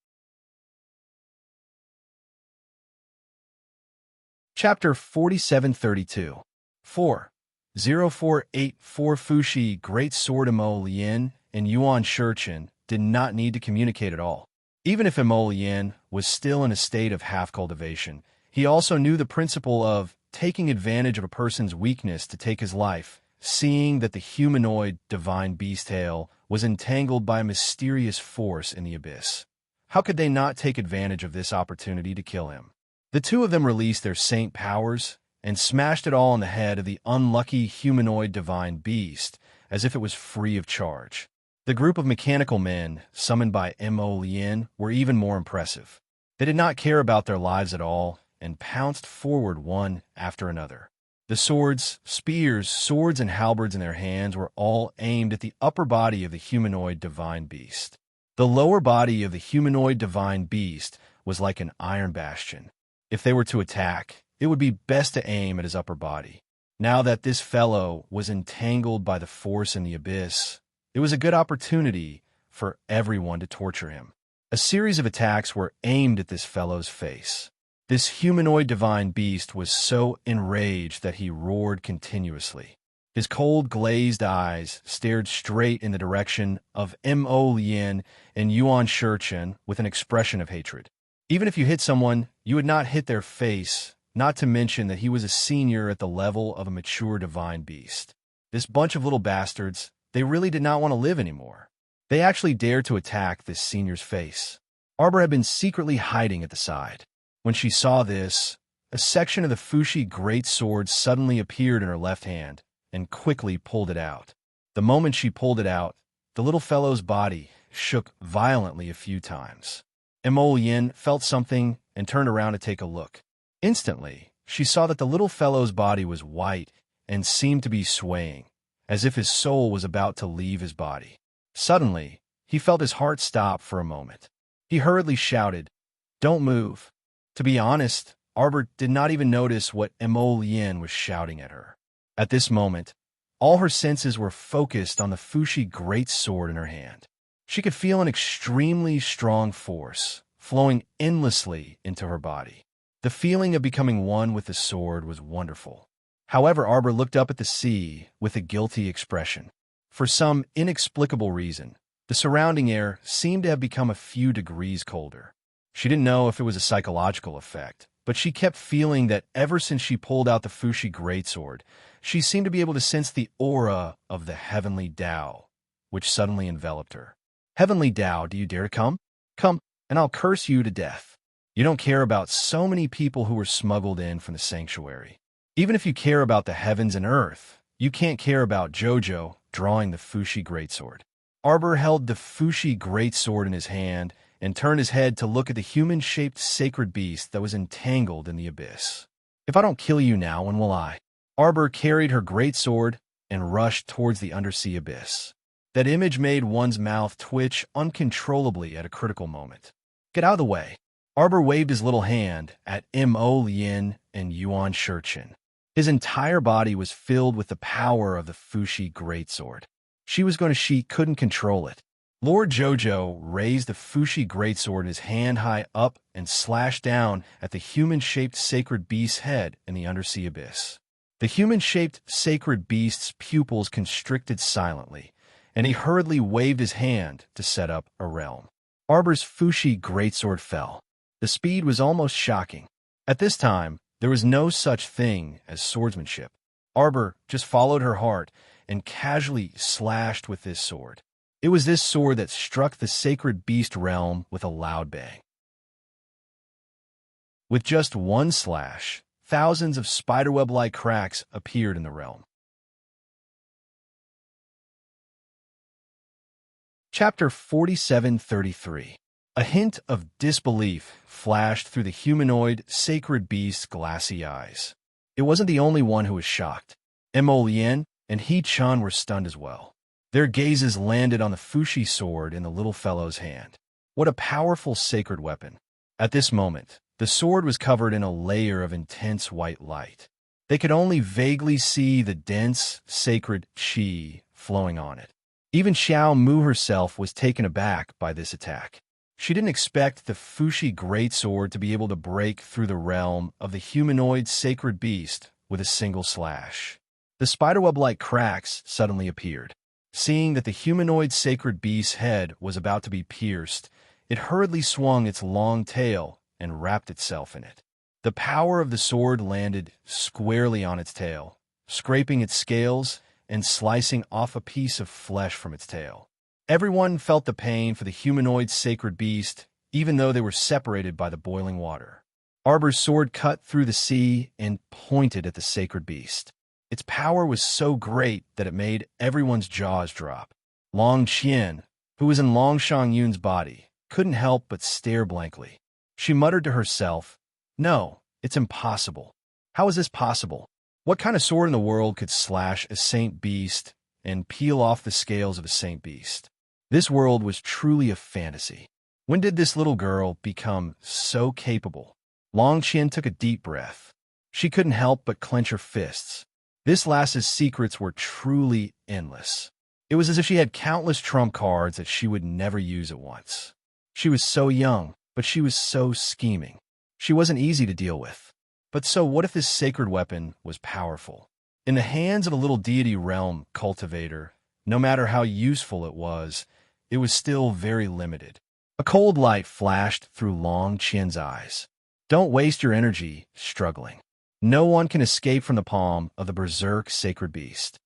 Chapter 4732 4048 Fushi Great Sword. Mo Lien and Yuan Shurchen did not need to communicate at all. Even if Mo Lien was still in a state of half-cultivation, he also knew the principle of taking advantage of a person's weakness to take his life, seeing that the humanoid divine beast tail was entangled by a mysterious force in the abyss. How could they not take advantage of this opportunity to kill him? The two of them released their saint powers and smashed it all on the head of the unlucky humanoid divine beast as if it was free of charge. The group of mechanical men summoned by Mo Lien were even more impressive. They did not care about their lives at all and pounced forward one after another. The swords, spears, swords, and halberds in their hands were all aimed at the upper body of the humanoid divine beast. The lower body of the humanoid divine beast was like an iron bastion. If they were to attack, it would be best to aim at his upper body. Now that this fellow was entangled by the force in the abyss, it was a good opportunity for everyone to torture him. A series of attacks were aimed at this fellow's face. This humanoid divine beast was so enraged that he roared continuously. His cold, glazed eyes stared straight in the direction of Mo Lien and Yuan Shurchen with an expression of hatred. Even if you hit someone, you would not hit their face, not to mention that he was a senior at the level of a mature divine beast. This bunch of little bastards, they really did not want to live anymore. They actually dared to attack this senior's face. Arbor had been secretly hiding at the side. When she saw this, a section of the Fushi great sword suddenly appeared in her left hand and quickly pulled it out. The moment she pulled it out, the little fellow's body shook violently a few times. Mo Yin felt something and turned around to take a look. Instantly, she saw that the little fellow's body was white and seemed to be swaying, as if his soul was about to leave his body. Suddenly, he felt his heart stop for a moment. He hurriedly shouted, "Don't move." To be honest, Arbor did not even notice what Mo Lien was shouting at her. At this moment, all her senses were focused on the Fushi great sword in her hand. She could feel an extremely strong force flowing endlessly into her body. The feeling of becoming one with the sword was wonderful. However, Arbor looked up at the sea with a guilty expression. For some inexplicable reason, the surrounding air seemed to have become a few degrees colder. She didn't know if it was a psychological effect, but she kept feeling that ever since she pulled out the Fushi greatsword, she seemed to be able to sense the aura of the heavenly Tao, which suddenly enveloped her. "Heavenly Tao, do you dare to come? Come, and I'll curse you to death. You don't care about so many people who were smuggled in from the sanctuary. Even if you care about the heavens and earth, you can't care about Jojo drawing the Fushi greatsword." Arbor held the Fushi greatsword in his hand and turned his head to look at the human-shaped sacred beast that was entangled in the abyss. "If I don't kill you now, when will I?" Arbor carried her great sword and rushed towards the undersea abyss. That image made one's mouth twitch uncontrollably at a critical moment. Get out of the way. Arbor waved his little hand at Mo Lien and Yuan Shurchin. His entire body was filled with the power of the Fushi Greatsword. She couldn't control it. Lord Jojo raised the Fushi Greatsword in his hand high up and slashed down at the human-shaped sacred beast's head in the undersea abyss. The human-shaped sacred beast's pupils constricted silently, and he hurriedly waved his hand to set up a realm. Arbor's Fushi Greatsword fell. The speed was almost shocking. At this time, there was no such thing as swordsmanship. Arbor just followed her heart and casually slashed with this sword. It was this sword that struck the sacred beast realm with a loud bang. With just one slash, thousands of spiderweb-like cracks appeared in the realm. Chapter 4733. A hint of disbelief flashed through the humanoid sacred beast's glassy eyes. It wasn't the only one who was shocked. Mo Lien and He-chan were stunned as well. Their gazes landed on the Fushi sword in the little fellow's hand. What a powerful sacred weapon. At this moment, the sword was covered in a layer of intense white light. They could only vaguely see the dense, sacred qi flowing on it. Even Xiao Mu herself was taken aback by this attack. She didn't expect the Fushi Greatsword to be able to break through the realm of the humanoid sacred beast with a single slash. The spiderweb-like cracks suddenly appeared. Seeing that the humanoid sacred beast's head was about to be pierced, it hurriedly swung its long tail and wrapped itself in it. The power of the sword landed squarely on its tail, scraping its scales and slicing off a piece of flesh from its tail. Everyone felt the pain for the humanoid sacred beast, even though they were separated by the boiling water. Arbor's sword cut through the sea and pointed at the sacred beast. Its power was so great that it made everyone's jaws drop. Long Qian, who was in Long Shangyun's body, couldn't help but stare blankly. She muttered to herself, "No, it's impossible. How is this possible? What kind of sword in the world could slash a saint beast and peel off the scales of a saint beast?" This world was truly a fantasy. When did this little girl become so capable? Long Qian took a deep breath. She couldn't help but clench her fists. This lass's secrets were truly endless. It was as if she had countless trump cards that she would never use at once. She was so young, but she was so scheming. She wasn't easy to deal with. But so what if this sacred weapon was powerful? In the hands of a little deity realm cultivator, no matter how useful it was still very limited. A cold light flashed through Long Qian's eyes. Don't waste your energy struggling. No one can escape from the palm of the berserk sacred beast.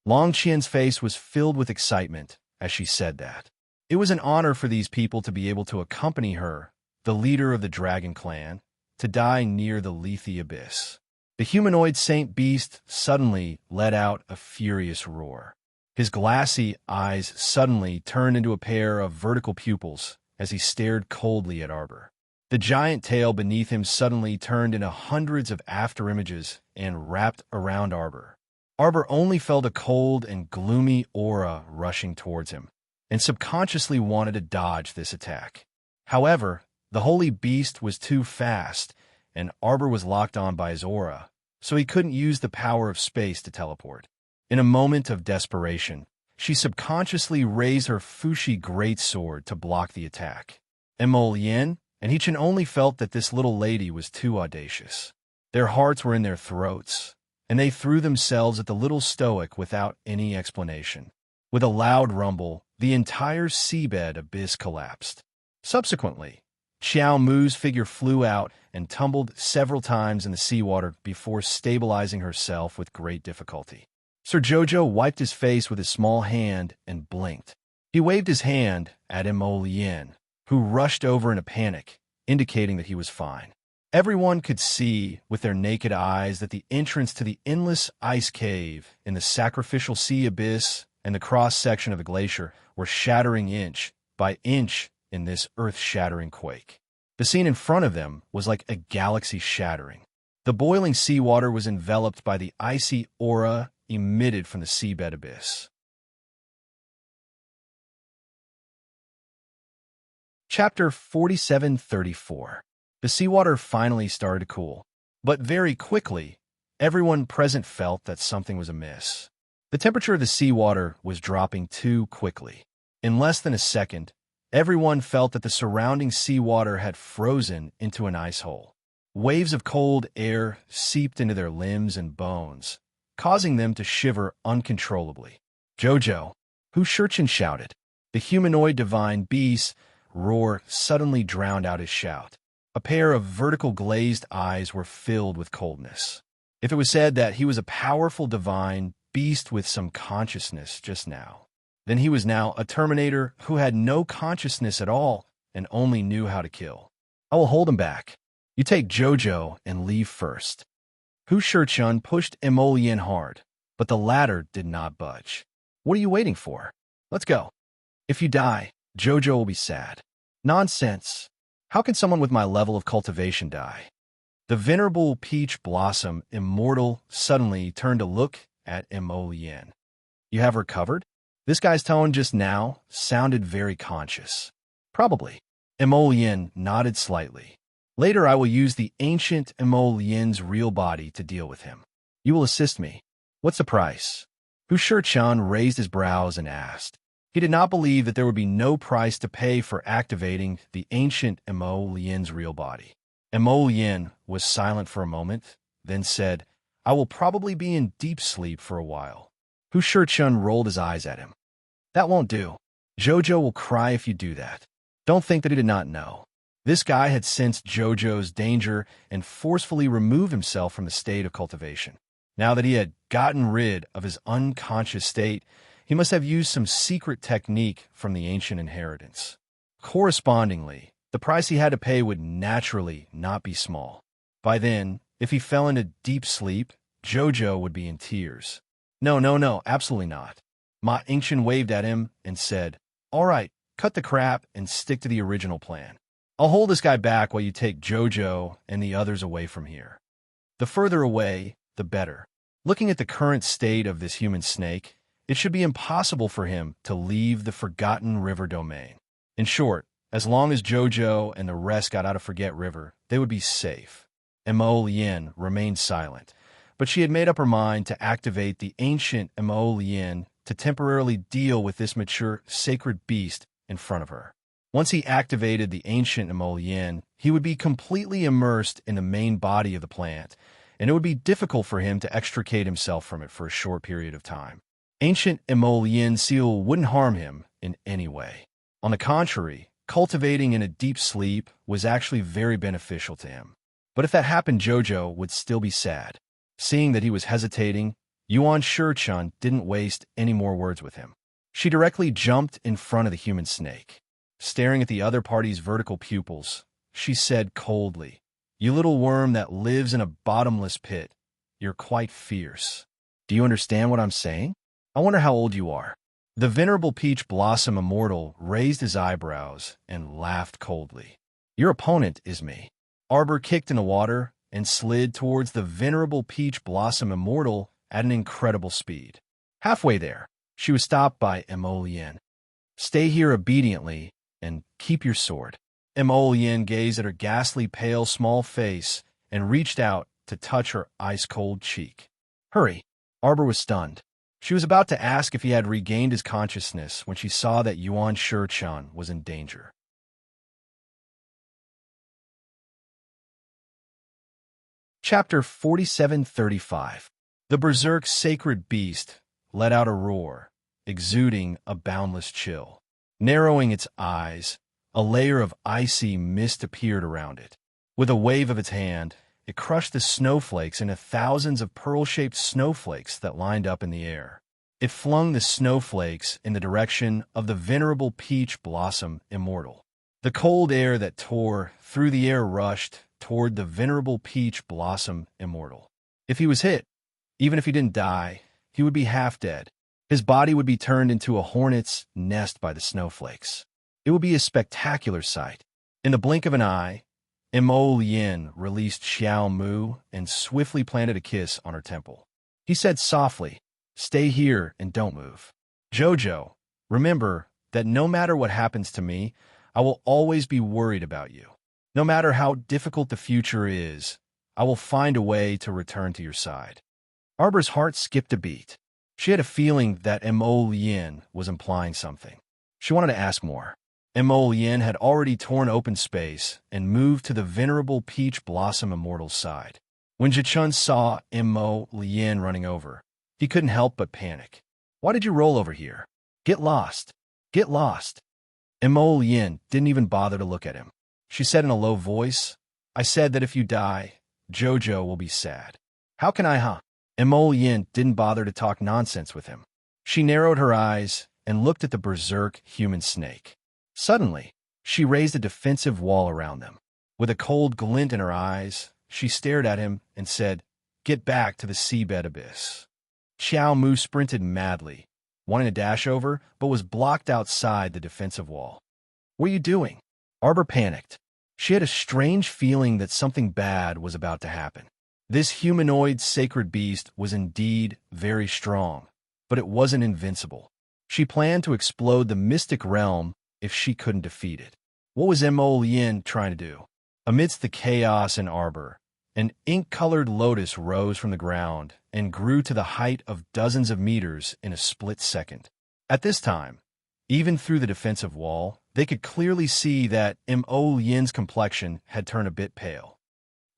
Long Qian's face was filled with excitement as she said that. It was an honor for these people to be able to accompany her, the leader of the dragon clan, to die near the Lethe abyss. The humanoid saint beast suddenly let out a furious roar. His glassy eyes suddenly turned into a pair of vertical pupils as he stared coldly at Arbor. The giant tail beneath him suddenly turned into hundreds of afterimages and wrapped around Arbor. Arbor only felt a cold and gloomy aura rushing towards him, and subconsciously wanted to dodge this attack. However, the holy beast was too fast, and Arbor was locked on by his aura, so he couldn't use the power of space to teleport. In a moment of desperation, she subconsciously raised her Fushi Greatsword to block the attack. Mo Lien and He-chan only felt that this little lady was too audacious. Their hearts were in their throats, and they threw themselves at the little stoic without any explanation. With a loud rumble, the entire seabed abyss collapsed. Subsequently, Xiao Mu's figure flew out and tumbled several times in the seawater before stabilizing herself with great difficulty. Sir Jojo wiped his face with his small hand and blinked. He waved his hand at Mo Lien, who rushed over in a panic, indicating that he was fine. Everyone could see with their naked eyes that the entrance to the endless ice cave in the sacrificial sea abyss and the cross-section of the glacier were shattering inch by inch in this earth-shattering quake. The scene in front of them was like a galaxy shattering. The boiling seawater was enveloped by the icy aura emitted from the seabed abyss. Chapter 4734. The seawater finally started to cool, but very quickly, everyone present felt that something was amiss. The temperature of the seawater was dropping too quickly. In less than a second, everyone felt that the surrounding seawater had frozen into an ice hole. Waves of cold air seeped into their limbs and bones, causing them to shiver uncontrollably. "Jojo!" Hu Shurchin shouted. The humanoid divine beast's roar suddenly drowned out his shout. A pair of vertical glazed eyes were filled with coldness. If it was said that he was a powerful divine beast with some consciousness just now, then he was now a Terminator who had no consciousness at all and only knew how to kill. "I will hold him back. You take Jojo and leave first." Hu Shurchun pushed Emolian hard, but the latter did not budge. "What are you waiting for? Let's go. If you die, Jojo will be sad." "Nonsense. How can someone with my level of cultivation die?" The venerable peach blossom immortal suddenly turned to look at Emolian. "You have recovered?" This guy's tone just now sounded very conscious. "Probably." Emolian nodded slightly. "Later I will use the ancient Emolian's real body to deal with him. You will assist me. What's the price?" Hu Shurchun raised his brows and asked. He did not believe that there would be no price to pay for activating the ancient Emolian's real body. Emolian was silent for a moment, then said, "I will probably be in deep sleep for a while." Hu Shurchun rolled his eyes at him. "That won't do. Jojo will cry if you do that." Don't think that he did not know. This guy had sensed Jojo's danger and forcefully removed himself from the state of cultivation. Now that he had gotten rid of his unconscious state, he must have used some secret technique from the ancient inheritance. Correspondingly, the price he had to pay would naturally not be small. By then, if he fell into deep sleep, Jojo would be in tears. No, absolutely not. Ma Ancient waved at him and said, "All right, cut the crap and stick to the original plan. I'll hold this guy back while you take Jojo and the others away from here. The further away, the better." Looking at the current state of this human snake, it should be impossible for him to leave the Forgotten River domain. In short, as long as Jojo and the rest got out of Forget River, they would be safe. Emolian remained silent, but she had made up her mind to activate the ancient Emolian to temporarily deal with this mature sacred beast in front of her. Once he activated the ancient Emolian, he would be completely immersed in the main body of the plant, and it would be difficult for him to extricate himself from it for a short period of time. Ancient Emolian seal wouldn't harm him in any way. On the contrary, cultivating in a deep sleep was actually very beneficial to him. But if that happened, Jojo would still be sad. Seeing that he was hesitating, Yuan Shurchun didn't waste any more words with him. She directly jumped in front of the human snake. Staring at the other party's vertical pupils, she said coldly, "You little worm that lives in a bottomless pit, you're quite fierce. Do you understand what I'm saying? I wonder how old you are." The venerable peach blossom immortal raised his eyebrows and laughed coldly. "Your opponent is me." Arbor kicked in the water and slid towards the venerable peach blossom immortal at an incredible speed. Halfway there, she was stopped by Emolian. "Stay here obediently and keep your sword." Emolian gazed at her ghastly pale small face and reached out to touch her ice-cold cheek. "Hurry." Arbor was stunned. She was about to ask if he had regained his consciousness when she saw that Yuan Shurchun was in danger. Chapter 4735. The berserk sacred beast let out a roar, exuding a boundless chill. Narrowing its eyes, a layer of icy mist appeared around it. With a wave of its hand, it crushed the snowflakes into thousands of pearl-shaped snowflakes that lined up in the air. It flung the snowflakes in the direction of the venerable peach blossom immortal. The cold air that tore through the air rushed toward the venerable peach blossom immortal. If he was hit, even if he didn't die, he would be half dead. His body would be turned into a hornet's nest by the snowflakes. It would be a spectacular sight. In the blink of an eye, Emolian released Xiao Mu and swiftly planted a kiss on her temple. He said softly, "Stay here and don't move. Jojo, remember that no matter what happens to me, I will always be worried about you. No matter how difficult the future is, I will find a way to return to your side." Arbor's heart skipped a beat. She had a feeling that Lien was implying something. She wanted to ask more. Lien had already torn open space and moved to the venerable Peach Blossom Immortal's side. When Jichun saw Lien running over, he couldn't help but panic. "Why did you roll over here? Get lost. Get lost." Lien didn't even bother to look at him. She said in a low voice, "I said that if you die, Jojo will be sad." "How can I, huh?" Lien didn't bother to talk nonsense with him. She narrowed her eyes and looked at the berserk human snake. Suddenly, she raised a defensive wall around them. With a cold glint in her eyes, she stared at him and said, "Get back to the seabed abyss." Xiao Mu sprinted madly, wanting to dash over, but was blocked outside the defensive wall. "What are you doing?" Arbor panicked. She had a strange feeling that something bad was about to happen. This humanoid sacred beast was indeed very strong, but it wasn't invincible. She planned to explode the mystic realm if she couldn't defeat it. What was Lien trying to do? Amidst the chaos in Arbor, an ink-colored lotus rose from the ground and grew to the height of dozens of meters in a split second. At this time, even through the defensive wall, they could clearly see that Lien's complexion had turned a bit pale.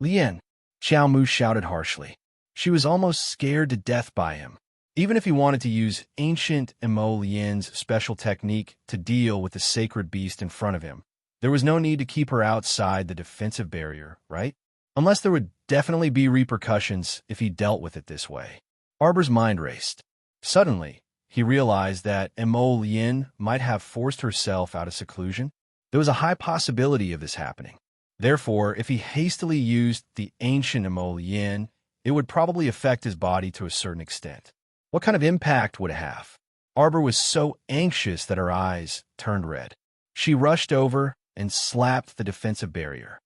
"Lien!" Xiao Mu shouted harshly. She was almost scared to death by him. Even if he wanted to use ancient Lien's special technique to deal with the sacred beast in front of him, there was no need to keep her outside the defensive barrier, right? Unless there would definitely be repercussions if he dealt with it this way. Arbor's mind raced. Suddenly, he realized that Lien might have forced herself out of seclusion. There was a high possibility of this happening. Therefore, if he hastily used the ancient Lien, it would probably affect his body to a certain extent. What kind of impact would it have? Arbor was so anxious that her eyes turned red. She rushed over and slapped the defensive barrier.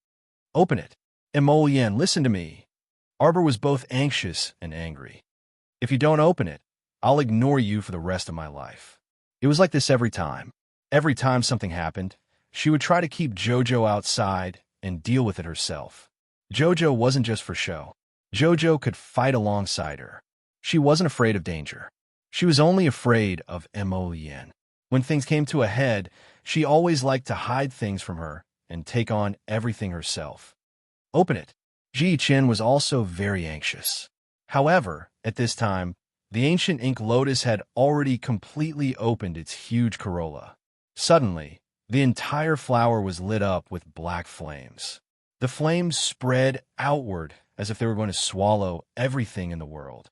"Open it. Lien, listen to me." Arbor was both anxious and angry. "If you don't open it, I'll ignore you for the rest of my life." It was like this every time. Every time something happened, she would try to keep Jojo outside and deal with it herself. Jojo wasn't just for show. Jojo could fight alongside her. She wasn't afraid of danger. She was only afraid of Lien. When things came to a head, she always liked to hide things from her and take on everything herself. "Open it." Ji Qin was also very anxious. However, at this time, the ancient ink lotus had already completely opened its huge corolla. Suddenly, the entire flower was lit up with black flames. The flames spread outward as if they were going to swallow everything in the world.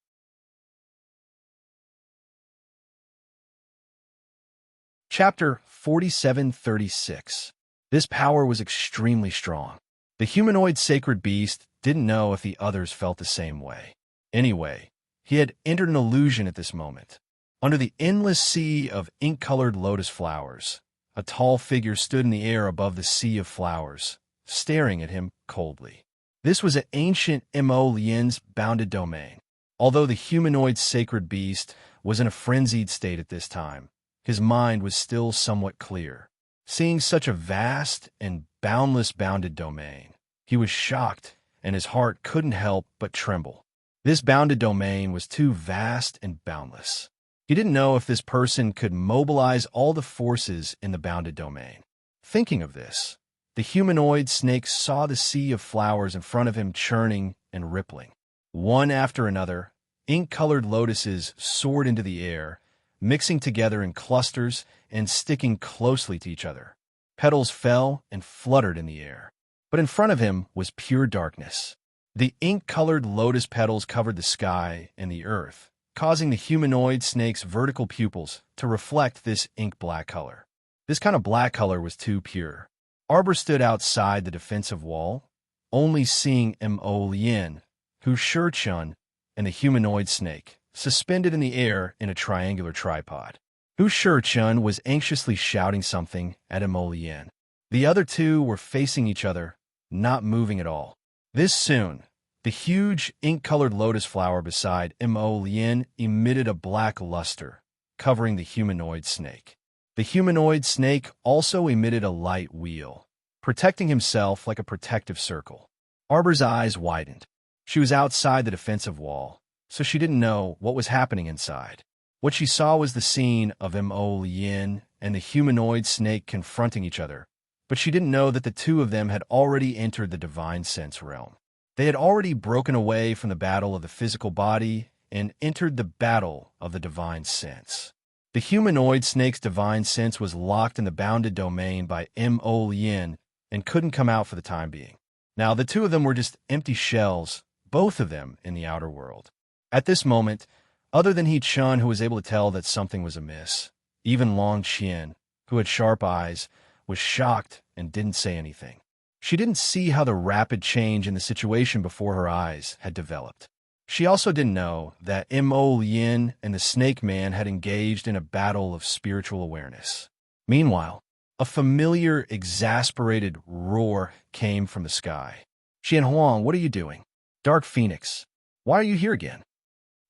Chapter 4736. This power was extremely strong. The humanoid sacred beast didn't know if the others felt the same way. Anyway, he had entered an illusion at this moment. Under the endless sea of ink-colored lotus flowers, a tall figure stood in the air above the sea of flowers, staring at him coldly. This was an ancient Lien's bounded domain. Although the humanoid sacred beast was in a frenzied state at this time, his mind was still somewhat clear. Seeing such a vast and boundless bounded domain, he was shocked, and his heart couldn't help but tremble. This bounded domain was too vast and boundless. He didn't know if this person could mobilize all the forces in the bounded domain. Thinking of this, the humanoid snake saw the sea of flowers in front of him churning and rippling. One after another, ink-colored lotuses soared into the air, mixing together in clusters and sticking closely to each other. Petals fell and fluttered in the air. But in front of him was pure darkness. The ink-colored lotus petals covered the sky and the earth, causing the humanoid snake's vertical pupils to reflect this ink-black color. This kind of black color was too pure. Arbor stood outside the defensive wall, only seeing Lien, Hu Shichun, and the humanoid snake, suspended in the air in a triangular tripod. Hu Shichun was anxiously shouting something at Lien. The other two were facing each other, not moving at all. This soon, the huge ink-colored lotus flower beside Lien emitted a black luster, covering the humanoid snake. The humanoid snake also emitted a light wheel, protecting himself like a protective circle. Arbor's eyes widened. She was outside the defensive wall, so she didn't know what was happening inside. What she saw was the scene of Mo Yin and the humanoid snake confronting each other, but she didn't know that the two of them had already entered the divine sense realm. They had already broken away from the battle of the physical body and entered the battle of the divine sense. The humanoid snake's divine sense was locked in the bounded domain by Mo Yin and couldn't come out for the time being. Now, the two of them were just empty shells, both of them in the outer world. At this moment, other than He Chun, who was able to tell that something was amiss, even Long Qian, who had sharp eyes, was shocked and didn't say anything. She didn't see how the rapid change in the situation before her eyes had developed. She also didn't know that Mo Yin and the Snake Man had engaged in a battle of spiritual awareness. Meanwhile, a familiar, exasperated roar came from the sky. Qian Huang, what are you doing? Dark Phoenix, why are you here again?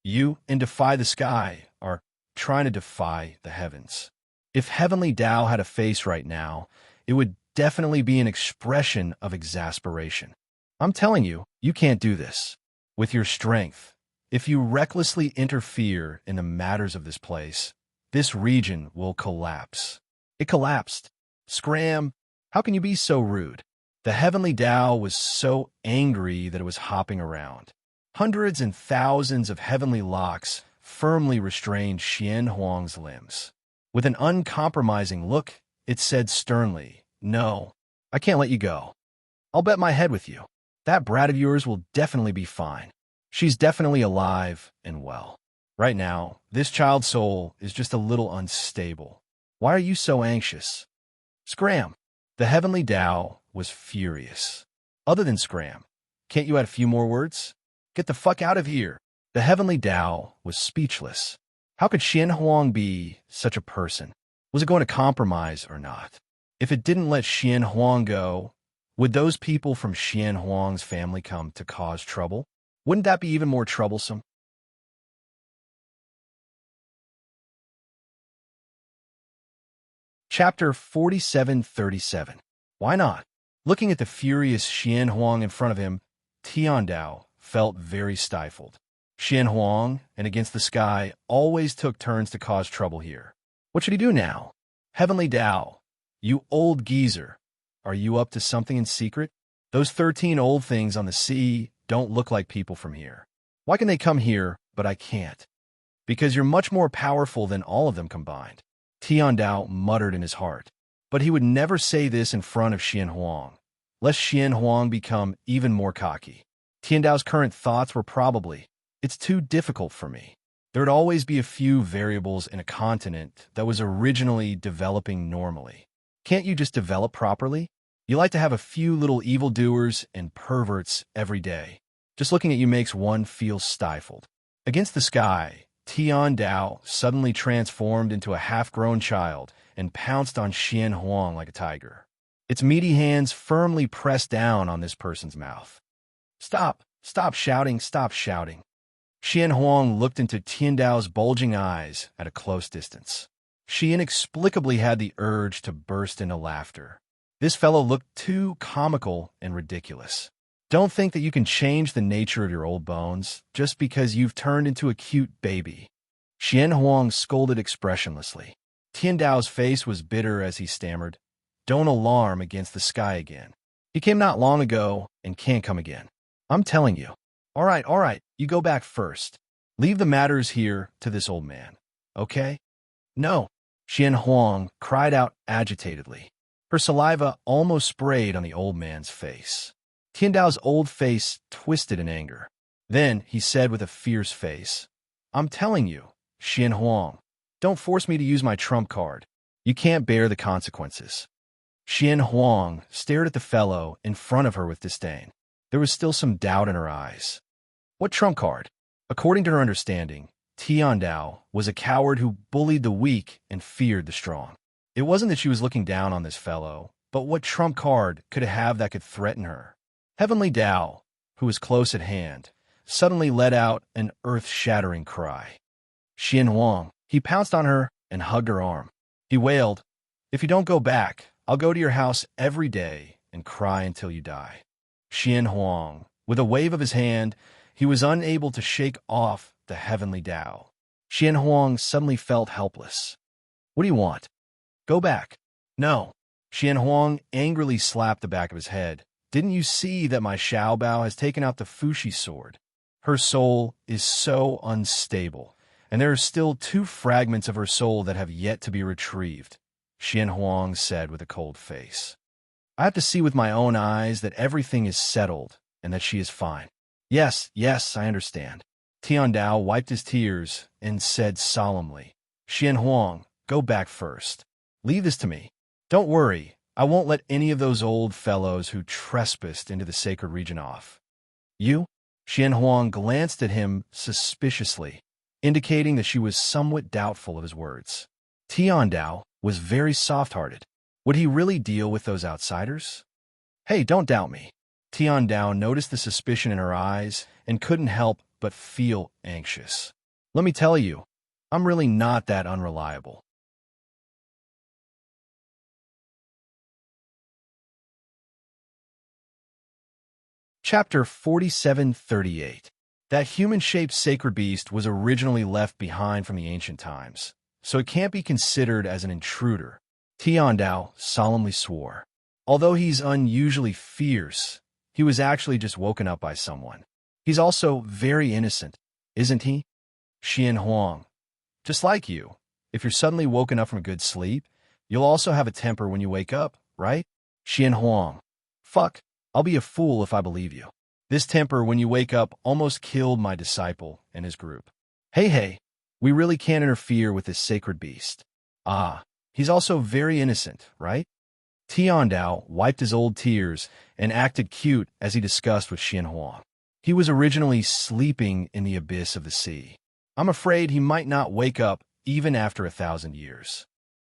You, in Defy the Sky, are trying to defy the heavens. If Heavenly Tao had a face right now, it would definitely be an expression of exasperation. I'm telling you, you can't do this. With your strength, if you recklessly interfere in the matters of this place, this region will collapse. It collapsed. Scram! How can you be so rude? The Heavenly Tao was so angry that it was hopping around. Hundreds and thousands of heavenly locks firmly restrained Qian Huang's limbs. With an uncompromising look, it said sternly, "No, I can't let you go. I'll bet my head with you. That brat of yours will definitely be fine. She's definitely alive and well. Right now, this child's soul is just a little unstable. Why are you so anxious?" Scram! The Heavenly Tao was furious. Other than scram, can't you add a few more words? Get the fuck out of here! The Heavenly Tao was speechless. How could Qian Huang be such a person? Was it going to compromise or not? If it didn't let Qian Huang go, would those people from Qian Huang's family come to cause trouble? Wouldn't that be even more troublesome? Chapter 4737. Why not? Looking at the furious Qian Huang in front of him, Tiandao felt very stifled. Qian Huang, and Against the Sky, always took turns to cause trouble here. What should he do now? Heavenly Tao, you old geezer, are you up to something in secret? Those 13 old things on the sea don't look like people from here. Why can they come here, but I can't? Because you're much more powerful than all of them combined. Tiandao muttered in his heart. But he would never say this in front of Qian Huang, lest Qian Huang become even more cocky. Tiandao's current thoughts were probably, it's too difficult for me. There'd always be a few variables in a continent that was originally developing normally. Can't you just develop properly? You like to have a few little evildoers and perverts every day. Just looking at you makes one feel stifled. Against the Sky, Tiandao suddenly transformed into a half-grown child and pounced on Qian Huang like a tiger. Its meaty hands firmly pressed down on this person's mouth. Stop! Stop shouting! Stop shouting! Qian Huang looked into Tiandao's bulging eyes at a close distance. She inexplicably had the urge to burst into laughter. This fellow looked too comical and ridiculous. Don't think that you can change the nature of your old bones just because you've turned into a cute baby. Qian Huang scolded expressionlessly. Tiandao's face was bitter as he stammered, "Don't alarm Against the Sky again. He came not long ago and can't come again. I'm telling you." All right, you go back first. Leave the matters here to this old man, okay? No, Qian Huang cried out agitatedly. Her saliva almost sprayed on the old man's face. Tiandao's old face twisted in anger. Then he said with a fierce face, "I'm telling you, Qian Huang, don't force me to use my trump card. You can't bear the consequences." Qian Huang stared at the fellow in front of her with disdain. There was still some doubt in her eyes. What trump card? According to her understanding, Tiandao was a coward who bullied the weak and feared the strong. It wasn't that she was looking down on this fellow, but what trump card could it have that could threaten her? Heavenly Tao, who was close at hand, suddenly let out an earth-shattering cry. Qian Huang, he pounced on her and hugged her arm. He wailed, "If you don't go back, I'll go to your house every day and cry until you die." Xian Huang, with a wave of his hand, he was unable to shake off the heavenly Tao. Xian Huang suddenly felt helpless. "What do you want?" "Go back." "No." Xian Huang angrily slapped the back of his head. "Didn't you see that my Xiao Bao has taken out the Fushi sword? Her soul is so unstable, and there are still 2 fragments of her soul that have yet to be retrieved," Xian Huang said with a cold face. "I have to see with my own eyes that everything is settled and that she is fine." Yes, I understand." Tiandao wiped his tears and said solemnly, "Xian Huang, go back first. Leave this to me. Don't worry, I won't let any of those old fellows who trespassed into the sacred region off." "You?" Xian Huang glanced at him suspiciously, indicating that she was somewhat doubtful of his words. Tiandao was very soft-hearted. Would he really deal with those outsiders? "Hey, don't doubt me." Tiandao noticed the suspicion in her eyes and couldn't help but feel anxious. "Let me tell you, I'm really not that unreliable." Chapter 4738. That human-shaped sacred beast was originally left behind from the ancient times, so it can't be considered as an intruder, Tiandao solemnly swore. Although he's unusually fierce, he was actually just woken up by someone. He's also very innocent, isn't he? Xian Huang. Just like you, if you're suddenly woken up from a good sleep, you'll also have a temper when you wake up, right? Xian Huang. Fuck. I'll be a fool if I believe you. This temper when you wake up almost killed my disciple and his group. Hey, we really can't interfere with this sacred beast. Ah, he's also very innocent, right? Tiandao wiped his old tears and acted cute as he discussed with Xian Huang. He was originally sleeping in the abyss of the sea. I'm afraid he might not wake up even after 1,000 years.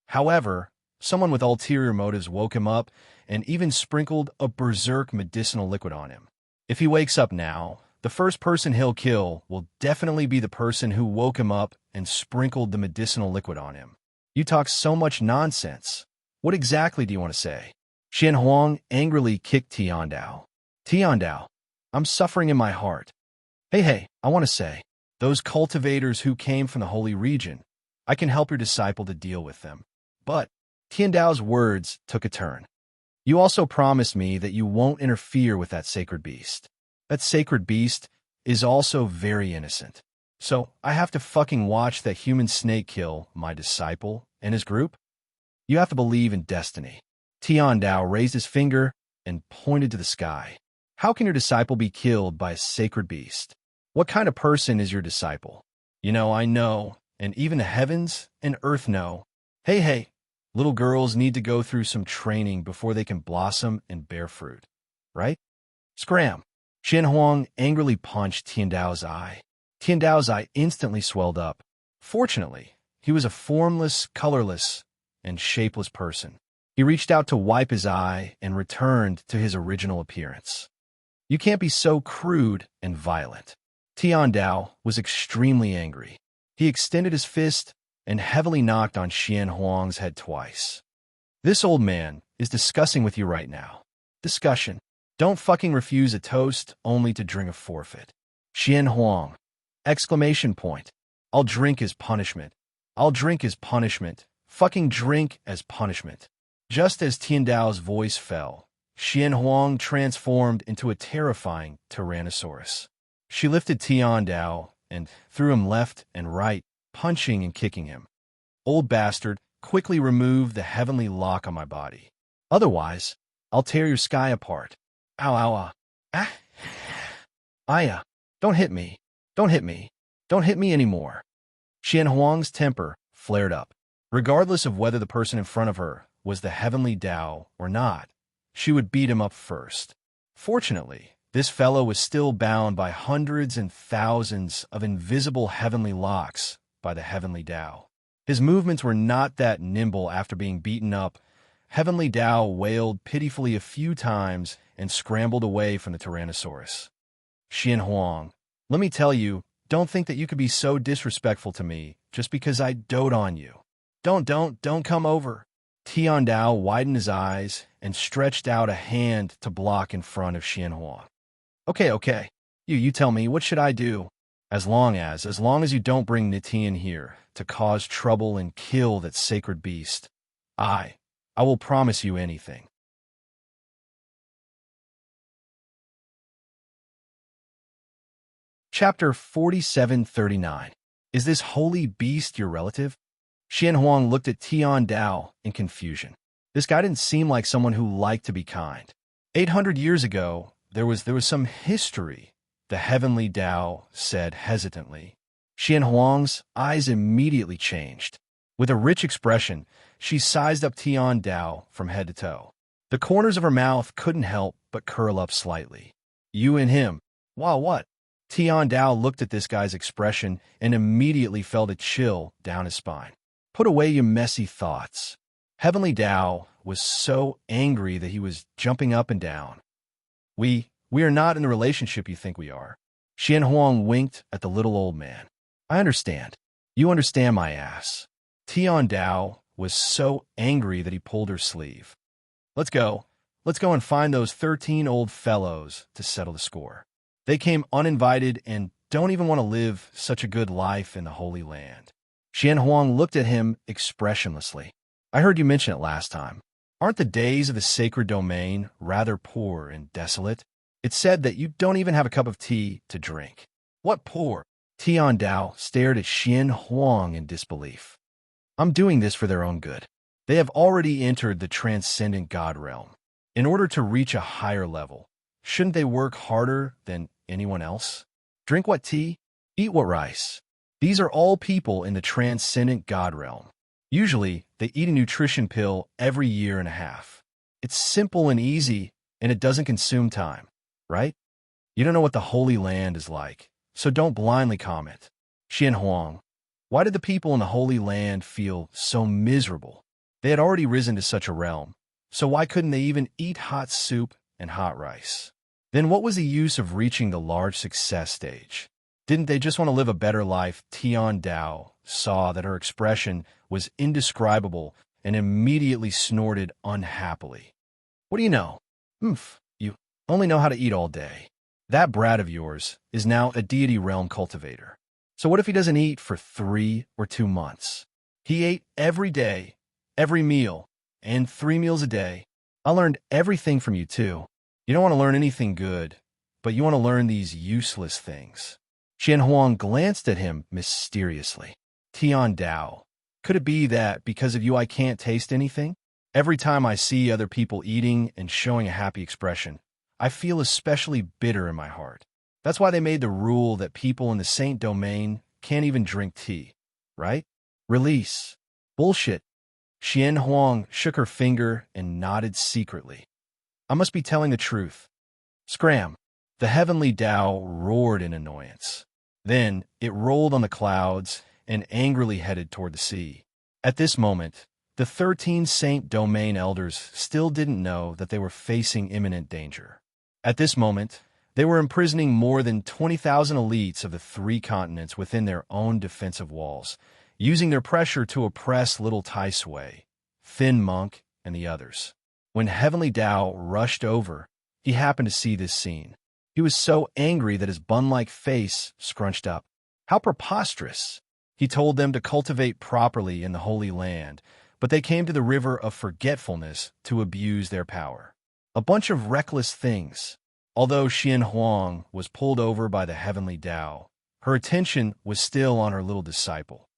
However, someone with ulterior motives woke him up and even sprinkled a berserk medicinal liquid on him. If he wakes up now, the first person he'll kill will definitely be the person who woke him up and sprinkled the medicinal liquid on him. You talk so much nonsense. What exactly do you want to say? Xian Huang angrily kicked Tiandao. Tiandao, I'm suffering in my heart. Hey, I want to say, those cultivators who came from the holy region, I can help your disciple to deal with them. But Tiandao's words took a turn. You also promised me that you won't interfere with that sacred beast. That sacred beast is also very innocent. So I have to fucking watch that human snake kill my disciple and his group? You have to believe in destiny. Tiandao raised his finger and pointed to the sky. How can your disciple be killed by a sacred beast? What kind of person is your disciple? I know, and even the heavens and earth know. Hey, little girls need to go through some training before they can blossom and bear fruit, right? Scram! Xian Huang angrily punched Tiandao's eye. Tiandao's eye instantly swelled up. Fortunately, he was a formless, colorless, and shapeless person. He reached out to wipe his eye and returned to his original appearance. You can't be so crude and violent. Tiandao was extremely angry. He extended his fist and heavily knocked on Xian Huang's head twice. This old man is discussing with you right now. Discussion. Don't fucking refuse a toast only to drink a forfeit. Xian Huang. Exclamation point. I'll drink as punishment. I'll drink as punishment. Fucking drink as punishment. Just as Tiandao's voice fell, Xian Huang transformed into a terrifying Tyrannosaurus. She lifted Tiandao and threw him left and right, punching and kicking him. Old bastard, quickly remove the heavenly lock on my body. Otherwise, I'll tear your sky apart. Ow. Ah. Aya, don't hit me. Don't hit me. Don't hit me anymore. Xian Huang's temper flared up. Regardless of whether the person in front of her was the heavenly Tao or not, she would beat him up first. Fortunately, this fellow was still bound by hundreds and thousands of invisible heavenly locks by the heavenly Tao. His movements were not that nimble after being beaten up. Heavenly Tao wailed pitifully a few times and scrambled away from the Tyrannosaurus. Xian Huang, let me tell you, don't think that you could be so disrespectful to me just because I dote on you. Don't come over. Tian Dao widened his eyes and stretched out a hand to block in front of Xian Huang. Okay. You tell me, what should I do? As long as you don't bring Nitian here to cause trouble and kill that sacred beast, I will promise you anything. Chapter 4739. Is this holy beast your relative? Xian Huang looked at Tian Dao in confusion. This guy didn't seem like someone who liked to be kind. 800 years ago, there was some history, the heavenly Dao said hesitantly. Xian Huang's eyes immediately changed. With a rich expression, she sized up Tian Dao from head to toe. The corners of her mouth couldn't help but curl up slightly. You and him. Wow, what? Tian Dao looked at this guy's expression and immediately felt a chill down his spine. Put away your messy thoughts. Heavenly Dao was so angry that he was jumping up and down. We are not in the relationship you think we are. Xian Huang winked at the little old man. I understand. You understand my ass. Tian Dao was so angry that he pulled her sleeve. Let's go and find those 13 old fellows to settle the score. They came uninvited and don't even want to live such a good life in the Holy Land. Xian Huang looked at him expressionlessly. I heard you mention it last time. Aren't the days of the sacred domain rather poor and desolate? It's said that you don't even have a cup of tea to drink. What poor? Tian Dao stared at Xian Huang in disbelief. I'm doing this for their own good. They have already entered the transcendent God realm. In order to reach a higher level, shouldn't they work harder than anyone else? Drink what tea? Eat what rice? These are all people in the transcendent God realm. Usually, they eat a nutrition pill every year and a half. It's simple and easy, and it doesn't consume time, right? You don't know what the Holy Land is like, so don't blindly comment. Xian Huang, why did the people in the Holy Land feel so miserable? They had already risen to such a realm, so why couldn't they even eat hot soup and hot rice? Then what was the use of reaching the large success stage? Didn't they just want to live a better life? Tian Dao saw that her expression was indescribable and immediately snorted unhappily. What do you know? You only know how to eat all day. That brat of yours is now a deity realm cultivator. So what if he doesn't eat for 3 or 2 months? He ate every day, every meal, and 3 meals a day. I learned everything from you too. You don't want to learn anything good, but you want to learn these useless things. Xian Huang glanced at him mysteriously. Tian Dao, could it be that because of you I can't taste anything? Every time I see other people eating and showing a happy expression, I feel especially bitter in my heart. That's why they made the rule that people in the Saint Domain can't even drink tea, right? Release. Bullshit. Xian Huang shook her finger and nodded secretly. I must be telling the truth. Scram. The heavenly Dao roared in annoyance. Then it rolled on the clouds and angrily headed toward the sea. At this moment, the 13 Saint Domain elders still didn't know that they were facing imminent danger. At this moment, they were imprisoning more than 20,000 elites of the 3 continents within their own defensive walls, using their pressure to oppress little Tai Sui, Thin Monk, and the others. When Heavenly Dao rushed over, he happened to see this scene. He was so angry that his bun-like face scrunched up. How preposterous! He told them to cultivate properly in the Holy Land, but they came to the river of forgetfulness to abuse their power. A bunch of reckless things. Although Xian Huang was pulled over by the Heavenly Dao, her attention was still on her little disciple.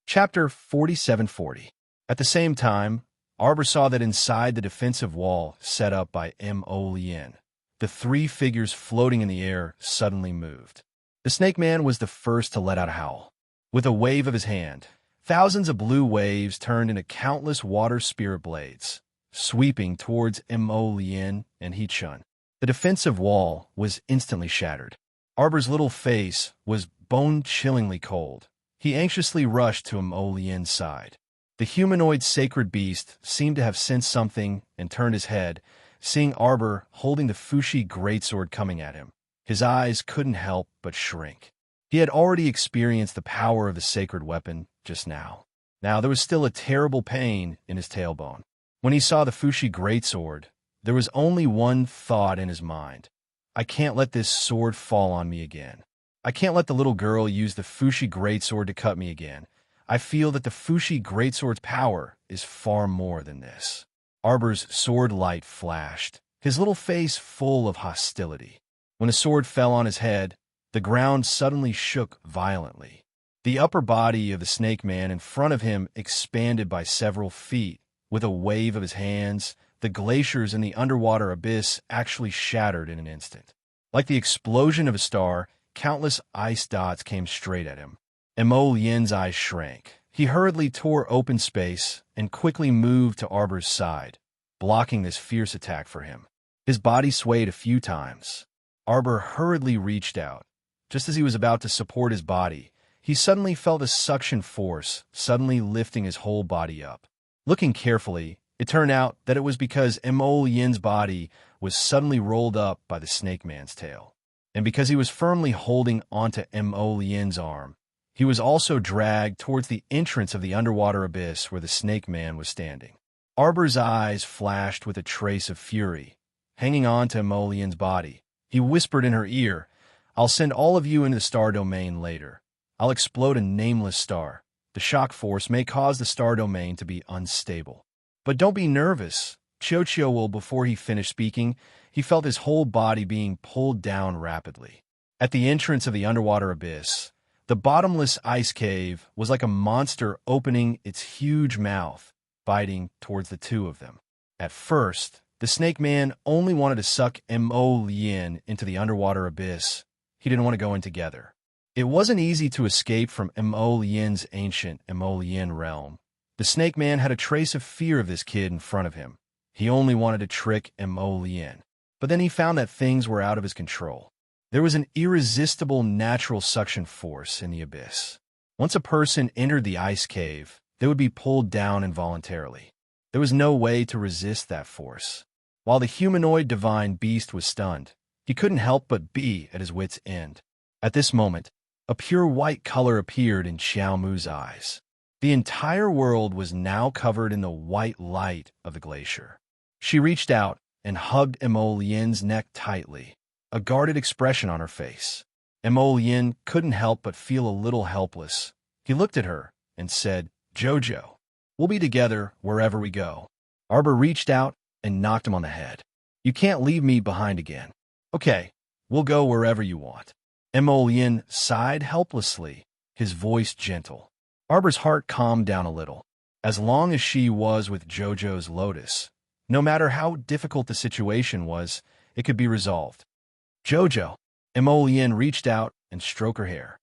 Chapter 4740. At the same time, Arbor saw that inside the defensive wall set up by Mo Lien, the 3 figures floating in the air suddenly moved. The Snake Man was the first to let out a howl. With a wave of his hand, thousands of blue waves turned into countless water spirit blades, sweeping towards Mo Lien and He-Chun. The defensive wall was instantly shattered. Arbor's little face was bone-chillingly cold. He anxiously rushed to Mo Lien's side. The humanoid sacred beast seemed to have sensed something and turned his head, seeing Arbor holding the Fushi greatsword coming at him. His eyes couldn't help but shrink. He had already experienced the power of the sacred weapon just now. Now there was still a terrible pain in his tailbone. When he saw the Fushi greatsword, there was only one thought in his mind. I can't let this sword fall on me again. I can't let the little girl use the Fushi greatsword to cut me again. I feel that the Fushi greatsword's power is far more than this. Arbor's sword light flashed, his little face full of hostility. When the sword fell on his head, the ground suddenly shook violently. The upper body of the snake man in front of him expanded by several feet. With a wave of his hands, the glaciers in the underwater abyss actually shattered in an instant. Like the explosion of a star, countless ice dots came straight at him. Mo Yin's eyes shrank. He hurriedly tore open space and quickly moved to Arbor's side, blocking this fierce attack for him. His body swayed a few times. Arbor hurriedly reached out. Just as he was about to support his body, he suddenly felt a suction force, suddenly lifting his whole body up. Looking carefully, it turned out that it was because Mo Yin's body was suddenly rolled up by the snake man's tail. And because he was firmly holding onto Mo Yin's arm, he was also dragged towards the entrance of the underwater abyss where the snake man was standing. Arbor's eyes flashed with a trace of fury. Hanging on to Mo Yin's body, he whispered in her ear, I'll send all of you into the star domain later. I'll explode a nameless star. The shock force may cause the star domain to be unstable. But don't be nervous. Chocho, before he finished speaking, he felt his whole body being pulled down rapidly. At the entrance of the underwater abyss, the bottomless ice cave was like a monster opening its huge mouth, biting towards the two of them. At first, the snake man only wanted to suck Mo Yin into the underwater abyss. He didn't want to go in together. It wasn't easy to escape from Mo Yin's ancient Mo Yin realm. The snake man had a trace of fear of this kid in front of him. He only wanted to trick Mo Yin. But then he found that things were out of his control. There was an irresistible natural suction force in the abyss. Once a person entered the ice cave, they would be pulled down involuntarily. There was no way to resist that force. While the humanoid divine beast was stunned, he couldn't help but be at his wit's end. At this moment, a pure white color appeared in Xiao Mu's eyes. The entire world was now covered in the white light of the glacier. She reached out and hugged Mo Yin's neck tightly, a guarded expression on her face. Mo Yin couldn't help but feel a little helpless. He looked at her and said, Jojo, we'll be together wherever we go. Arbor reached out and knocked him on the head. You can't leave me behind again. Okay, we'll go wherever you want. Mo Yin sighed helplessly, his voice gentle. Arbor's heart calmed down a little. As long as she was with Jojo's lotus, no matter how difficult the situation was, it could be resolved. Jojo, Mo Yin reached out and stroked her hair.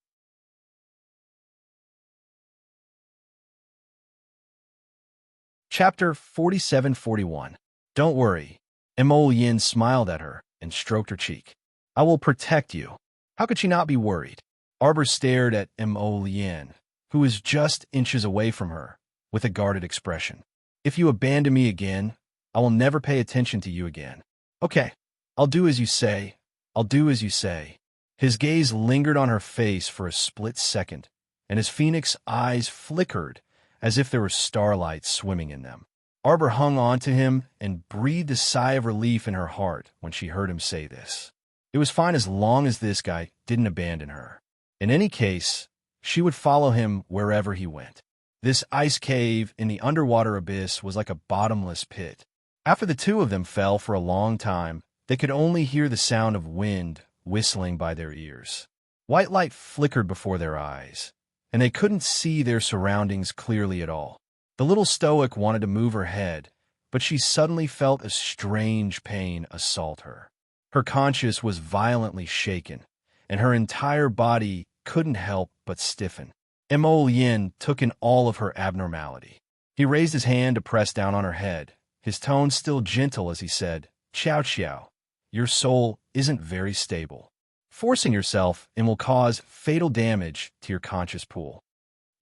Chapter 47-41. Don't worry. Mo Yin smiled at her and stroked her cheek. I will protect you. How could she not be worried? Arbor stared at Mo Yin, who was just inches away from her, with a guarded expression. If you abandon me again, I will never pay attention to you again. Okay, I'll do as you say. I'll do as you say. His gaze lingered on her face for a split second, and his phoenix eyes flickered as if there were starlight swimming in them. Arbor hung on to him and breathed a sigh of relief in her heart when she heard him say this. It was fine as long as this guy didn't abandon her. In any case, she would follow him wherever he went. This ice cave in the underwater abyss was like a bottomless pit. After the two of them fell for a long time, they could only hear the sound of wind whistling by their ears. White light flickered before their eyes, and they couldn't see their surroundings clearly at all. The little stoic wanted to move her head, but she suddenly felt a strange pain assault her. Her conscience was violently shaken, and her entire body couldn't help but stiffen. Mo Yin took in all of her abnormality. He raised his hand to press down on her head, his tone still gentle as he said, Chow Chow, your soul isn't very stable. Forcing yourself and will cause fatal damage to your conscious pool.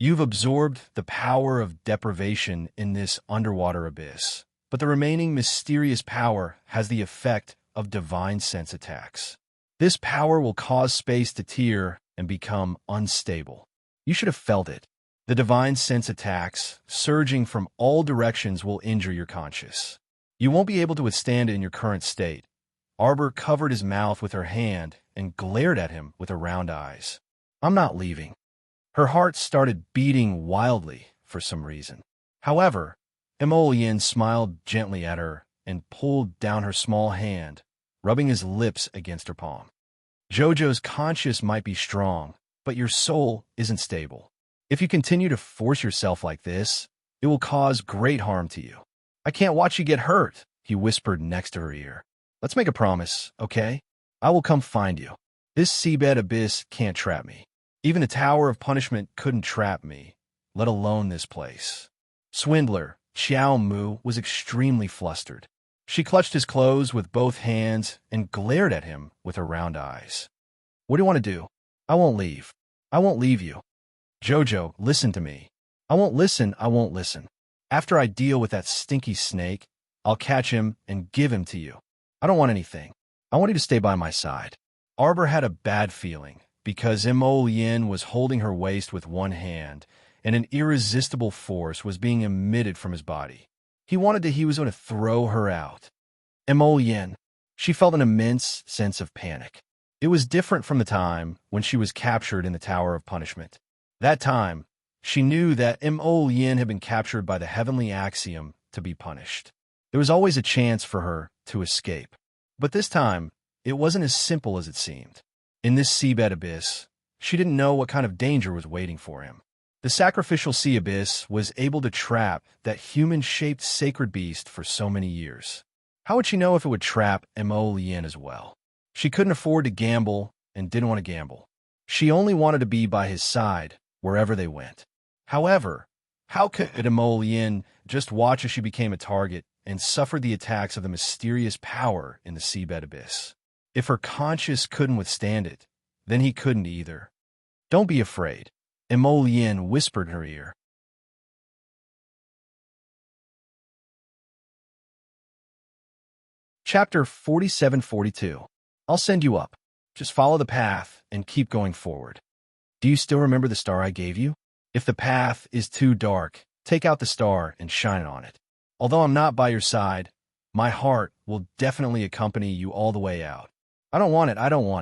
You've absorbed the power of deprivation in this underwater abyss, but the remaining mysterious power has the effect of divine sense attacks. This power will cause space to tear and become unstable. You should have felt it. The divine sense attacks, surging from all directions, will injure your conscience. You won't be able to withstand it in your current state. Arbor covered his mouth with her hand and glared at him with her round eyes. I'm not leaving. Her heart started beating wildly for some reason. However, Emolian smiled gently at her and pulled down her small hand, rubbing his lips against her palm. Jojo's conscience might be strong, but your soul isn't stable. If you continue to force yourself like this, it will cause great harm to you. I can't watch you get hurt, he whispered next to her ear. Let's make a promise, okay? I will come find you. This seabed abyss can't trap me. Even the Tower of Punishment couldn't trap me, let alone this place. Swindler, Xiao Mu, was extremely flustered. She clutched his clothes with both hands and glared at him with her round eyes. What do you want to do? I won't leave. I won't leave you. Jojo, listen to me. I won't listen. After I deal with that stinky snake, I'll catch him and give him to you. I don't want anything. I want you to stay by my side. Arbor had a bad feeling because Yin was holding her waist with one hand and an irresistible force was being emitted from his body. He was going to throw her out. Yin. She felt an immense sense of panic. It was different from the time when she was captured in the Tower of Punishment. That time, she knew that Yin had been captured by the heavenly axiom to be punished. There was always a chance for her to escape. But this time, it wasn't as simple as it seemed. In this seabed abyss, she didn't know what kind of danger was waiting for him. The sacrificial sea abyss was able to trap that human-shaped sacred beast for so many years. How would she know if it would trap Yin as well? She couldn't afford to gamble and didn't want to gamble. She only wanted to be by his side wherever they went. However, how could Yin just watch as she became a target and suffered the attacks of the mysterious power in the seabed abyss? If her conscience couldn't withstand it, then he couldn't either. Don't be afraid, Yin whispered in her ear. Chapter 47-42. I'll send you up. Just follow the path and keep going forward. Do you still remember the star I gave you? If the path is too dark, take out the star and shine on it. Although I'm not by your side, my heart will definitely accompany you all the way out. I don't want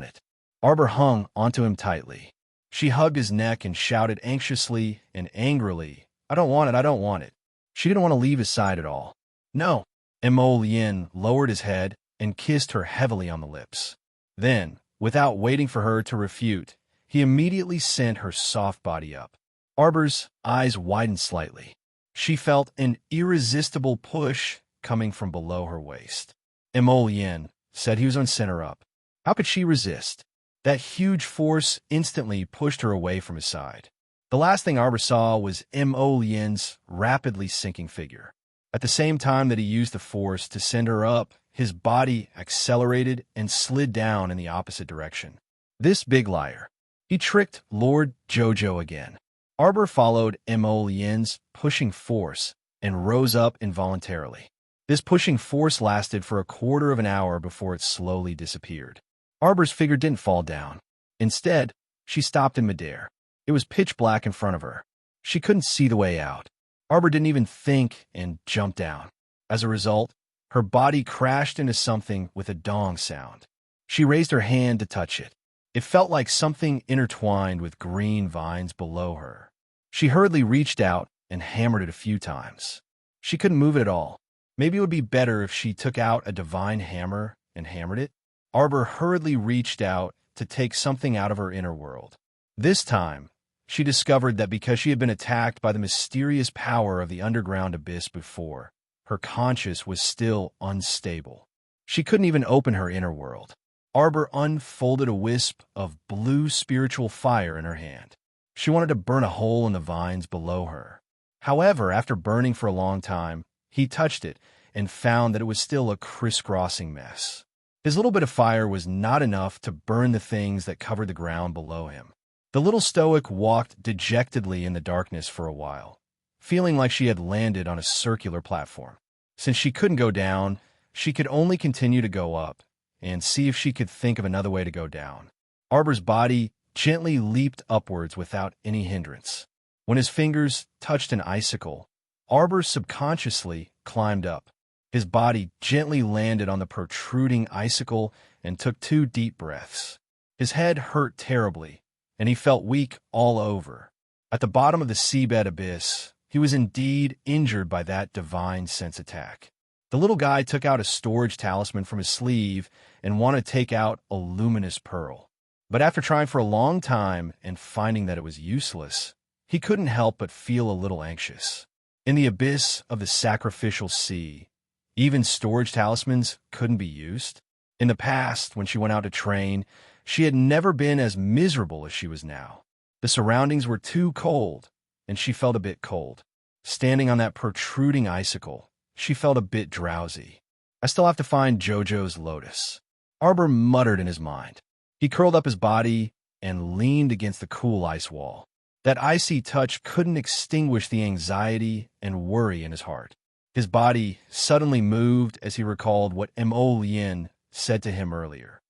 it. Arbor hung onto him tightly. She hugged his neck and shouted anxiously and angrily, I don't want it. She didn't want to leave his side at all. No. Yin lowered his head and kissed her heavily on the lips. Then, without waiting for her to refute, he immediately sent her soft body up. Arbor's eyes widened slightly. She felt an irresistible push coming from below her waist. Yin said he was on center up. How could she resist? That huge force instantly pushed her away from his side. The last thing Arbor saw was Yin's rapidly sinking figure. At the same time that he used the force to send her up, his body accelerated and slid down in the opposite direction. This big liar. He tricked Lord Jojo again. Arbor followed Yin's pushing force and rose up involuntarily. This pushing force lasted for a quarter of an hour before it slowly disappeared. Arbor's figure didn't fall down. Instead, she stopped in midair. It was pitch black in front of her. She couldn't see the way out. Arbor didn't even think and jumped down. As a result, her body crashed into something with a dong sound. She raised her hand to touch it. It felt like something intertwined with green vines below her. She hurriedly reached out and hammered it a few times. She couldn't move it at all. Maybe it would be better if she took out a divine hammer and hammered it. Arbor hurriedly reached out to take something out of her inner world. This time, she discovered that because she had been attacked by the mysterious power of the underground abyss before, her conscience was still unstable. She couldn't even open her inner world. Arbor unfolded a wisp of blue spiritual fire in her hand. She wanted to burn a hole in the vines below her. However, after burning for a long time, he touched it and found that it was still a crisscrossing mess. His little bit of fire was not enough to burn the things that covered the ground below him. The little stoic walked dejectedly in the darkness for a while, feeling like she had landed on a circular platform. Since she couldn't go down, she could only continue to go up and see if she could think of another way to go down. Arbor's body gently leaped upwards without any hindrance. When his fingers touched an icicle, Arbor subconsciously climbed up. His body gently landed on the protruding icicle and took 2 deep breaths. His head hurt terribly, and he felt weak all over. At the bottom of the seabed abyss, he was indeed injured by that divine sense attack. The little guy took out a storage talisman from his sleeve and wanted to take out a luminous pearl. But after trying for a long time and finding that it was useless, he couldn't help but feel a little anxious. In the abyss of the sacrificial sea, even storage talismans couldn't be used. In the past, when she went out to train, she had never been as miserable as she was now. The surroundings were too cold, and she felt a bit cold. Standing on that protruding icicle, she felt a bit drowsy. I still have to find Jojo's lotus, Arbor muttered in his mind. He curled up his body and leaned against the cool ice wall. That icy touch couldn't extinguish the anxiety and worry in his heart. His body suddenly moved as he recalled what Mo Lien said to him earlier.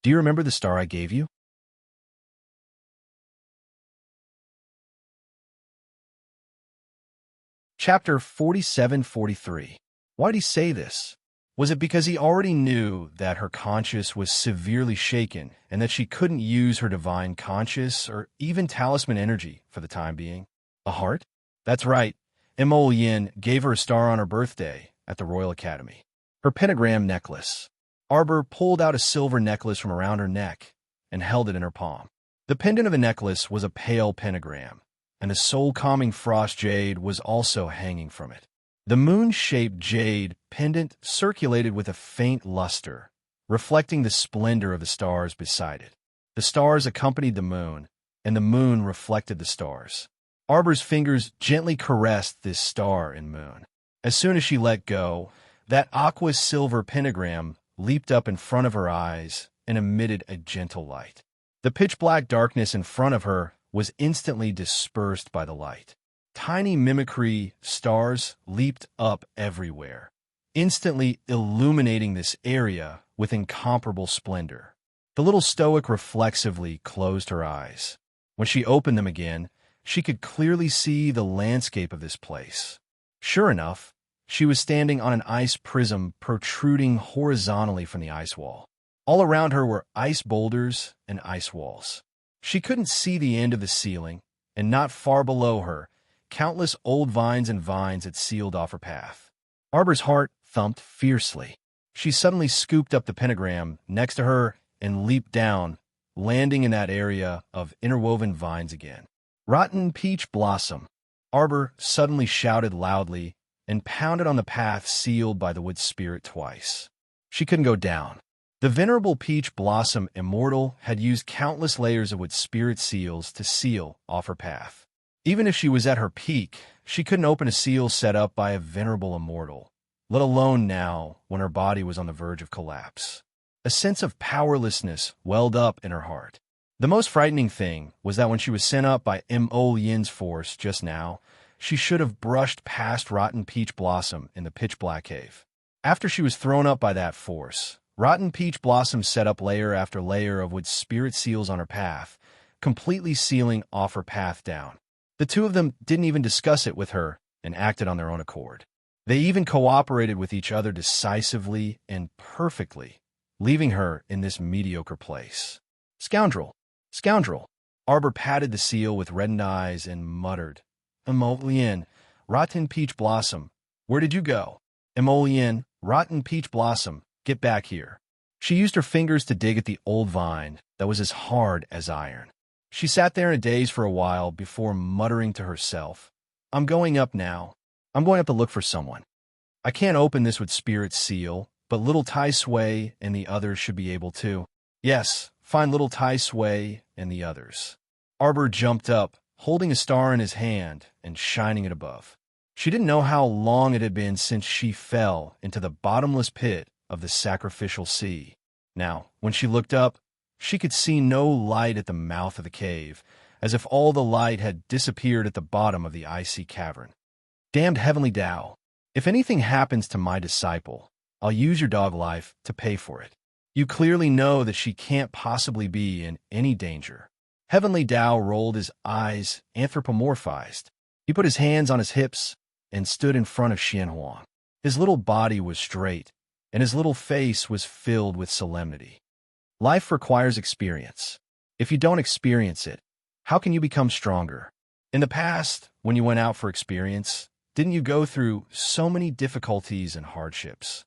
Do you remember the star I gave you? Chapter 47-43. Why'd he say this? Was it because he already knew that her conscience was severely shaken and that she couldn't use her divine conscience or even talisman energy for the time being? A heart? That's right. Mo Lien gave her a star on her birthday at the Royal Academy. Her pentagram necklace. Arbor pulled out a silver necklace from around her neck and held it in her palm. The pendant of the necklace was a pale pentagram, and a soul-calming frost jade was also hanging from it. The moon-shaped jade pendant circulated with a faint luster, reflecting the splendor of the stars beside it. The stars accompanied the moon, and the moon reflected the stars. Arbor's fingers gently caressed this star and moon. As soon as she let go, that aqua-silver pentagram leaped up in front of her eyes and emitted a gentle light. The pitch-black darkness in front of her was instantly dispersed by the light. Tiny mimicry stars leaped up everywhere, instantly illuminating this area with incomparable splendor. The little stoic reflexively closed her eyes. When she opened them again, she could clearly see the landscape of this place. Sure enough, she was standing on an ice prism protruding horizontally from the ice wall. All around her were ice boulders and ice walls. She couldn't see the end of the ceiling, and not far below her, countless old vines and vines had sealed off her path. Arbor's heart thumped fiercely. She suddenly scooped up the pentagram next to her and leaped down, landing in that area of interwoven vines again. Rotten peach blossom, Arbor suddenly shouted loudly and pounded on the path sealed by the wood spirit twice. She couldn't go down. The venerable peach blossom immortal had used countless layers of wood spirit seals to seal off her path. Even if she was at her peak, she couldn't open a seal set up by a venerable immortal, let alone now when her body was on the verge of collapse. A sense of powerlessness welled up in her heart. The most frightening thing was that when she was sent up by Mo Lien's force just now, she should have brushed past Rotten Peach Blossom in the pitch-black cave. After she was thrown up by that force, Rotten Peach Blossom set up layer after layer of wood spirit seals on her path, completely sealing off her path down. The two of them didn't even discuss it with her and acted on their own accord. They even cooperated with each other decisively and perfectly, leaving her in this mediocre place. Scoundrel! Scoundrel! Arbor patted the seal with reddened eyes and muttered, Mo Lien, Rotten Peach Blossom, where did you go? Mo Lien, Rotten Peach Blossom, get back here. She used her fingers to dig at the old vine that was as hard as iron. She sat there in a daze for a while before muttering to herself, I'm going up now. I'm going up to look for someone. I can't open this with spirit seal, but little Tai Sui and the others should be able to. Yes, find little Tai Sui and the others. Arbor jumped up, holding a star in his hand and shining it above. She didn't know how long it had been since she fell into the bottomless pit of the sacrificial sea. Now, when she looked up, she could see no light at the mouth of the cave, as if all the light had disappeared at the bottom of the icy cavern. Damned heavenly Tao, if anything happens to my disciple, I'll use your dog life to pay for it. You clearly know that she can't possibly be in any danger. Heavenly Tao rolled his eyes, anthropomorphized. He put his hands on his hips and stood in front of Xian Huang. His little body was straight, and his little face was filled with solemnity. Life requires experience. If you don't experience it, how can you become stronger? In the past, when you went out for experience, didn't you go through so many difficulties and hardships?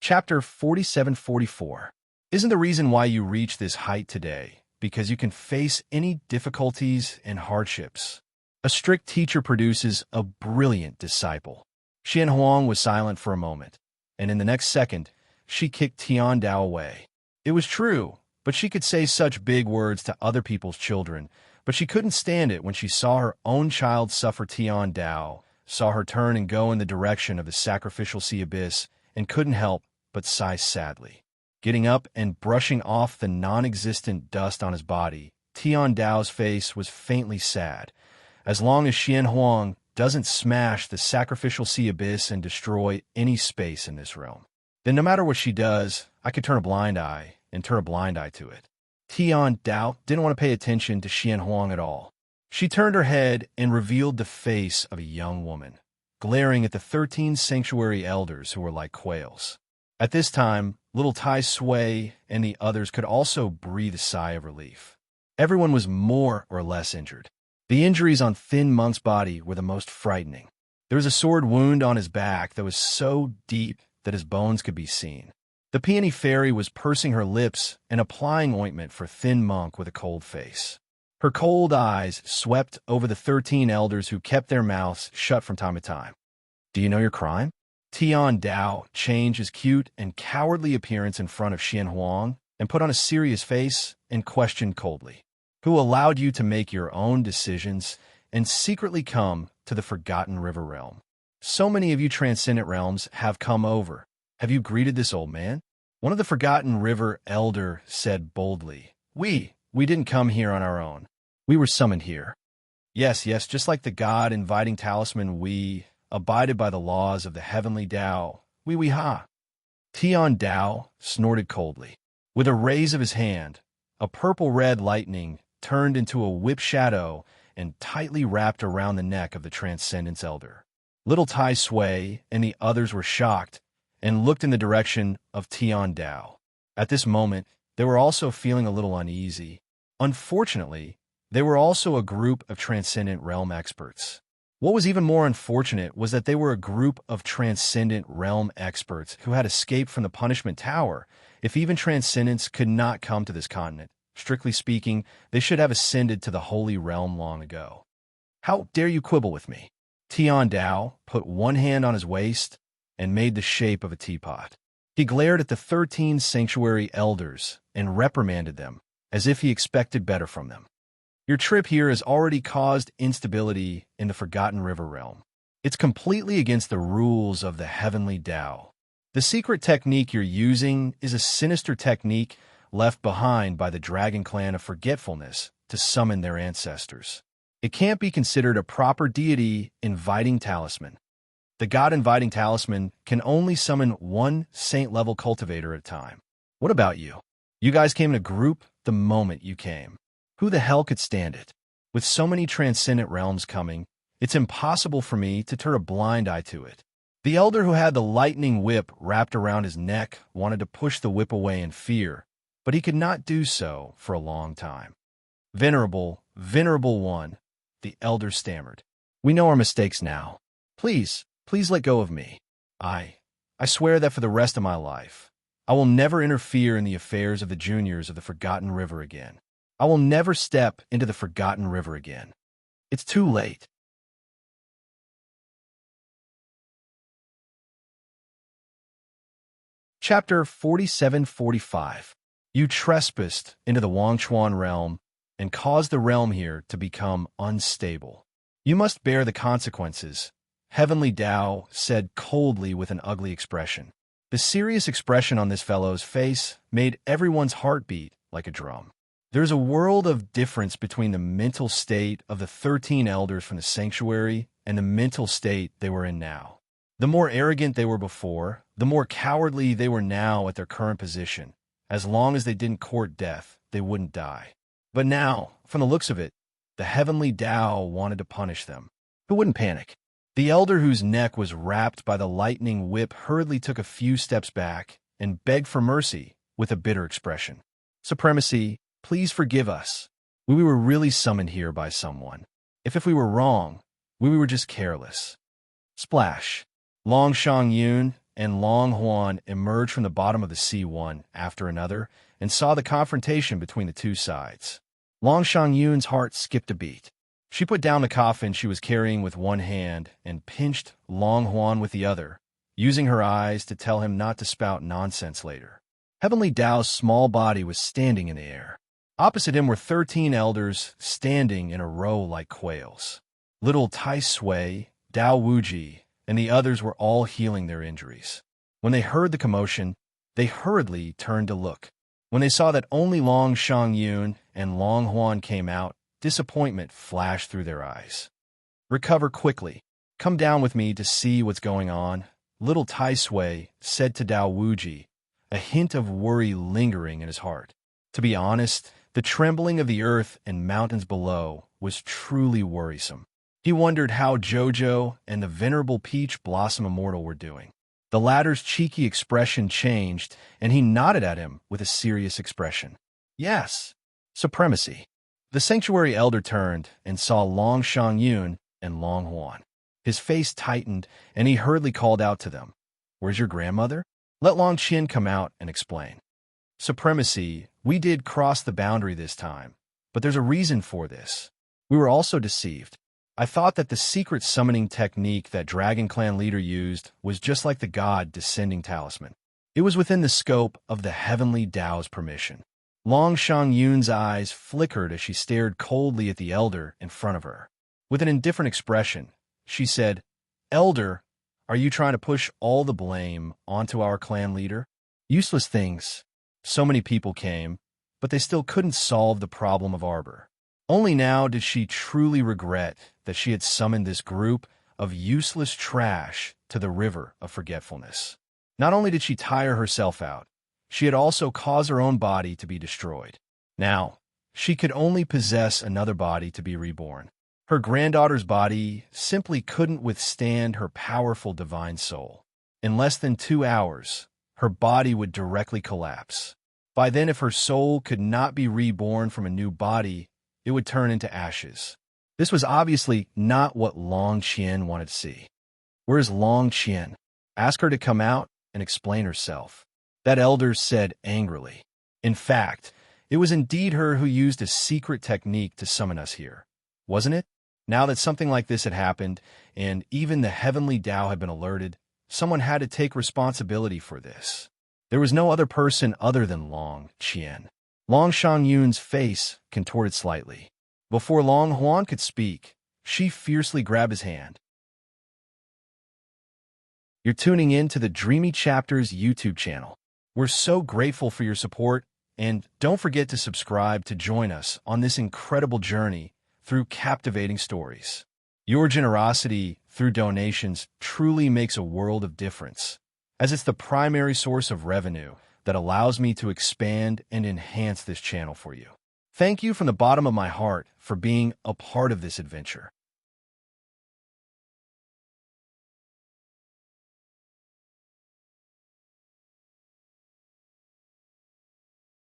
Chapter 47-44. Isn't the reason why you reach this height today because you can face any difficulties and hardships? A strict teacher produces a brilliant disciple. Xian Huang was silent for a moment, and in the next second, she kicked Tian Dao away. It was true, but she could say such big words to other people's children, but she couldn't stand it when she saw her own child suffer. Tian Dao saw her turn and go in the direction of the sacrificial sea abyss and couldn't help but sigh sadly. Getting up and brushing off the non-existent dust on his body, Tian Dao's face was faintly sad. As long as Xian Huang doesn't smash the sacrificial sea abyss and destroy any space in this realm, then no matter what she does, I could turn a blind eye to it. Tian Dao didn't want to pay attention to Xian Huang at all. She turned her head and revealed the face of a young woman, glaring at the 13 sanctuary elders who were like quails. At this time, little Tai Sui and the others could also breathe a sigh of relief. Everyone was more or less injured. The injuries on Thin Monk's body were the most frightening. There was a sword wound on his back that was so deep that his bones could be seen. The Peony Fairy was pursing her lips and applying ointment for Thin Monk with a cold face. Her cold eyes swept over the 13 elders who kept their mouths shut from time to time. Do you know your crime? Tian Dao changed his cute and cowardly appearance in front of Xian Huang and put on a serious face and questioned coldly. Who allowed you to make your own decisions and secretly come to the Forgotten River realm? So many of you transcendent realms have come over. Have you greeted this old man? One of the Forgotten River elder said boldly, We didn't come here on our own. We were summoned here. Yes, just like the god inviting talisman, we abided by the laws of the heavenly Tao. Ha. Tian Dao snorted coldly. With a raise of his hand, a purple-red lightning turned into a whip shadow and tightly wrapped around the neck of the Transcendence Elder. Little Tai Sui and the others were shocked and looked in the direction of Tian Dao. At this moment, they were also feeling a little uneasy. Unfortunately, they were also a group of Transcendent Realm experts. What was even more unfortunate was that they were a group of Transcendent Realm experts who had escaped from the Punishment Tower. If even Transcendents could not come to this continent, strictly speaking, they should have ascended to the Holy Realm long ago. How dare you quibble with me? Tian Dao put one hand on his waist and made the shape of a teapot. He glared at the 13 sanctuary elders and reprimanded them, as if he expected better from them. Your trip here has already caused instability in the Forgotten River realm. It's completely against the rules of the Heavenly Tao. The secret technique you're using is a sinister technique left behind by the Dragon Clan of Forgetfulness to summon their ancestors. It can't be considered a proper deity inviting talisman. The god inviting talisman can only summon one saint-level cultivator at a time. What about you? You guys came in a group the moment you came. Who the hell could stand it? With so many transcendent realms coming, it's impossible for me to turn a blind eye to it. The elder who had the lightning whip wrapped around his neck wanted to push the whip away in fear, but he could not do so for a long time. Venerable one, the elder stammered. We know our mistakes now. Please let go of me. I swear that for the rest of my life, I will never interfere in the affairs of the juniors of the Forgotten River again. I will never step into the Forgotten River again. It's too late. Chapter 47-45. You trespassed into the Wangchuan realm and caused the realm here to become unstable. You must bear the consequences, Heavenly Tao said coldly with an ugly expression. The serious expression on this fellow's face made everyone's heart beat like a drum. There's a world of difference between the mental state of the 13 elders from the sanctuary and the mental state they were in now. The more arrogant they were before, The more cowardly they were now at their current position. As long as they didn't court death, they wouldn't die. But now, from the looks of it, the heavenly Tao wanted to punish them. Who wouldn't panic? The elder whose neck was wrapped by the lightning whip hurriedly took a few steps back and begged for mercy with a bitter expression. Supremacy, please forgive us. We were really summoned here by someone. If we were wrong, we were just careless. Splash. Long Shang-yun and Long Huan emerged from the bottom of the sea one after another and saw the confrontation between the two sides. Long Shang-yun's heart skipped a beat. She put down the coffin she was carrying with one hand and pinched Long Huan with the other, using her eyes to tell him not to spout nonsense later. Heavenly Tao's small body was standing in the air. Opposite him were 13 elders standing in a row like quails. Little Tai Sui, Dao Wuji, and the others were all healing their injuries. When they heard the commotion, they hurriedly turned to look. When they saw that only Long Shang-yun and Long Huan came out, disappointment flashed through their eyes. Recover quickly. Come down with me to see what's going on, little Tai Sui said to Dao Wuji, a hint of worry lingering in his heart. To be honest, the trembling of the earth and mountains below was truly worrisome. He wondered how Jojo and the venerable Peach Blossom Immortal were doing. The latter's cheeky expression changed, and he nodded at him with a serious expression. Yes, supremacy. The sanctuary elder turned and saw Long Shang-yun and Long Huan. His face tightened, and he hurriedly called out to them, "Where's your grandmother? Let Long Qian come out and explain." Supremacy, we did cross the boundary this time, but there's a reason for this. We were also deceived. I thought that the secret summoning technique that Dragon Clan leader used was just like the god descending talisman. It was within the scope of the heavenly Tao's permission. Long Shang-yun's eyes flickered as she stared coldly at the elder in front of her. With an indifferent expression, she said, "Elder, are you trying to push all the blame onto our clan leader? Useless things. So many people came, but they still couldn't solve the problem of Arbor." Only now did she truly regret that she had summoned this group of useless trash to the river of forgetfulness. Not only did she tire herself out, she had also caused her own body to be destroyed. Now, she could only possess another body to be reborn. Her granddaughter's body simply couldn't withstand her powerful divine soul. In less than 2 hours, her body would directly collapse. By then, if her soul could not be reborn from a new body, it would turn into ashes. This was obviously not what Long Qian wanted to see. "Where's Long Qian? Ask her to come out and explain herself," that elder said angrily. In fact, it was indeed her who used a secret technique to summon us here, wasn't it? Now that something like this had happened, and even the heavenly Tao had been alerted, someone had to take responsibility for this. There was no other person other than Long Qian. Long Shang-yun's face contorted slightly. Before Long Huan could speak, she fiercely grabbed his hand. You're tuning in to the Dreamy Chapters YouTube channel. We're so grateful for your support, and don't forget to subscribe to join us on this incredible journey through captivating stories. Your generosity through donations truly makes a world of difference, as it's the primary source of revenue that allows me to expand and enhance this channel for you. Thank you from the bottom of my heart for being a part of this adventure.